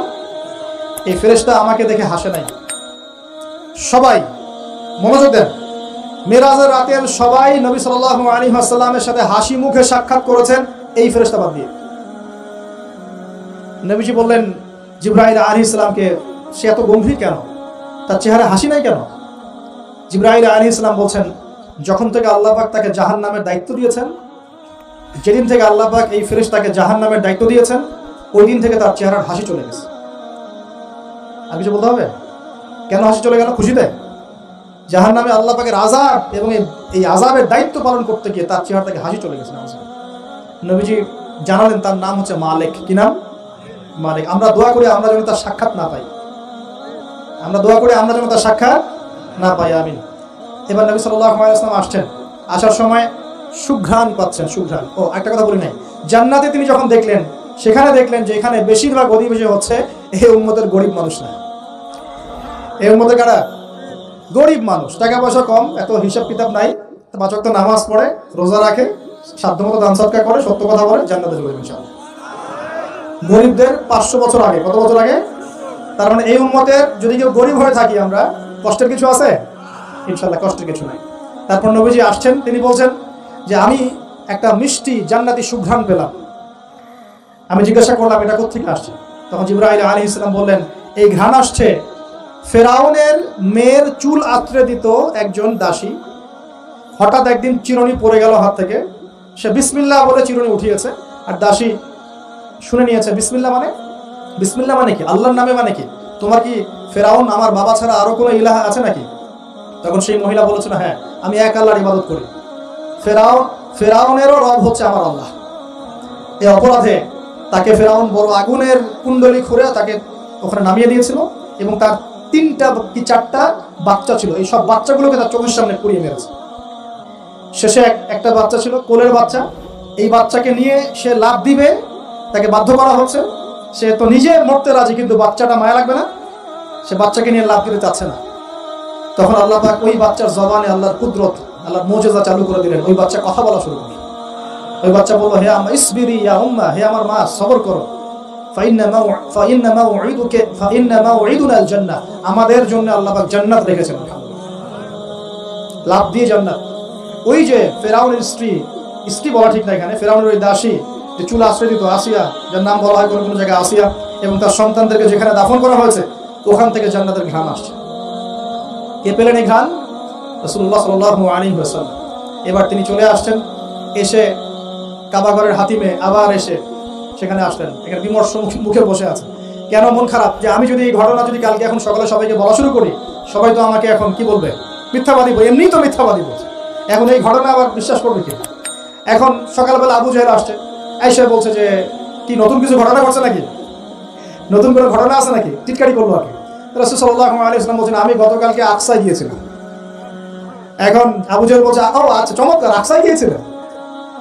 Speaker 1: এই ফেরেশতা আমাকে দেখে হাসে নাই। সবাই মনোযোগ দেন, মেরাজের রাতের সবাই নবী সাল্লাল্লাহু আলাইহি ওয়াসাল্লামের সাথে হাসি মুখে সাক্ষাৎ করেছেন, এই ফেরেশতা বাদ দিয়ে। নবীজি বললেন জিবরাইল আলাইহিস সালামকে, সে এত গম্ভীর কেন, তার চেহারা হাসি নাই কেন? জিবরাইল আলাইহিস সালাম বলছেন যখন থেকে আল্লাহ পাক তাকে জাহান্নামের দায়িত্ব দিয়েছেন, যেদিন থেকে আল্লাহ পাক এই ফেরেশতাকে জাহান্নামের দায়িত্ব দিয়েছেন, ওই দিন থেকে তার চেহারার হাসি চলে গেছে। আর কিছু বলতে হবে? কেন হাসি চলে গেল? খুশিতে? জাহান্নামে আল্লাহ পাকের আযাব এবং এই আযাবের দায়িত্ব পালন করতে গিয়ে তার চেহারা থেকে হাসি চলে গেছে। নবীজি জানালেন তার নাম হচ্ছে মালিক। কি নাম? মালিক। আমরা দোয়া করি আমরা যেন তার সাক্ষাৎ না পাই, আমরা দোয়া করি আমরা যেন তার সাক্ষাৎ না পাই, আমিন। এবার নবী সাল্লাল্লাহু আলাইহি ওয়াসাল্লাম আসছেন, আসার সময় সুঘ্রাণ পাচ্ছেন, সুঘ্রাণ। ও একটা কথা বলি নাই, জান্নাতে তিনি যখন দেখলেন সেখানে দেখলেন যে এখানে বেশিরভাগ অধিবেশী হচ্ছে এই উম্মতের গরিব মানুষ না, এই উম্মতের কারা? গরিব মানুষ, টাকা পয়সা কম, এত হিসাব কিতাব নাই, 5 ওয়াক্ত নামাজ পড়ে, রোজা রাখে, সাধ্যমতো দান সদকা করে, সত্য কথা বলে, জান্নাতে চলে যাবে ইনশাআল্লাহ। গরিবদের 500 বছর আগে, কত বছর আগে? তার মানে এই উম্মতের যদি কেউ গরিব হয়ে থাকি আমরা, কষ্টের কিছু আছে? ইনশাআল্লাহ কষ্টের কিছু নাই। তারপর নবীজি আসছেন, তিনি বলছেন যে আমি একটা মিষ্টি জান্নাতি সুঘ্রাণ পেলাম। আমি জিজ্ঞাসা করলাম এটা কোত্থেকে আসছে? তখন জিবরাইল আলাইহিস সালাম বললেন এই ঘ্রাণ আসছে ফেরাউনের মেয়ের চুল আঁচড়ে দিত একজন দাসী, হঠাৎ একদিন চিরুনি পড়ে গেল হাত থেকে, সে বিসমিল্লাহ বলে চিরুনি উঠিয়েছে, আর দাসী শুনে নিয়েছে বিসমিল্লাহ মানে? বিসমিল্লাহ মানে কি? আল্লাহর নামে মানে কি? তোমার কি ফেরাউন আমার বাবা ছাড়া আরো কোনো ইলাহা আছে নাকি? তখন সেই মহিলা বলেছিল হ্যাঁ, আমি এক আল্লাহর ইবাদত করি, ফেরাউনেরও রব হচ্ছে আমার আল্লাহ। এই অপরাধে তাকে ফেরাউন বড় আগুনের কুণ্ডলী খুঁড়ে তাকে ওখানে নামিয়ে দিয়েছিল, এবং তার 3টা কি 4টা বাচ্চা ছিল, এই সব বাচ্চাগুলোকে তার চোখের সামনে পুড়িয়ে মেরেছে। শেষে একটা বাচ্চা ছিল কোলের বাচ্চা, এই বাচ্চাকে নিয়ে সে লাফ দিবে, তাকে বাধ্য করা হচ্ছে, সে তো নিজে মরতে রাজি, কিন্তু বাচ্চাটা মায়া লাগবে না, সে বাচ্চাকে নিয়ে লাফ দিতে চাচ্ছে না। তখন আল্লাহ পাক ওই বাচ্চার জবানে আল্লাহর কুদরত, আল্লাহর মুজিজা চালু করে দিলেন, ওই বাচ্চা কথা বলা শুরু করল। ওই বাচ্চা বলল হে আম্মা ইসবিরি ইয়া উম্মা, হে আমার মা সবর করো, ফাইন্না মাউইদুনা আল জান্নাহ, আমাদের জন্য আল্লাহ পাক জান্নাত রেখেছেন। লাভ দিয়ে জান্নাত। ওই যে ফেরাউনের স্ত্রী বলা ঠিক না এখানে, ফেরাউনের ওই দাসী যে চুল আশ্রয় দিত আসিয়া, যার নাম বলা হয় কোনো জায়গায় আসিয়া, এবং তার সন্তানদেরকে যেখানে দাফন করা হয়েছে ওখান থেকে জান্নাতের ঘ্রাণ আসছে। কে পেলেন এই ঘ্রাণ? রাসূলুল্লাহ সাল্লাল্লাহু আলাইহি ওয়াসাল্লাম। এবার তিনি চলে আসছেন, এসে কাবা ঘরের হাতিমে আবার এসে সেখানে আসলেন, এখানে বিমর্ষ মুখে বসে আছে। কেন মন খারাপ যে আমি যদি এই ঘটনা যদি কালকে এখন সকালে সবাইকে বলা শুরু করি, সবাই তো আমাকে এখন কি বলবে? মিথ্যাবাদী, এমনি তো মিথ্যাবাদী বলছে, এখন এই ঘটনা আবার বিশ্বাস করবে কি? এখন সকালবেলা আবু জেহেল আসছে, এসে বলছে যে কি নতুন কিছু ঘটনা ঘটছে নাকি, নতুন কোনো ঘটনা আছে নাকি, টিটকারি করলো আর কি। রাসূল সাল্লাল্লাহু আলাইহি ওয়াসাল্লাম বলছেন আমি গতকালকে আকসায় গিয়েছিলাম। এখন আবু জেহেল বলছে ও আচ্ছা চমৎকার, আকসায় গিয়েছিলেন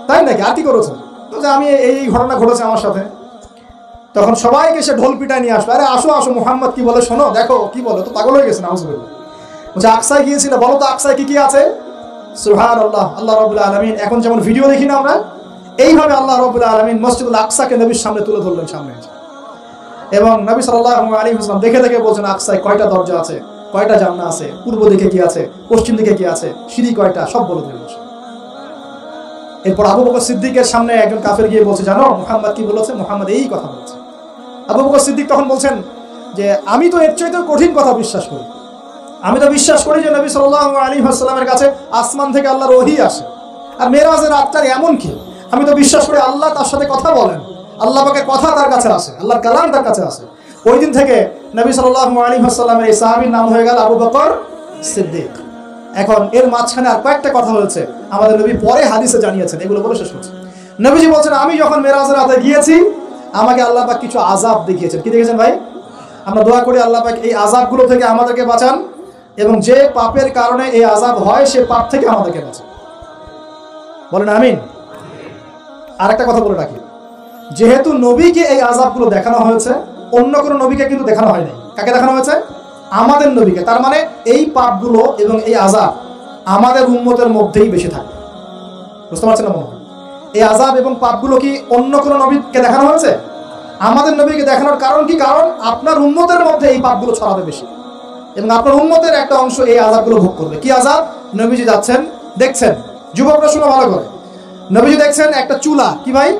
Speaker 1: তাই নাকি, আর কি করেছেন? বলছে আমি এই ঘটনা ঘটেছে আমার সাথে। তখন সবাইকে সে ঢোল পিটায় নিয়ে আসলো, আরে আসো আসো মুহাম্মদ কি বলে শোনো, দেখো কি বলে, তো পাগল হয়ে গেছে না। বলছে আকসায় গিয়েছিল, বলো তো আকসায় কি কি আছে? সুবহানাল্লাহ, আল্লাহ রাব্বুল আলামিন এখন যেমন ভিডিও দেখি না আমরা, এইভাবে আল্লাহ রাব্বুল আলামিন মসজিদুল আকসাকে নবীর সামনে তুলে ধরলেন সামনে, এবং নবী সাল্লাল্লাহু আলাইহি ওয়াসাল্লাম দেখে দেখে বলছেন আকসায় কয়টা দরজা আছে, কয়টা জান্নাত আছে, পূর্ব দিকে কি আছে, পশ্চিম দিকে কি আছে, সিঁড়ি কয়টা, সব বলে দিলেন। এরপর আবু বকর সিদ্দিকের সামনে একজন কাফের গিয়ে বলছে জানো মুহাম্মদ কি বলেছে? মুহাম্মদ এই কথা বলছে। আবু বকর সিদ্দিক তখন বলছেন যে আমি তো এর চাইতে কঠিন কথা বিশ্বাস করি, আমি তো বিশ্বাস করি যে নবী সাল্লাল্লাহু আলাইহি ওয়াসাল্লামের কাছে আসমান থেকে আল্লাহর ওহী আসে, আর মেরাজের রাতটার এমন কি, আমি তো বিশ্বাস করি আল্লাহ তার সাথে কথা বলেন, আল্লাহ পাকের কথা তার কাছে আসে, আল্লাহর কালাম তার কাছে আসে। ওই দিন থেকে নবী সাল্লাল্লাহু আলাইহি ওয়াসাল্লামের এই সাহাবীর নাম হয়ে গেল আবু বকর সিদ্দিক। এখন এর মাঝখানে আর কয়েকটা কথা হয়েছে, আমাদের নবী পরে হাদিসে জানিয়েছেন, এগুলো বলে শেষ করছে। নবীজি বলছেন আমি যখন মেরাজের রাতে গিয়েছি আমাকে আল্লাহ পাক কিছু আযাব দেখিয়েছেন। কি দেখেছেন ভাই? আমরা দোয়া করি আল্লাহ পাক এই আযাবগুলো থেকে আমাদেরকে বাঁচান, এবং যে পাপের কারণে এই আযাব হয় সে পাপ থেকে আমাদেরকে বাঁচান, বলেন আমিন। আর একটা কথা বলে রাখি, যেহেতু নবীকে এই আযাবগুলো দেখানো হয়েছে, অন্য কোনো নবীকে কিন্তু দেখানো হয় নাই। কাকে দেখানো হয়েছে? আমাদের নবীকে। তার মানে এই পাপগুলো এবং এই আযাব আমাদের উম্মতের মধ্যেই বেশি থাকে, বুঝতে পারছেন না? মনে হয় এই আযাব এবং পাপগুলো কি অন্য কোনো নবীকে দেখানো হয়েছে? আমাদের নবীকে দেখানোর কারণ কি? কারণ আপনার উম্মতের মধ্যে এই পাপগুলো ছড়াবে বেশি, এবং আপনার উম্মতের একটা অংশ এই আযাবগুলো ভোগ করবে। কি আযাব? নবীজি যাচ্ছেন, দেখছেন, যুবকরা শুনে ভালো করে, নবীজি দেখছেন একটা চুলা, কি ভাই,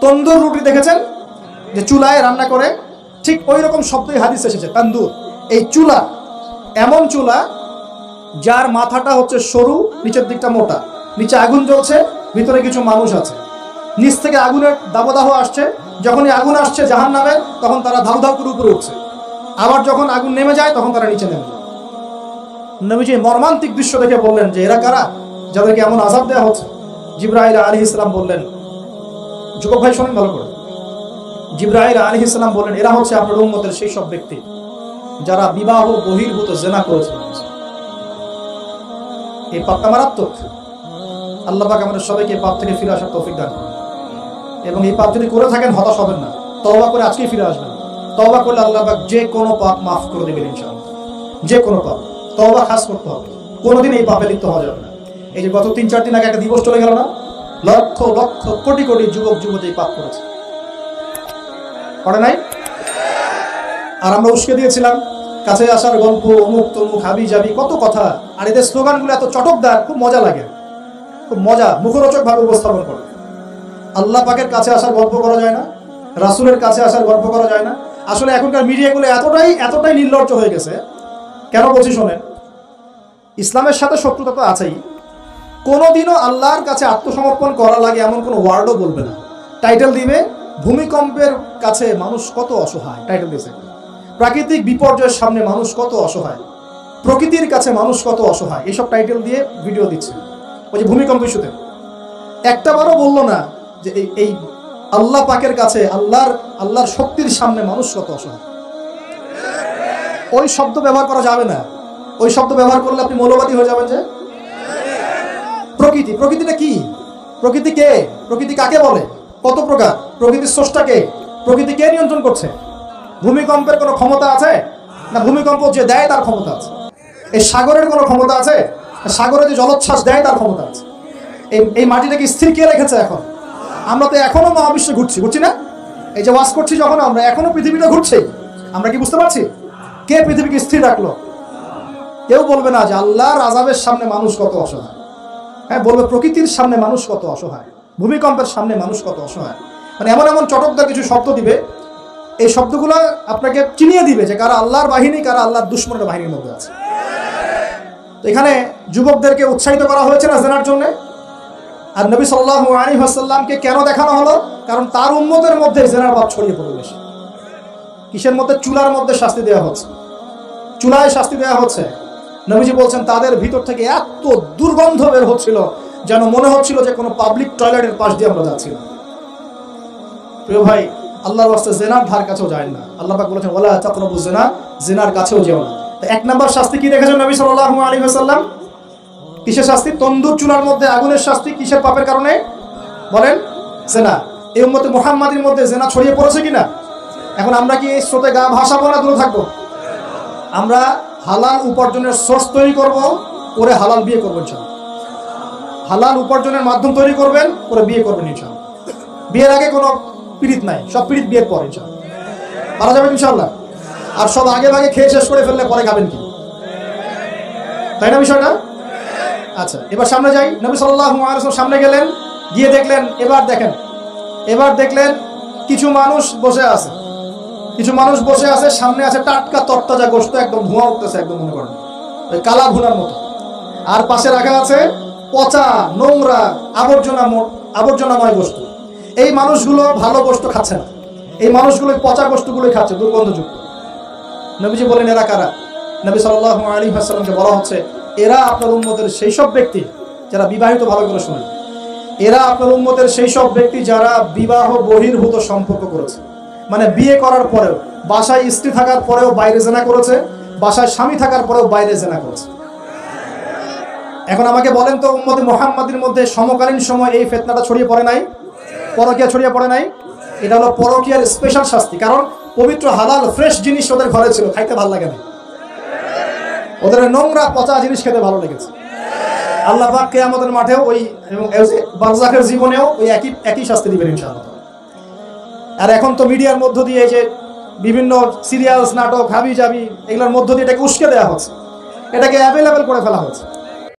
Speaker 1: তন্দুর রুটি দেখেছেন যে চুলায় রান্না করে, ঠিক ওই রকম শব্দই হাদিস এসেছে, তন্দুর। এই চুলা এমন চুলা যার মাথাটা হচ্ছে সরু, নিচের দিকটা মোটা, নিচে আগুন জ্বলছে, ভিতরে কিছু মানুষ আছে, নিচ থেকে আগুনের দাবদাহ আসছে, যখনই আগুন আসছে জাহান্নামের তখন তারা ধাউ ধাউ করে উপরে উঠছে, আবার যখন আগুন নেমে যায় তখন তারা নিচে নেমে যায়। নবীজি মর্মান্তিক দৃশ্য দেখে বললেন যে এরা কারা, যাদেরকে এমন আযাব দেওয়া হচ্ছে? জিবরাইল আলাইহিস সালাম বললেন, যুবক ভাই শোনেন ভালো করে, জিবরাইল আলাইহিস সালাম বললেন এরা হচ্ছে আপনার উম্মতের সেই সব ব্যক্তি যারা বিবাহ বহির্ভূত জিনা করেছে। এই পাপটা মারাত্মক। আল্লাহ পাক আমাদের সবাইকে পাপ থেকে ফিরে আসার তৌফিক দান করুন। এবং এই পাপ যদি করে থাকেন হতাশ হবেন না, তওবা করে আজকেই ফিরে আসবেন। তওবা করলে আল্লাহ পাক যে কোনো পাপ মাফ করে দেবেন ইনশাআল্লাহ। যে কোনো পাপ তওবা খাস করতে হবে, কোনোদিন এই পাপে লিপ্ত হওয়া যাবে না। এই যে গত 3-4 দিন আগে একটা দিবস চলে গেল না, লক্ষ লক্ষ কোটি কোটি যুবক যুবতী পাপ করেছে, করে নাই? আর আমরা উস্কে দিয়েছিলাম কাছে আসার গল্প, অমুক তমুক হাবি জাবি কত কথা। আর এদের স্লোগানগুলো এত চটকদার, খুব মজা লাগে, খুব মজা, মুখরোচক ভাবে উপস্থাপন করে। আল্লাহ পাকের কাছে আসার গল্প করা যায় না, রাসূলের কাছে আসার গল্প করা যায় না। আসলে এখনকার মিডিয়াগুলো এতটাই নির্লজ্জ হয়ে গেছে। কেন বলছি শোনেন, ইসলামের সাথে শত্রুতা তো আছেই, কোনোদিনও আল্লাহর কাছে আত্মসমর্পণ করা লাগে এমন কোনো ওয়ার্ডও বলবে না। টাইটেল দিবে ভূমিকম্পের কাছে মানুষ কত অসহায়, টাইটেল দিয়েছে। প্রাকৃতিক বিপর্যয়ের সামনে মানুষ কত অসহায়, প্রকৃতির কাছে মানুষ কত অসহায়, এইসব টাইটেল দিয়ে ভিডিও দিচ্ছে। ওই যে ভূমিকম্প ইস্যুতে একটাবারও বললো না যে এই আল্লাহ পাকের কাছে আল্লাহর শক্তির সামনে মানুষ কত অসহায়। ওই শব্দ ব্যবহার করা যাবে না। ওই শব্দ ব্যবহার করলে আপনি মৌলবাদী হয়ে যাবেন। যে প্রকৃতিটা কি? প্রকৃতি কে? প্রকৃতি কাকে বলে? কত প্রকার? প্রকৃতির স্রষ্টা কে? প্রকৃতি কে নিয়ন্ত্রণ করছে? ভূমিকম্পের কোনো ক্ষমতা আছে না? ভূমিকম্প যে দেয় তার ক্ষমতা আছে। এই সাগরের কোনো ক্ষমতা আছে? সাগরে যে জলোচ্ছ্বাস দেয় তার ক্ষমতা আছে। এই মাটিটাকে স্থির কে রেখেছে? এখন আমরা তো এখনো মহাবিশ্বে ঘুরছি না? এই যে ওয়াজ করছি যখন আমরা, এখনো পৃথিবীটা ঘুরছে। আমরা কি বুঝতে পারছি কে পৃথিবীকে স্থির রাখলো? কেউ বলবে না যে আল্লাহর আযাবের সামনে মানুষ কত অসহায়। হ্যাঁ, বলবে প্রকৃতির সামনে মানুষ কত অসহায়, ভূমিকম্পের সামনে মানুষ কত অসহায়। মানে এমন এমন চটকদার কিছু শব্দ দিবে, এই শব্দগুলো আপনাকে চিনিয়ে দিবে যে কারা আল্লাহর বাহিনী, কারা আল্লাহর দুশমনের বাহিনীর মধ্যে আছে। তো এখানে যুবকদেরকে উৎসাহিত করা হয়েছে না জেনার জন্য। আর নবী সাল্লাল্লাহু আলাইহি ওয়াসাল্লামকে কেন দেখানো হলো? কারণ তার উম্মতের মধ্যে জেনার ভাব ছড়িয়ে পড়ে বেশি। কিসের মধ্যে? চুলার মধ্যে শাস্তি দেওয়া হচ্ছে, চুলায় শাস্তি দেওয়া হচ্ছে। নবীজি বলছেন তাদের ভিতর থেকে এত দুর্গন্ধ বের হচ্ছিল যেন মনে হচ্ছিল যে কোনো পাবলিক টয়লেটের পাশ দিয়ে আমরা যাচ্ছি না। প্রিয় ভাই, আল্লাহর ওয়াস্তে জিনার ধার কাছেও যায় না। আল্লাহ পাক বলেছেন ওয়ালা তাকরাবুজ জিনা, জিনার কাছেও যেও না। তো এক নাম্বার শাস্তি কি রেখেছেন নবী সাল্লাল্লাহু আলাইহি ওয়াসাল্লাম? কিসের শাস্তি? তন্দুর চুলার মধ্যে আগুনের শাস্তি। কিসের পাপের কারণে? বলেন, জিনা। এই উম্মতে মুহাম্মাদের মধ্যে জিনা ছড়িয়ে পড়েছে কিনা? এখন আমরা কি এই স্রোতে গা ভাসাবো না দূরে থাকবো? আমরা হালাল উপার্জনের সোর্স তৈরি করব, করে হালাল বিয়ে করবো ইনশাআল্লাহ। হালাল উপার্জনের মাধ্যম তৈরি করবেন, করে বিয়ে করবেন ইনশাআল্লাহ। বিয়ের আগে কোনো পীড়িত নাই, সব পীড়িত বিয়ের পর ইনশাআল্লাহ পারা যাবে ইনশাআল্লাহ। আর সব আগে ভাগে খেয়ে শেষ করে ফেললে পরে খাবেন কি? তাই না বিষয়টা? আচ্ছা, এবার সামনে যাই। নবী সাল্লাল্লাহু আলাইহি ওয়াসাল্লাম সামনে গেলেন, গিয়ে দেখলেন, এবার দেখলেন কিছু মানুষ বসে আছে। সামনে আছে টাটকা তরতাজা গোশত, একদম ধোঁয়া উঠতেছে, একদম মনে করেন ওই কালা ভুনার মতো। আর পাশে রাখা আছে পচা নোংরা আবর্জনাময় গোশত। এই মানুষগুলো ভালো গোশত খাচ্ছে না, এই মানুষগুলো পচা গোশতগুলোই খাচ্ছে, দুর্গন্ধযুক্ত। নবীজি বলেন এরা কারা? নবী সাল্লাল্লাহু আলাইহি ওয়াসাল্লামকে বলা হচ্ছে এরা আপনার উম্মতের সেই সব ব্যক্তি যারা বিবাহিত, ভালো করে শুনেন, এরা আপনার উম্মতের সেই সব ব্যক্তি যারা বিবাহ বহির্ভূত সম্পর্ক করেছে। মানে বিয়ে করার পরেও, বাসায় স্ত্রী থাকার পরেও বাইরে জেনা করেছে, বাসায় স্বামী থাকার পরেও বাইরে জেনা করেছে। এখন আমাকে বলেন তো, উম্মতে মুহাম্মাদের মধ্যে সমকালীন সময় এই ফিতনাটা ছড়িয়ে পড়ে নাই? পরকীয়া ছড়িয়ে পড়ে নাই? এটা হলো পরকীয়ার স্পেশাল শাস্তি। কারণ পবিত্র হালাল ফ্রেশ জিনিস ওদের ঘরে ছিল, খাইতে ভালো লাগে না, ওদের নোংরা পচা জিনিস খেতে ভালো লেগেছে। আল্লাহ পাক কিয়ামতের মাঠেও ওই এবং বারজাখের জীবনেও ওই একই শাস্তি দিবেন ইনশাআল্লাহ। আর এখন তো মিডিয়ার মধ্য দিয়ে যে বিভিন্ন সিরিয়ালস, নাটক, হাবি জাবি, এগুলোর মধ্য দিয়ে এটাকে উস্কে দেওয়া হচ্ছে, এটাকে অ্যাভেলেবেল করে ফেলা হচ্ছে।